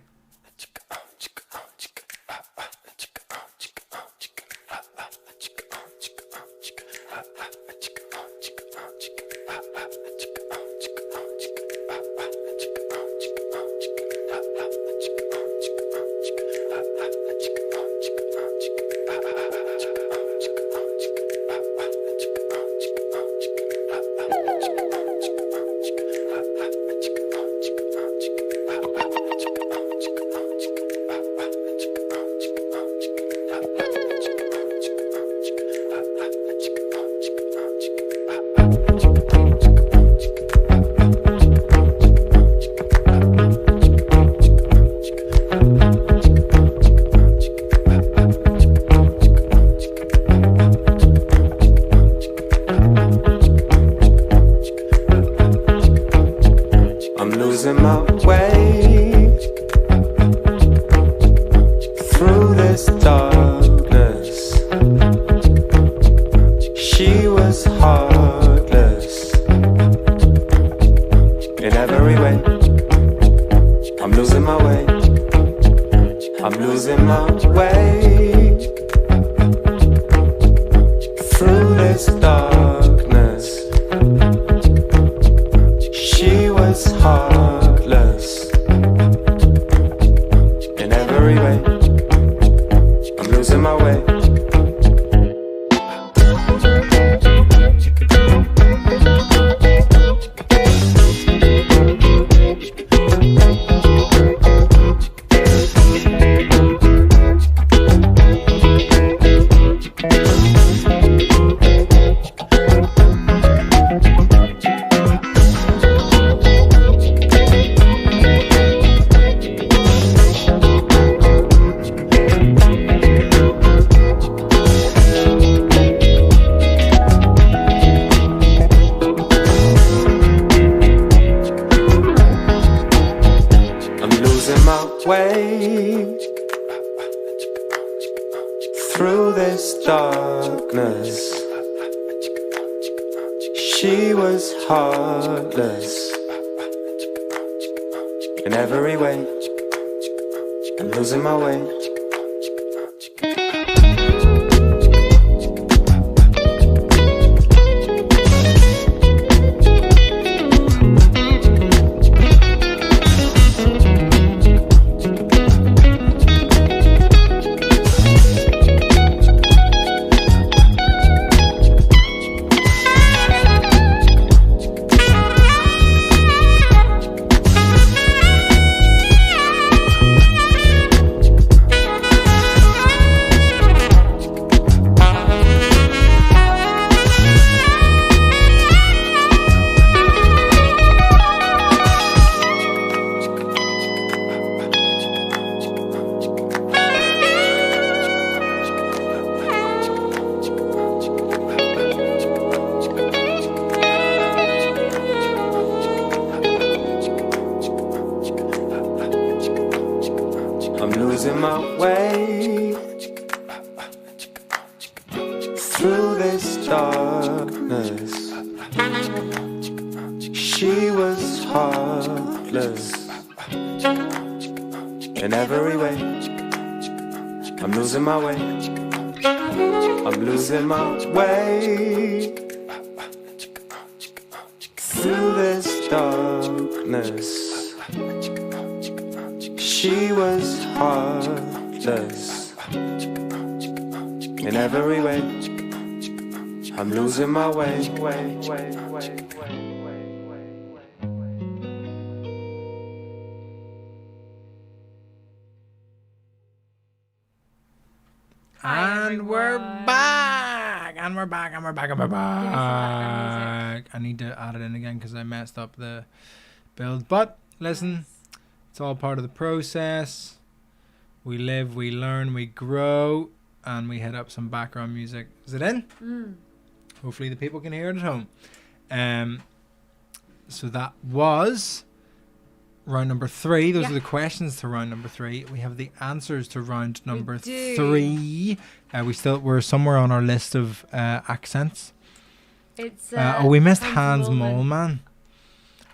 And we're everyone. back. And we're back. And we're back. And we're Give me some background back. I need to add it in again because I messed up the build. But listen, it's all part of the process. We live, we learn, we grow, and we hit up some background music. Is it in? Hopefully the people can hear it at home. So that was round number 3. Those are the questions to round number 3. We have the answers to round number 3. We're somewhere on our list of accents. It's we missed Hans Moleman.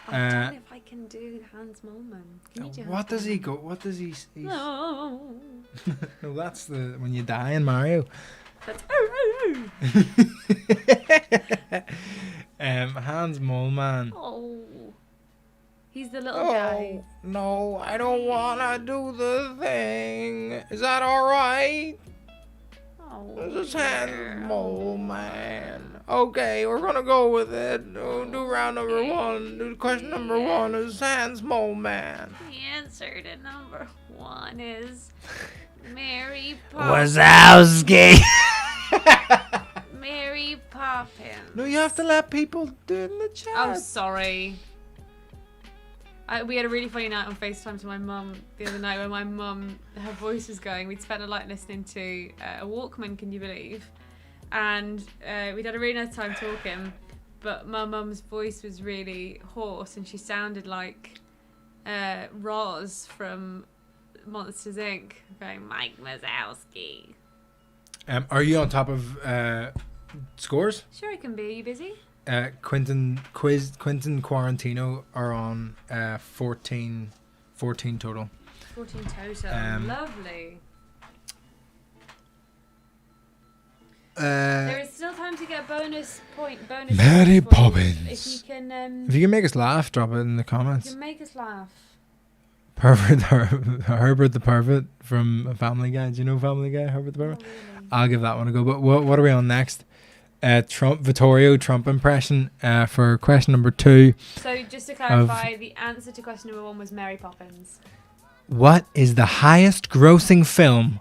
I don't know if I can do Hans Moleman. Can you do What Hans does he go? What does he? No. No, that's the when you die in Mario. That's Hans Moleman. oh. He's the little guy. No, I don't wanna do the thing. Is that alright? Oh. This is Hans Moleman. Okay, we're gonna go with it. Do round number 1. Do question number 1 is Hans Moleman. The answer to number 1 is Mary Poppins. Wazowski. Mary Poppins. No, you have to let people do it in the chat. Oh, sorry. We had a really funny night on FaceTime to my mum the other night when my mum, her voice was going. We'd spent a night listening to a Walkman, can you believe? And we'd had a really nice time talking, but my mum's voice was really hoarse and she sounded like Roz from Monsters Inc. going, Mike Wazowski. Are you on top of scores? Sure, I can be. Are you busy? Quentin Quarantino are on 14 total. 14 total. Lovely. There is still time to get a bonus point. Mary point for you. Poppins. If you can, If you can make us laugh, drop it in the you comments. can make us laugh. Herbert the Pervert from Family Guy. Do you know Family Guy? Herbert the Pervert. Oh, really? I'll give that one a go. But what are we on next? Vittorio Trump impression for question number 2. So just to clarify, the answer to question number 1 was Mary Poppins. What is the highest grossing film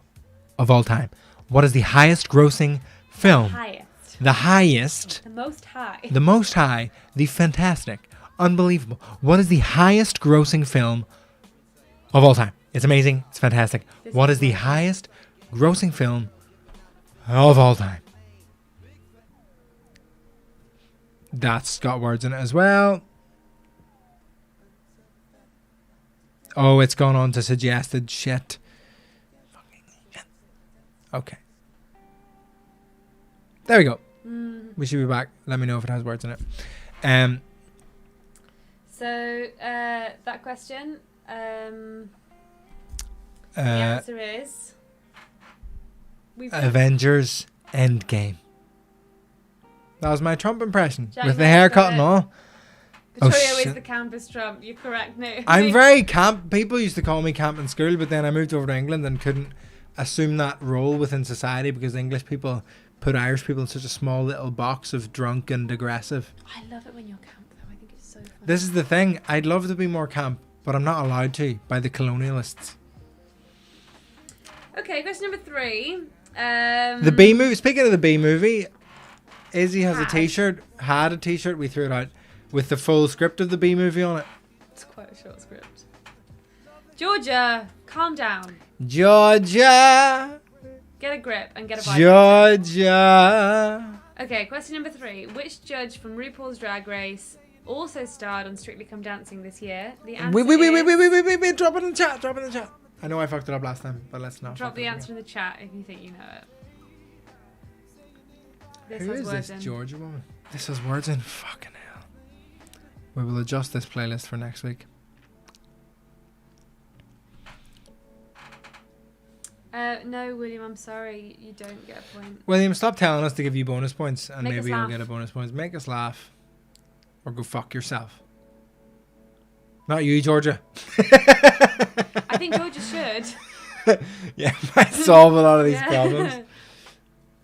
of all time? What is the highest grossing film? Highest. The highest. The most high. The most high. The fantastic. Unbelievable. What is the highest grossing film of all time? It's amazing. It's fantastic. What is the highest grossing film of all time? That's got words in it as well. Oh, it's gone on to suggested shit. Fucking shit. Okay. There we go. We should be back. Let me know if it has words in it. So that question, the answer is Avengers Endgame. That was my Trump impression. Jack with the Black's haircut got and it. all. Vittorio is shit. the campus Trump. You're correct now. I'm very camp. People used to call me camp in school, but then I moved over to England and couldn't assume that role within society because English people put Irish people in such a small little box of drunk and aggressive. I love it when you're camp though. I think it's so fun. This is the thing. I'd love to be more camp, but I'm not allowed to by the colonialists. Okay, question number 3. The B movie. Speaking of the B movie, Izzy has a Had. T-shirt. Had a T-shirt. We threw it out with the full script of the B movie on it. It's quite a short script. Georgia, calm down. Georgia, Get a grip and get a vibe. Georgia. Okay, question number 3. Which judge from RuPaul's Drag Race also starred on Strictly Come Dancing this year? The answer Wait. is... Drop it in the chat. Drop it in the chat. I know I fucked it up last time, but let's not. Drop fuck the it up answer in the chat if you think you know it. This again. Who has is words this in. Georgia woman? This has words in. Fucking hell. We will adjust this playlist for next week. No, William, I'm sorry. You don't get a point. William, stop telling us to give you bonus points, and Make us maybe you'll laugh. get a bonus points. Make us laugh, or go fuck yourself. Not you, Georgia. I think Georgia should. Yeah, might solve a lot of these Yeah. problems.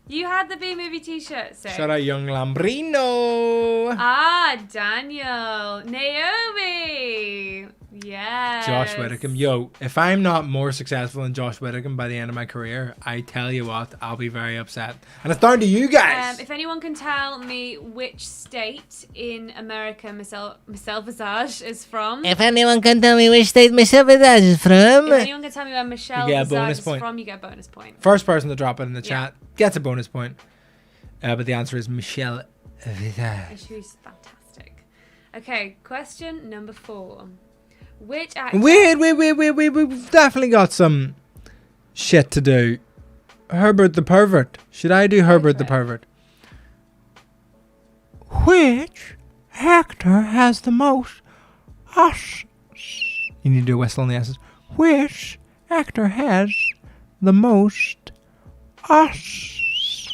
You had the B movie t-shirt, sick. Shout out young Lambrino. Ah, Daniel. Naomi. Yes. Josh Whittaker. Yo, if I'm not more successful than Josh Whittaker by the end of my career, I tell you what, I'll be very upset. And it's down to you guys. If anyone can tell me which state in America Michelle Visage is from. If anyone can tell me which state Michelle Visage is from, If anyone can tell me where Michelle You get a Visage bonus is point. from, you get a bonus point. First person to drop it in the Yeah. chat gets a bonus point. But the answer is Michelle Visage. She's fantastic. Okay, question number 4. Which actor... We've definitely got some shit to do. Herbert the Pervert. Should I do Herbert the for it. Pervert? Which actor has the most us? You need to do a whistle on the S's. Which actor has the most Oscar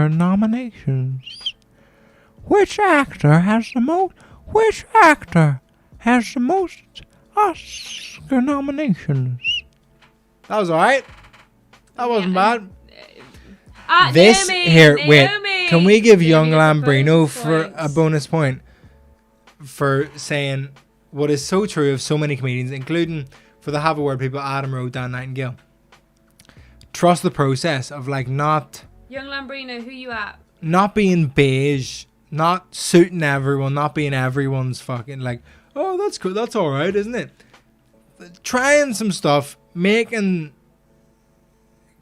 nominations? Which actor has the most? Which actor has the most Oscar nominations? That was alright. That wasn't bad. This Naomi, here, Naomi. wait. Can we give Naomi young gets a Lambrino bonus for point. a bonus point for saying what is so true of so many comedians, including for the Have a Word people, Adam Rowe, Dan Nightingale. Trust the process of like not Young Lambrino, who you at? being beige, not suiting everyone, not being everyone's fucking like, oh, that's cool, that's all right, isn't it? Trying some stuff, making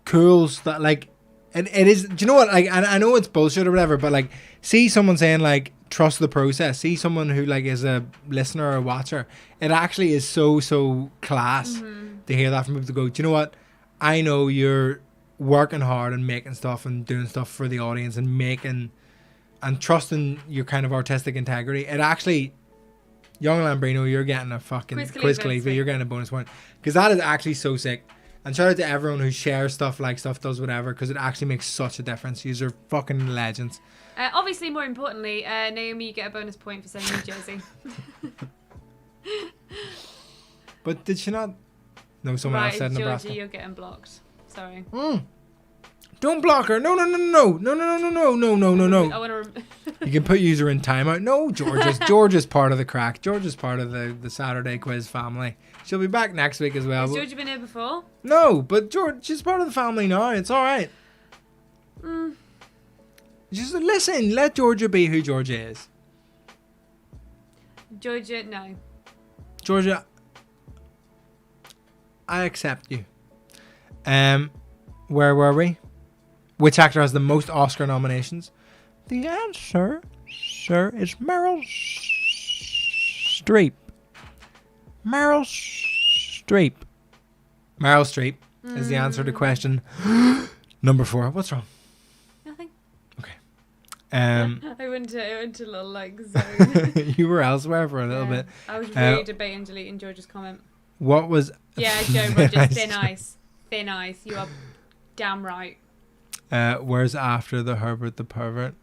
cool stuff, like, it is, do you know what, like, I know it's bullshit or whatever, but like, see someone saying like, trust the process, see someone who like is a listener or a watcher, it actually is so class to hear that from people to go, do you know what, I know you're working hard and making stuff and doing stuff for the audience and making and trusting your kind of artistic integrity. It actually, young Lambrino, you're getting a fucking quiz Khalifa, you're getting a bonus point because that is actually so sick. And shout out to everyone who shares stuff, like stuff, does whatever, because it actually makes such a difference. These are fucking legends. Obviously, more importantly, Naomi, you get a bonus point for saying New Jersey. But did she not? No, someone else said Georgie, Nebraska. you're getting blocked. Sorry. Don't block her. No. I want to. You can put user in timeout. No, Georgia's part of the crack. Georgia's part of the Saturday quiz family. She'll be back next week as well. Has but- Georgia been here before? No, but she's part of the family now. It's all right. Just listen. Let Georgia be who Georgia is. Georgia, no. Georgia, I accept you. Where were we? Which actor has the most Oscar nominations? The answer, sir, is Meryl Streep. Meryl Streep. Meryl Streep is the answer to question number 4. What's wrong? Nothing. Okay. I went to a little like zone. You were elsewhere for a little bit. I was really debating deleting Georgia's comment. What was? Yeah, Joe Rogers, thin ice. Thin ice. You are damn right. Where's after the Herbert the Pervert?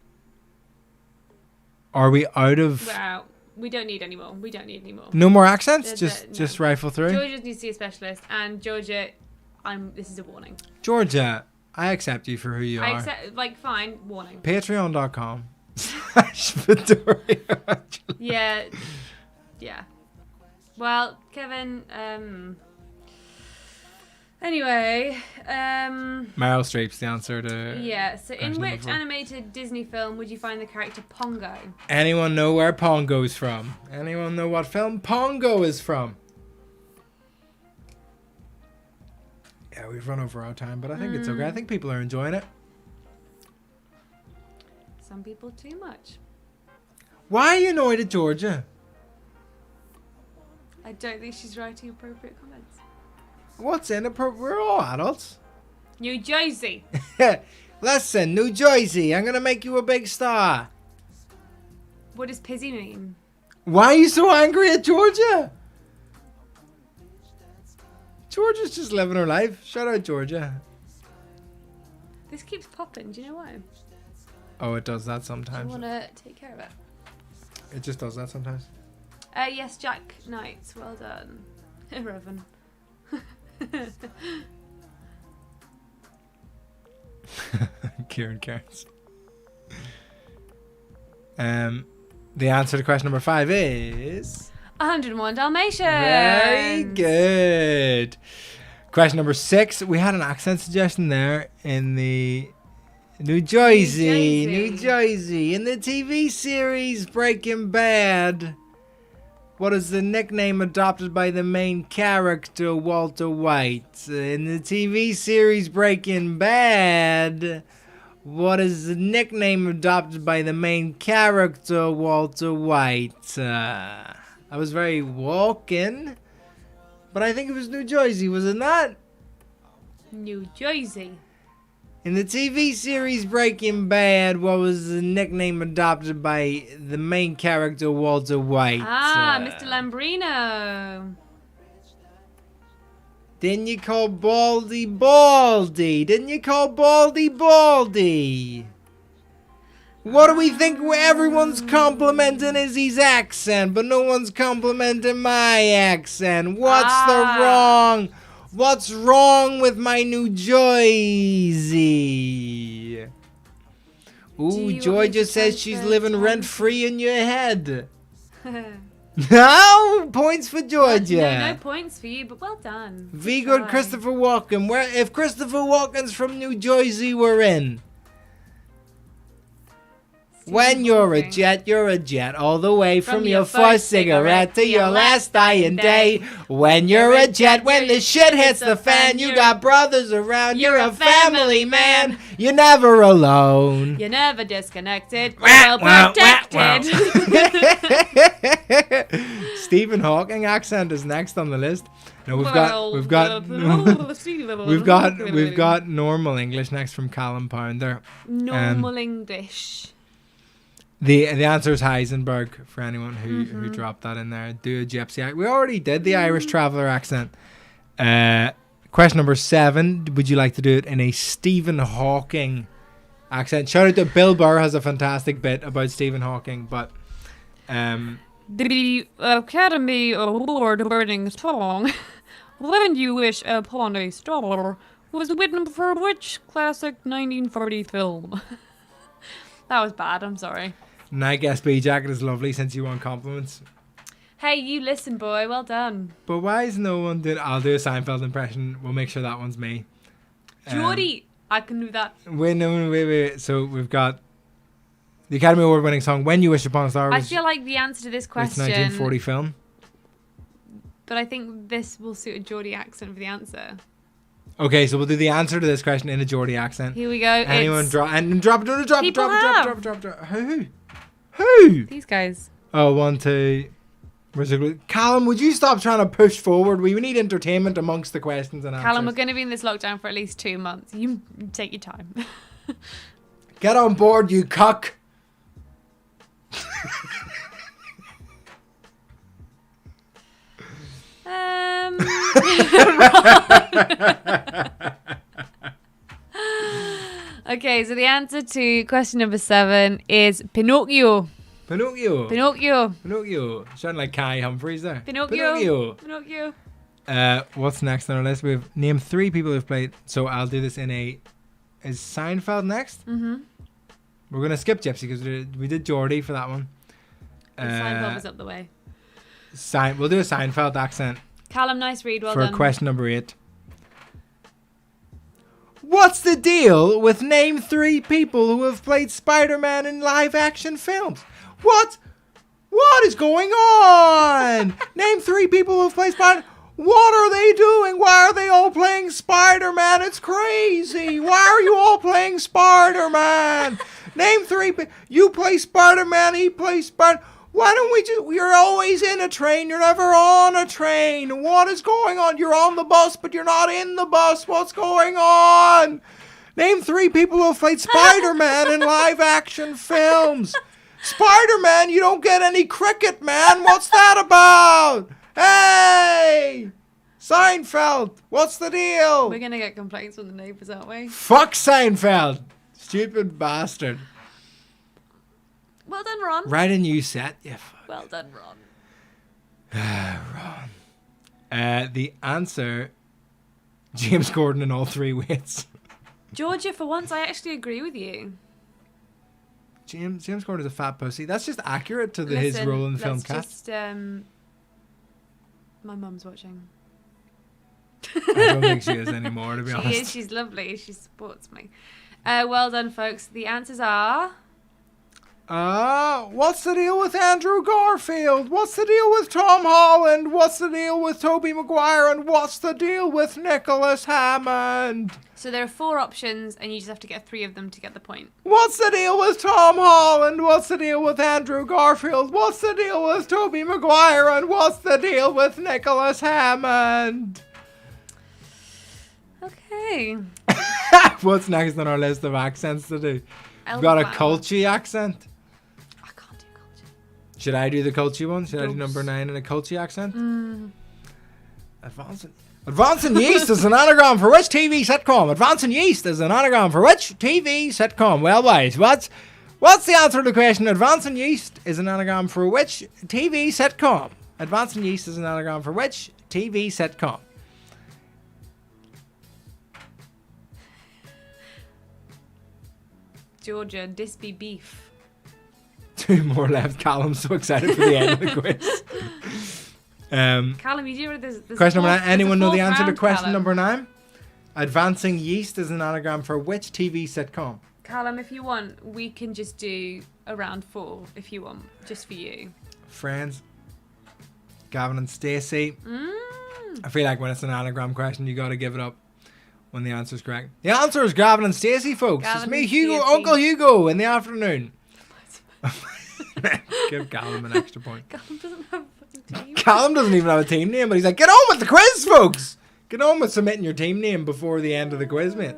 Are we out of? We're out. We don't need any more. We don't need any more. No more accents. There's Just no. rifle through. Georgia needs to see a specialist, and Georgia, this is a warning. Georgia, I accept you for who you I are. accept, like, fine, warning. Patreon.com/Vittorio. Yeah. Well, Kevin, anyway, Meryl Streep's the answer to. yeah, so in question number which 4. animated Disney film would you find the character Pongo? Anyone know where Pongo's from? Anyone know what film Pongo is from? Yeah, we've run over our time, but I think it's okay. I think people are enjoying it. Some people too much. Why are you annoyed at Georgia? I don't think she's writing appropriate comments. What's inappropriate? We're all adults. New Jersey. Listen, New Jersey, I'm gonna make you a big star. What does Pizzy mean? Why are you so angry at Georgia? Georgia's just living her life. Shout out Georgia. This keeps popping. Do you know why? Oh, it does that I sometimes. want to take care of it. It just does that sometimes. Yes, Jack Knights. Well done. Irrelevant. Kieran Cairns. The answer to question number 5 is... 101 Dalmatians. Very good. Question number 6. We had an accent suggestion there in the New Jersey. In the TV series Breaking Bad, what is the nickname adopted by the main character, Walter White? In the TV series Breaking Bad, what is the nickname adopted by the main character, Walter White? I was very walking, but I think it was New Jersey, was it not? New Jersey. In the TV series Breaking Bad, what was the nickname adopted by the main character, Walter White? Mr. Lambrino. Didn't you call Baldy Baldy? Didn't you call Baldy Baldy? What do we think everyone's complimenting Izzy's accent, but no one's complimenting my accent? What's wrong with my New Jersey? Ooh, Georgia says she's living rent-free in your head. No points for Georgia. No points for you, but well done. Very good, Christopher Walken. If Christopher Walken's from New Jersey, we're in. When you're a jet all the way from your first cigarette to your last dying day. When you're a jet, when the shit hits the fan, you got brothers around, you're a family man. You're never alone. You're never disconnected. Well protected. Stephen Hawking accent is next on the list. No, we've got normal English next from Callum Pounder. Normal English. The answer is Heisenberg for anyone who dropped that in there. Do a gypsy accent. We already did the Irish traveller accent. Question number 7. Would you like to do it in a Stephen Hawking accent? Shout out to Bill Burr, has a fantastic bit about Stephen Hawking. But the Academy Award winning song "When You Wish Upon a Star" was written for which classic 1940 film? That was bad, I'm sorry. Night SB jacket is lovely since you want compliments. Hey, you listen, boy. Well done. But why is no one doing... I'll do a Seinfeld impression. We'll make sure that one's me. Geordie. I can do that. Wait. So we've got the Academy Award winning song "When You Wish Upon a Star." I feel like the answer to this question... It's 1940 film. But I think this will suit a Geordie accent for the answer. Okay, so we'll do the answer to this question in a Geordie accent. Here we go. Anyone drop it. Who? These guys. Oh, 1, 2. Callum, would you stop trying to push forward? We need entertainment amongst the questions and answers. Callum, we're going to be in this lockdown for at least 2 months. You take your time. Get on board, you cuck. Okay, so the answer to question number 7 is Pinocchio. Pinocchio. Sound like Kai Humphries there. Pinocchio. What's next on our list? We've named 3 people who've played. So I'll do this in a... Is Seinfeld next? Mm-hmm. We're going to skip Gypsy because we did Geordie for that one. Seinfeld was up the way. We'll do a Seinfeld accent. Callum, nice read. Well for done. Question number 8. What's the deal with name 3 people who have played Spider-Man in live-action films? What is going on? Name 3 people who have played Spider-Man. What are they doing? Why are they all playing Spider-Man? It's crazy. Why are you all playing Spider-Man? Name 3 people. You play Spider-Man, he plays Spider-Man. Why don't you're always in a train, you're never on a train. What is going on? You're on the bus, but you're not in the bus. What's going on? Name 3 people who have played Spider-Man in live action films. Spider-Man, you don't get any cricket, man. What's that about? Hey! Seinfeld, what's the deal? We're going to get complaints from the neighbours, aren't we? Fuck Seinfeld. Stupid bastard. Well done, Ron. Write a new set. Yeah, fuck. Well done, Ron. Ron. The answer, James Corden in all 3 weights. Georgia, for once, I actually agree with you. James Corden is a fat pussy. That's just accurate to his role in the film cast. Just My mum's watching. I don't think she is anymore, to be She honest. is. She's lovely. She supports me. Well done, folks. The answers are... What's the deal with Andrew Garfield? What's the deal with Tom Holland? What's the deal with Tobey Maguire? And what's the deal with Nicholas Hammond? So there are 4 options, and you just have to get 3 of them to get the point. What's the deal with Tom Holland? What's the deal with Andrew Garfield? What's the deal with Tobey Maguire? And what's the deal with Nicholas Hammond? Okay. What's next on our list of accents to do? We've Elderflower. got a culty accent. I can't do culture. Should I do the culty one? Should I do Dose. number 9 in a culty accent? Advancing Yeast is an anagram for which TV sitcom? Advancing Yeast is an anagram for which TV sitcom? Well, wait, what's the answer to the question? Advancing Yeast is an anagram for which TV sitcom? Advancing Yeast is an anagram for which TV sitcom? Georgia, Dispy beef. 2 more left. Callum's so excited for the end of the quiz. Callum, you do there's Question number 9. there's a Anyone know the fourth answer to round, question Callum. number 9? Advancing Yeast is an anagram for which TV sitcom? Callum, if you want, we can just do a round 4 if you want, just for you. Friends, Gavin and Stacey. I feel like when it's an anagram question, you got to give it up when the answer's correct. The answer is Gavin and Stacey, folks. Gavin It's me, and Hugo, Stacey. Uncle Hugo, in the afternoon. Give Callum an extra point. Callum doesn't have a fucking team. Callum doesn't even have a team name, but he's like, get on with the quiz, folks. Get on with submitting your team name before the end of the quiz, mate.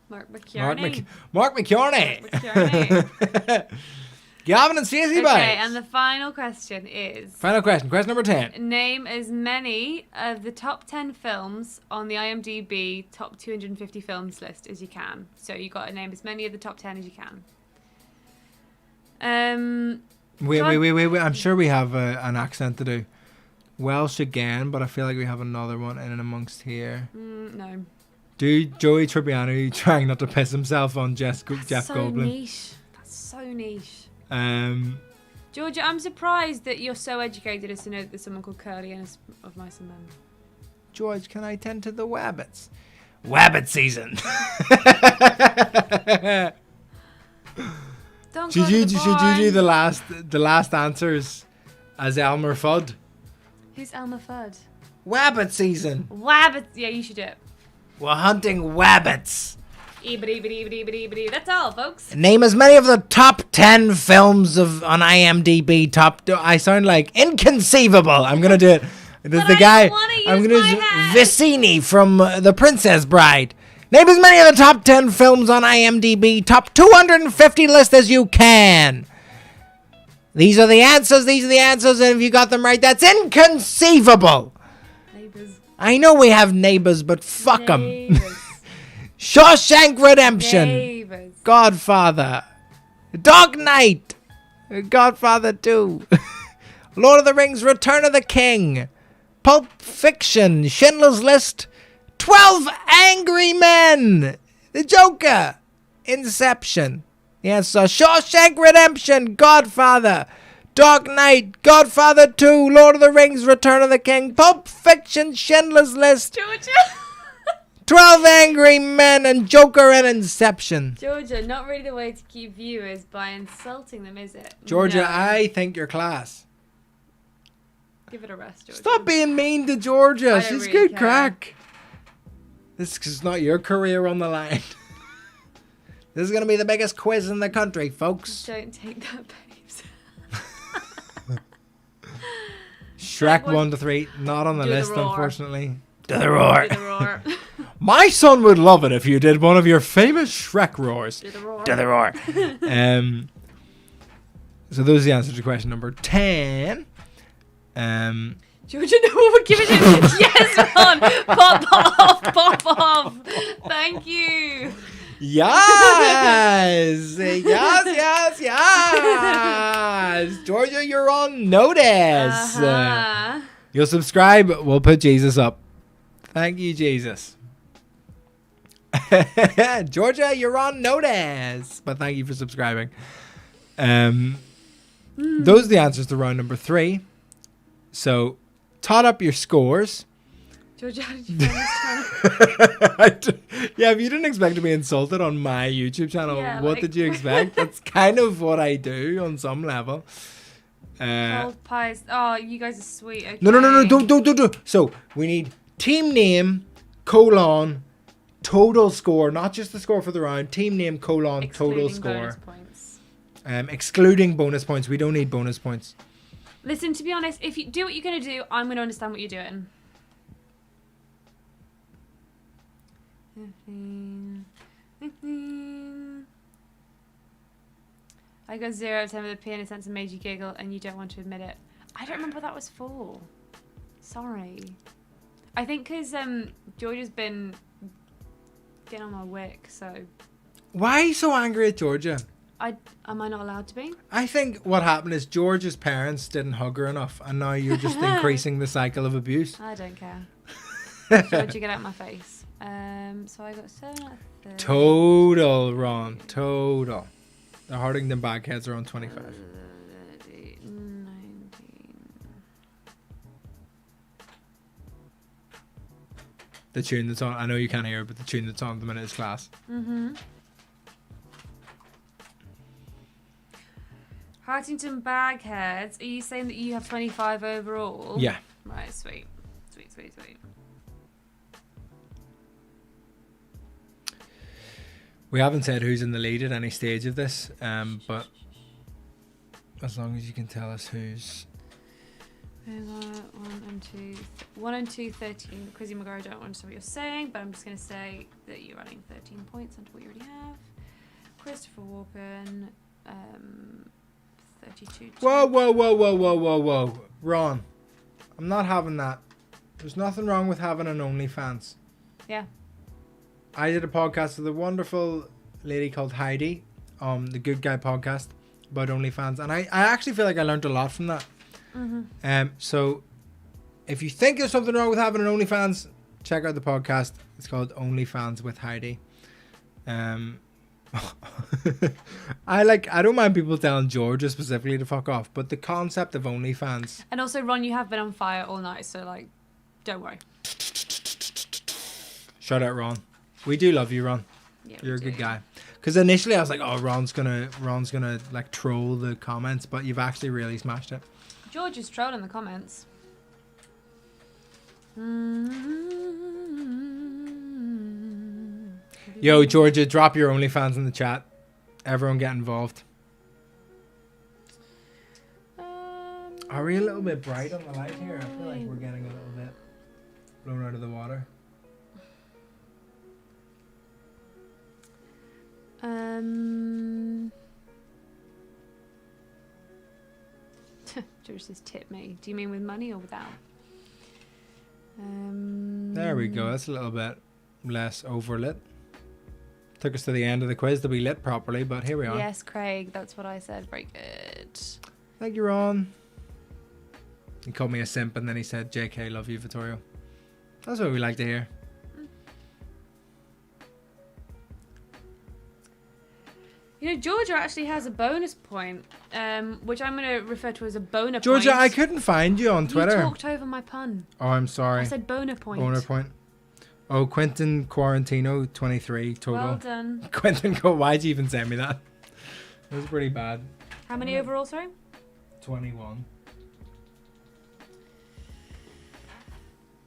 Mark McKierney. Mark McKierney. McKierney. Gavin and Stacey, Okay, bye. and the final question is... Final question. Question number 10. Name as many of the top 10 films on the IMDb top 250 films list as you can. So you got to name as many of the top 10 as you can. Wait. I'm sure we have an accent to do. Welsh again, but I feel like we have another one in and amongst here. No. Do Joey Tribbiani trying not to piss himself on Jeff so Goldblum? niche. That's so niche. Georgia, I'm surprised that you're so educated as to know that there's someone called Curly in of Mice and Men. George, can I tend to the wabbits? Wabbit season. Don't Should go you to the do barn. the last answers as Elmer Fudd? Who's Elmer Fudd? Wabbit season. Wabbit. Yeah, you should do it. We're hunting wabbits. That's all, folks. Name as many of the top 10 films on IMDb. I sound like inconceivable. I'm gonna do it. There's But the I guy. don't wanna use I'm gonna my use hat. Vicini from The Princess Bride. Name as many of the top 10 films on IMDb top 250 list as you can. These are the answers. And if you got them right, that's inconceivable. Neighbours. I know we have neighbors, but fuck them. Neighbours. Shawshank Redemption. Neighbours. Godfather, Dark Knight, Godfather 2, Lord of the Rings, Return of the King, Pulp Fiction, Schindler's List, 12 Angry Men, The Joker, Inception. Yes, so Shawshank Redemption, Godfather, Dark Knight, Godfather 2, Lord of the Rings, Return of the King, Pulp Fiction, Schindler's List, Georgia. 12 Angry Men, and Joker and Inception. Georgia, not really the way to keep viewers by insulting them, is it? Georgia, No. I think you're class. Give it a rest, Georgia. Stop being mean to Georgia. I don't She's really good care. crack. This is not your career on the line. This is going to be the biggest quiz in the country, folks. Don't take that, babes. Shrek What- 1 to 3, not on the Do the list, roar. unfortunately. Do the roar. Do the roar. My son would love it if you did one of your famous Shrek roars. Do the roar. Do the roar. So those are the answers to question number 10. Georgia, no one would give a shit. Yes, Ron. Pop off. Thank you. Yes! Yes! Georgia, you're on notice. Uh-huh. You'll subscribe, we'll put Jesus up. Thank you, Jesus. Georgia, you're on notice. But thank you for subscribing. Those are the answers to round number 3. So tot up your scores. Georgia, how did you find this channel? Yeah, if you didn't expect to be insulted on my YouTube channel, Yeah, what like- did you expect? That's kind of what I do on some level. Cold pies. Oh, you guys are sweet. Okay. No, don't. So we need team name, colon, total score, not just the score for the round. Team name, colon, total Excluding bonus score. points. Excluding bonus points. We don't need bonus points. Listen, to be honest, if you do what you're going to do, I'm going to understand what you're doing. 15. I got 0 out of 10 with a piano sense and made you giggle, and you don't want to admit it. I don't remember what that was for. Sorry. I think because Georgia's been getting on my wick, so Why are you so angry at Georgia? am I not allowed to be? I think what happened is Georgia's parents didn't hug her enough, and now you're just increasing the cycle of abuse. I don't care. Georgia, get out my face. So I got 7 out of 30. Total, Ron. Total. The Hardington Bagheads are on 25. 19. The tune that's on, I know you can't hear it, but the tune that's on at the minute is class. Mm-hmm. Hartington Bagheads, are you saying that you have 25 overall? Yeah. Right, sweet. Sweet. We haven't said who's in the lead at any stage of this, but as long as you can tell us who's... 1 and 2, 13. Quizzy McGar, I don't understand what you're saying, but I'm just going to say that you're running 13 points onto what you already have. Christopher Walken, 32. Whoa. Ron, I'm not having that. There's nothing wrong with having an OnlyFans. Yeah. I did a podcast with a wonderful lady called Heidi, the Good Guy podcast, about OnlyFans, and I actually feel like I learned a lot from that. Mm-hmm. So if you think there's something wrong with having an OnlyFans, check out the podcast. It's called OnlyFans with Heidi. I don't mind people telling Georgia specifically to fuck off, but the concept of OnlyFans. And also, Ron, you have been on fire all night, so like, don't worry. Shout out, Ron. We do love you, Ron. Yeah, You're a good guy. Because initially I was like, oh, Ron's gonna like troll the comments, but you've actually really smashed it. George is trolling the comments. Yo, Georgia, drop your OnlyFans in the chat. Everyone get involved. Are we a little bit bright on the light here? I feel like we're getting a little bit blown out of the water. George says tip me. Do you mean with money or without? There we go. That's a little bit less overlit. Took us to the end of the quiz to be lit properly, but here we are. Yes, Craig. That's what I said. Very good. Thank you, Ron. He called me a simp and then he said, JK, love you, Vittorio. That's what we like to hear. You know, Georgia actually has a bonus point, which I'm going to refer to as a boner Georgia, point. I couldn't find you on Twitter. You talked over my pun. Oh, I'm sorry. I said boner point. Boner point. Oh, Quentin Quarantino, 23 total. Well done. Quentin, why'd you even send me that? It was pretty bad. How many overall, sorry? 21.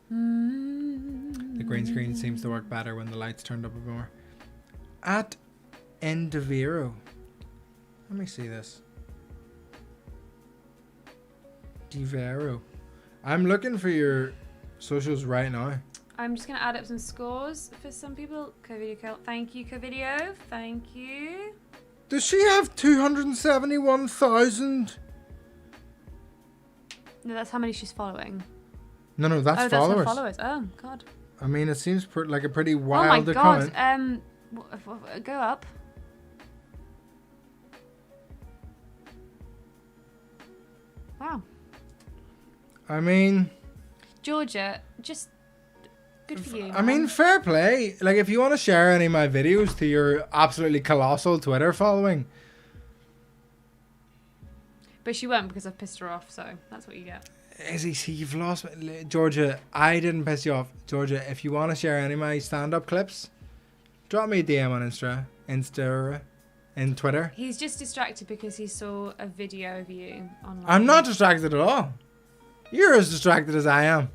The green screen seems to work better when the lights turned up a bit more. At Endaviro. Let me see this. Divero. I'm looking for your socials right now. I'm just going to add up some scores for some people. Covideo, thank you, Covideo. Thank you. Does she have 271,000? No, that's how many she's following. No, that's That's followers. her followers. Oh, God. I mean, it seems like a pretty Oh, my wild God. account. Go up. Wow. I mean, Georgia, just good for you. I mean, fair play. Like, if you want to share any of my videos to your absolutely colossal Twitter following. But she won't because I've pissed her off, so that's what you get. Izzy, see, you've lost me. Georgia, I didn't piss you off. Georgia, if you want to share any of my stand-up clips, drop me a DM on in Twitter. He's just distracted because he saw a video of you online. I'm not distracted at all. You're as distracted as I am.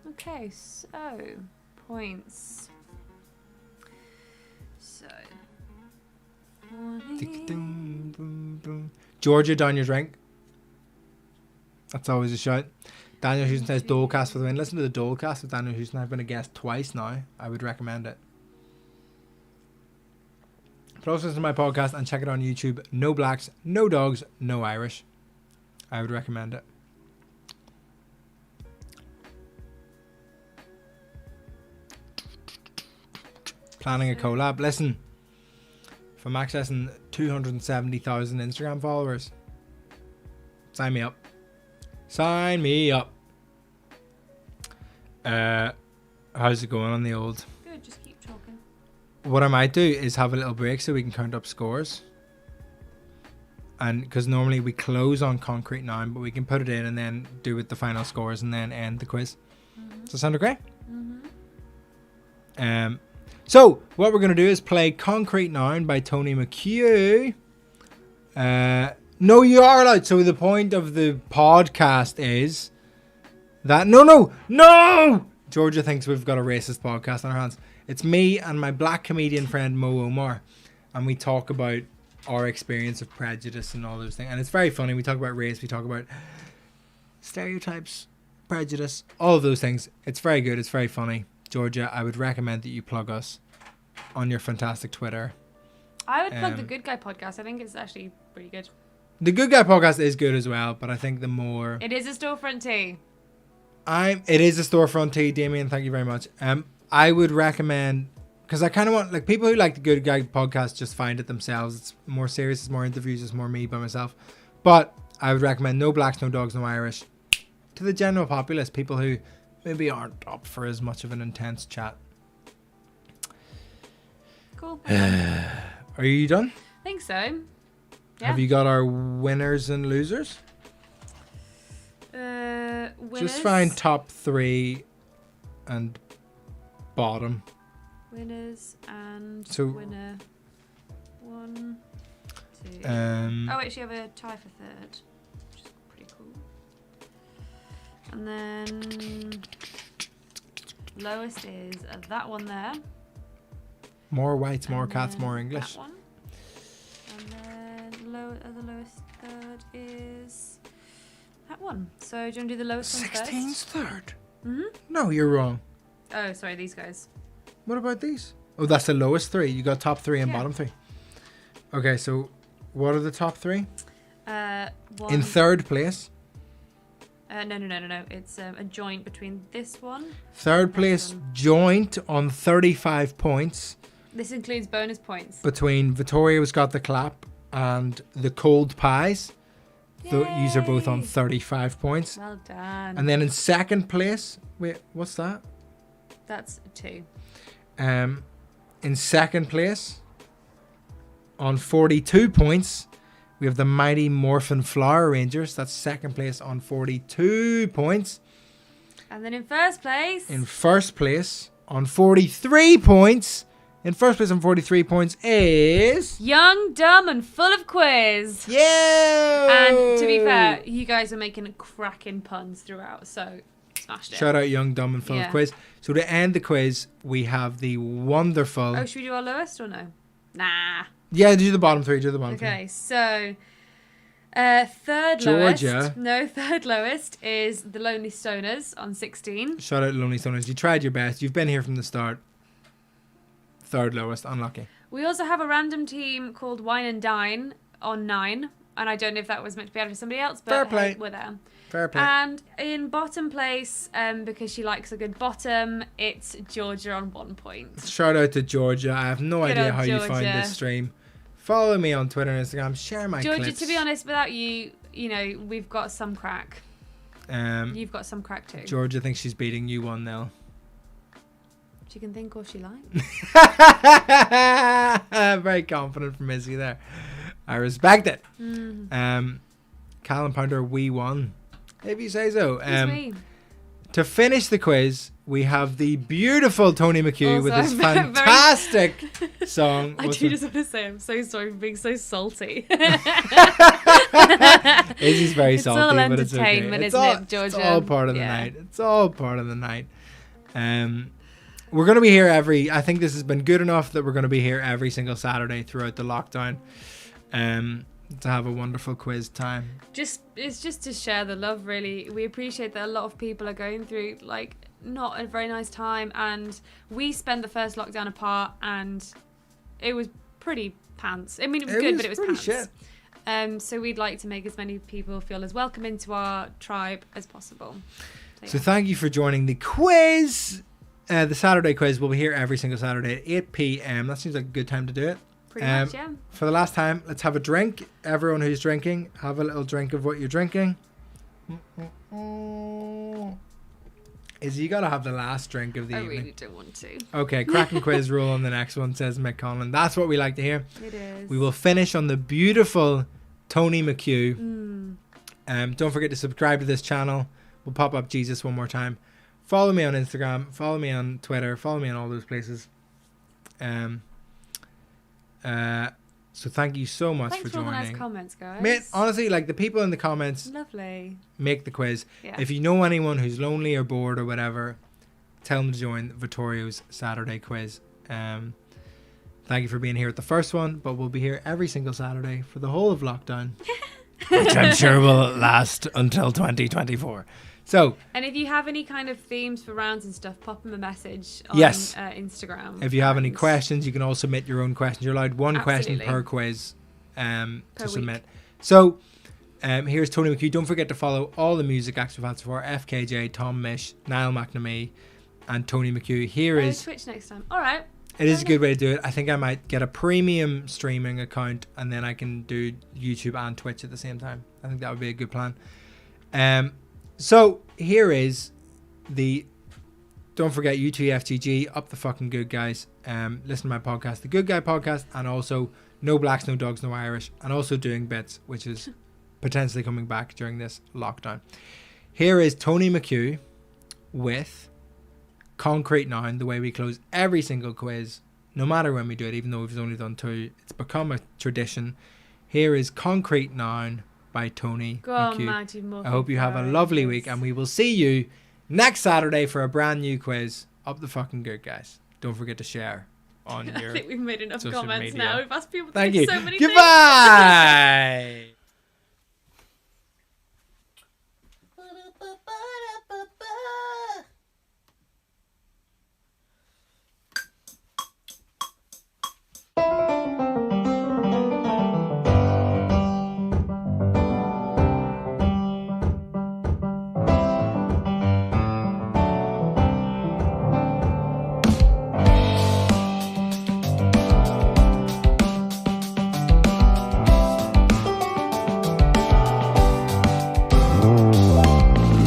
Okay, so points. So Georgia, down your drink. That's always a shout. Daniel Houston says Dolecast for the win. Listen to the Dolecast with Daniel Houston. I've been a guest twice now. I would recommend it. But also listen to my podcast and check it on YouTube. No blacks, no dogs, no Irish. I would recommend it. Planning a collab. Listen, if I'm accessing 270,000 Instagram followers, sign me up. Sign me up. How's it going on the old? good, just keep talking. What I might do is have a little break so we can count up scores. And because normally we close on Concrete 9, but we can put it in and then do with the final scores and then end the quiz. Does that sound okay? So what we're going to do is play Concrete 9 by Tony McHugh. No, you are allowed. So the point of the podcast is that... No! Georgia thinks we've got a racist podcast on our hands. It's me and my black comedian friend Mo Omar. And we talk about our experience of prejudice and all those things. And it's very funny. We talk about race. We talk about stereotypes, prejudice, all of those things. It's very good. It's very funny. Georgia, I would recommend that you plug us on your fantastic Twitter. I would plug the Good Guy podcast. I think it's actually pretty good. The Good Guy podcast is good as well, but I think the more... It is a storefront tee. It is a storefront tee, Damien. Thank you very much. I would recommend, because I kind of want, like, people who like the Good Guy podcast just find it themselves. It's more serious, it's more interviews, it's more me by myself. But I would recommend No Blacks, No Dogs, No Irish to the general populace, people who maybe aren't up for as much of an intense chat. Cool. Are you done? I think so. Yeah. Have you got our winners and losers? Winners. Just find top 3 and bottom. Winners and So- winner. 1, 2. Um, Oh, we actually have a tie for third, which is pretty cool. And then lowest is that one there. More whites, more And cats, then more English. That one. And then the lowest third is that one. So do you want to do the lowest one first? 16's third. Mhm. No, you're wrong. Oh, sorry, these guys. What about these? Oh, that's the lowest 3. You got top 3 and Yeah. bottom 3. Okay, so what are the top 3? One. In third place. No. It's a joint between this one. Third place, one. joint on 35 points This includes bonus points. between Vittorio's Got the Clap and the Cold Pies. These are both on Yay. 35 points. Well done. And then in second place, wait, what's that? That's 2. In second place, on 42 points, we have the Mighty Morphin Flower Rangers. That's second place on 42 points. And then in first place. In first place, on 43 points. In first place on 43 points is... Young, dumb, and full of quiz. Yeah! And to be fair, you guys are making cracking puns throughout, so smashed it. Shout out Young, Dumb, and Full of Yeah. Quiz. So to end the quiz, we have the wonderful... Oh, should we do our lowest or no? Nah. Yeah, do the bottom 3. Do the bottom 3. Okay, so third Georgia. lowest. No, third lowest is the Lonely Stoners on 16. Shout out Lonely Stoners. You tried your best. You've been here from the start. Third lowest. Unlucky. We also have a random team called Wine and Dine on 9. And I don't know if that was meant to be added for somebody else, but Fair play. hey, we're there. Fair play. And in bottom place, because she likes a good bottom, it's Georgia on 1 point. Shout out to Georgia. I have no Good idea old how you find Georgia. this stream. Follow me on Twitter and Instagram. Share my Georgia, clips. to be honest, without you, we've got some crack. You've got some crack too. Georgia thinks she's beating you 1-0. She can think all she likes. Very confident from Izzy there. I respect it. Callum Pounder, we won. If you say so. To finish the quiz, we have the beautiful Tony McHugh with his fantastic song. I do just want to say I'm so sorry for being so salty. Izzy's very It's salty, all but it's okay. entertainment, It's isn't all, it, Georgia? It's all part of the Yeah. night. It's all part of the night. We're going to be here I think this has been good enough that we're going to be here every single Saturday throughout the lockdown to have a wonderful quiz time. It's just to share the love, really. We appreciate that a lot of people are going through like not a very nice time, and we spent the first lockdown apart, and it was pretty pants. I mean, it was good, but it was pretty pants. shit. So we'd like to make as many people feel as welcome into our tribe as possible. So thank you for joining the quiz. The Saturday quiz will be here every single Saturday at 8 p.m. That seems like a good time to do it. Pretty much, yeah. For the last time, let's have a drink. Everyone who's drinking, have a little drink of what you're drinking. You got to have the last drink of the I evening. really don't want to. Okay, cracking quiz rule on the next one, says Mick Conlon. That's what we like to hear. It is. We will finish on the beautiful Tony McHugh. Don't forget to subscribe to this channel. We'll pop up Jesus one more time. Follow me on Instagram. Follow me on Twitter. Follow me on all those places. So thank you so much Thanks for for all the joining. nice comments, guys. Mate, honestly, like the people in the comments Lovely. make the quiz. Yeah. If you know anyone who's lonely or bored or whatever, tell them to join Vittorio's Saturday quiz. Thank you for being here at the first one, but we'll be here every single Saturday for the whole of lockdown, which I'm sure will last until 2024. So, And if you have any kind of themes for rounds and stuff, pop them a message on Yes. Instagram. if you have any And questions, you can all submit your own questions. You're allowed one question Absolutely. per quiz to week. submit. So, here's Tony McHugh. Don't forget to follow all the music acts we've had so far: FKJ, Tom Mish, Niall McNamee, and Tony McHugh. Here Oh, is Twitch next time. All right. it is a good way to do it. I think I might get a premium streaming account, and then I can do YouTube and Twitch at the same time. I think that would be a good plan. So here is the. Don't forget UTFTG, up the fucking good guys. Listen to my podcast, the Good Guy Podcast, and also No Blacks, No Dogs, No Irish, and also Doing Bits, which is potentially coming back during this lockdown. Here is Tony McHugh with Concrete Noun, the way we close every single quiz, no matter when we do it, even though we've only done 2. It's become a tradition. Here is Concrete Noun by Tony Go on, McHugh. Matty Muffin. I hope you have a lovely week, and we will see you next Saturday for a brand new quiz. Up the fucking good, guys. Don't forget to share on I your think we've made enough social comments media. now. We've asked people to Thank do you. so many things. Goodbye.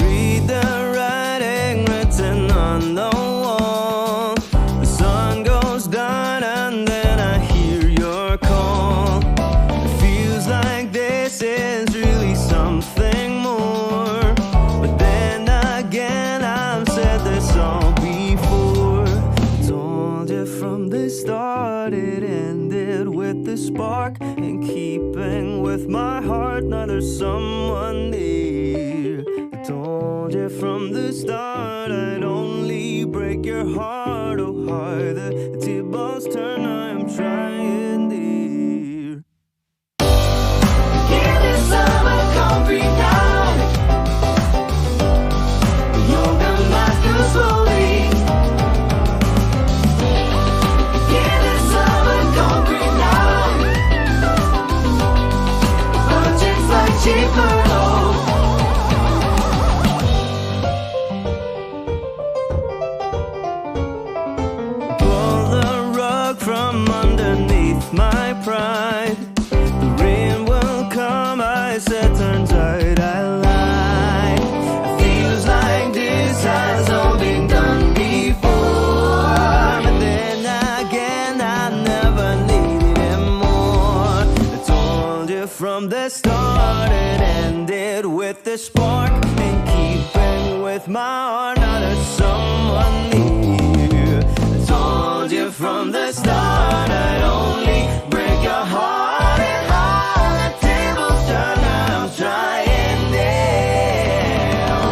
Read the writing written on the wall. The sun goes down and then I hear your call. It feels like this is really something more. But then again, I've said this all before. Told you from the start, it ended with the spark. In keeping with my heart, now there's someone near. I told you from the start, I'd only break your heart. Oh, hard the tables turn, I am trying, dear. Give this summer concrete now. You're gonna last too slowly. Give this summer concrete now. Budgets like cheaper. Pull the rug from with the spark, in keeping with my heart, not as someone near. I told you from the start I'd only break your heart, and all the tables turn. I'm trying now.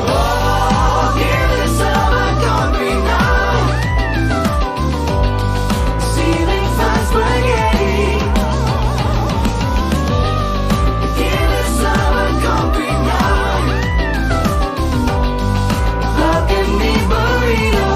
Oh, give this up a concrete night. Ceiling fine spaghetti. Give this up a concrete night. Look at me, burrito.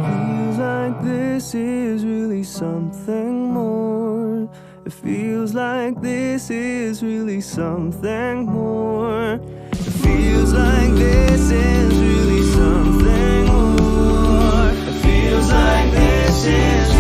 Feels like this is really something more. It feels like this is really something more. It feels like this is really something more. It feels like this is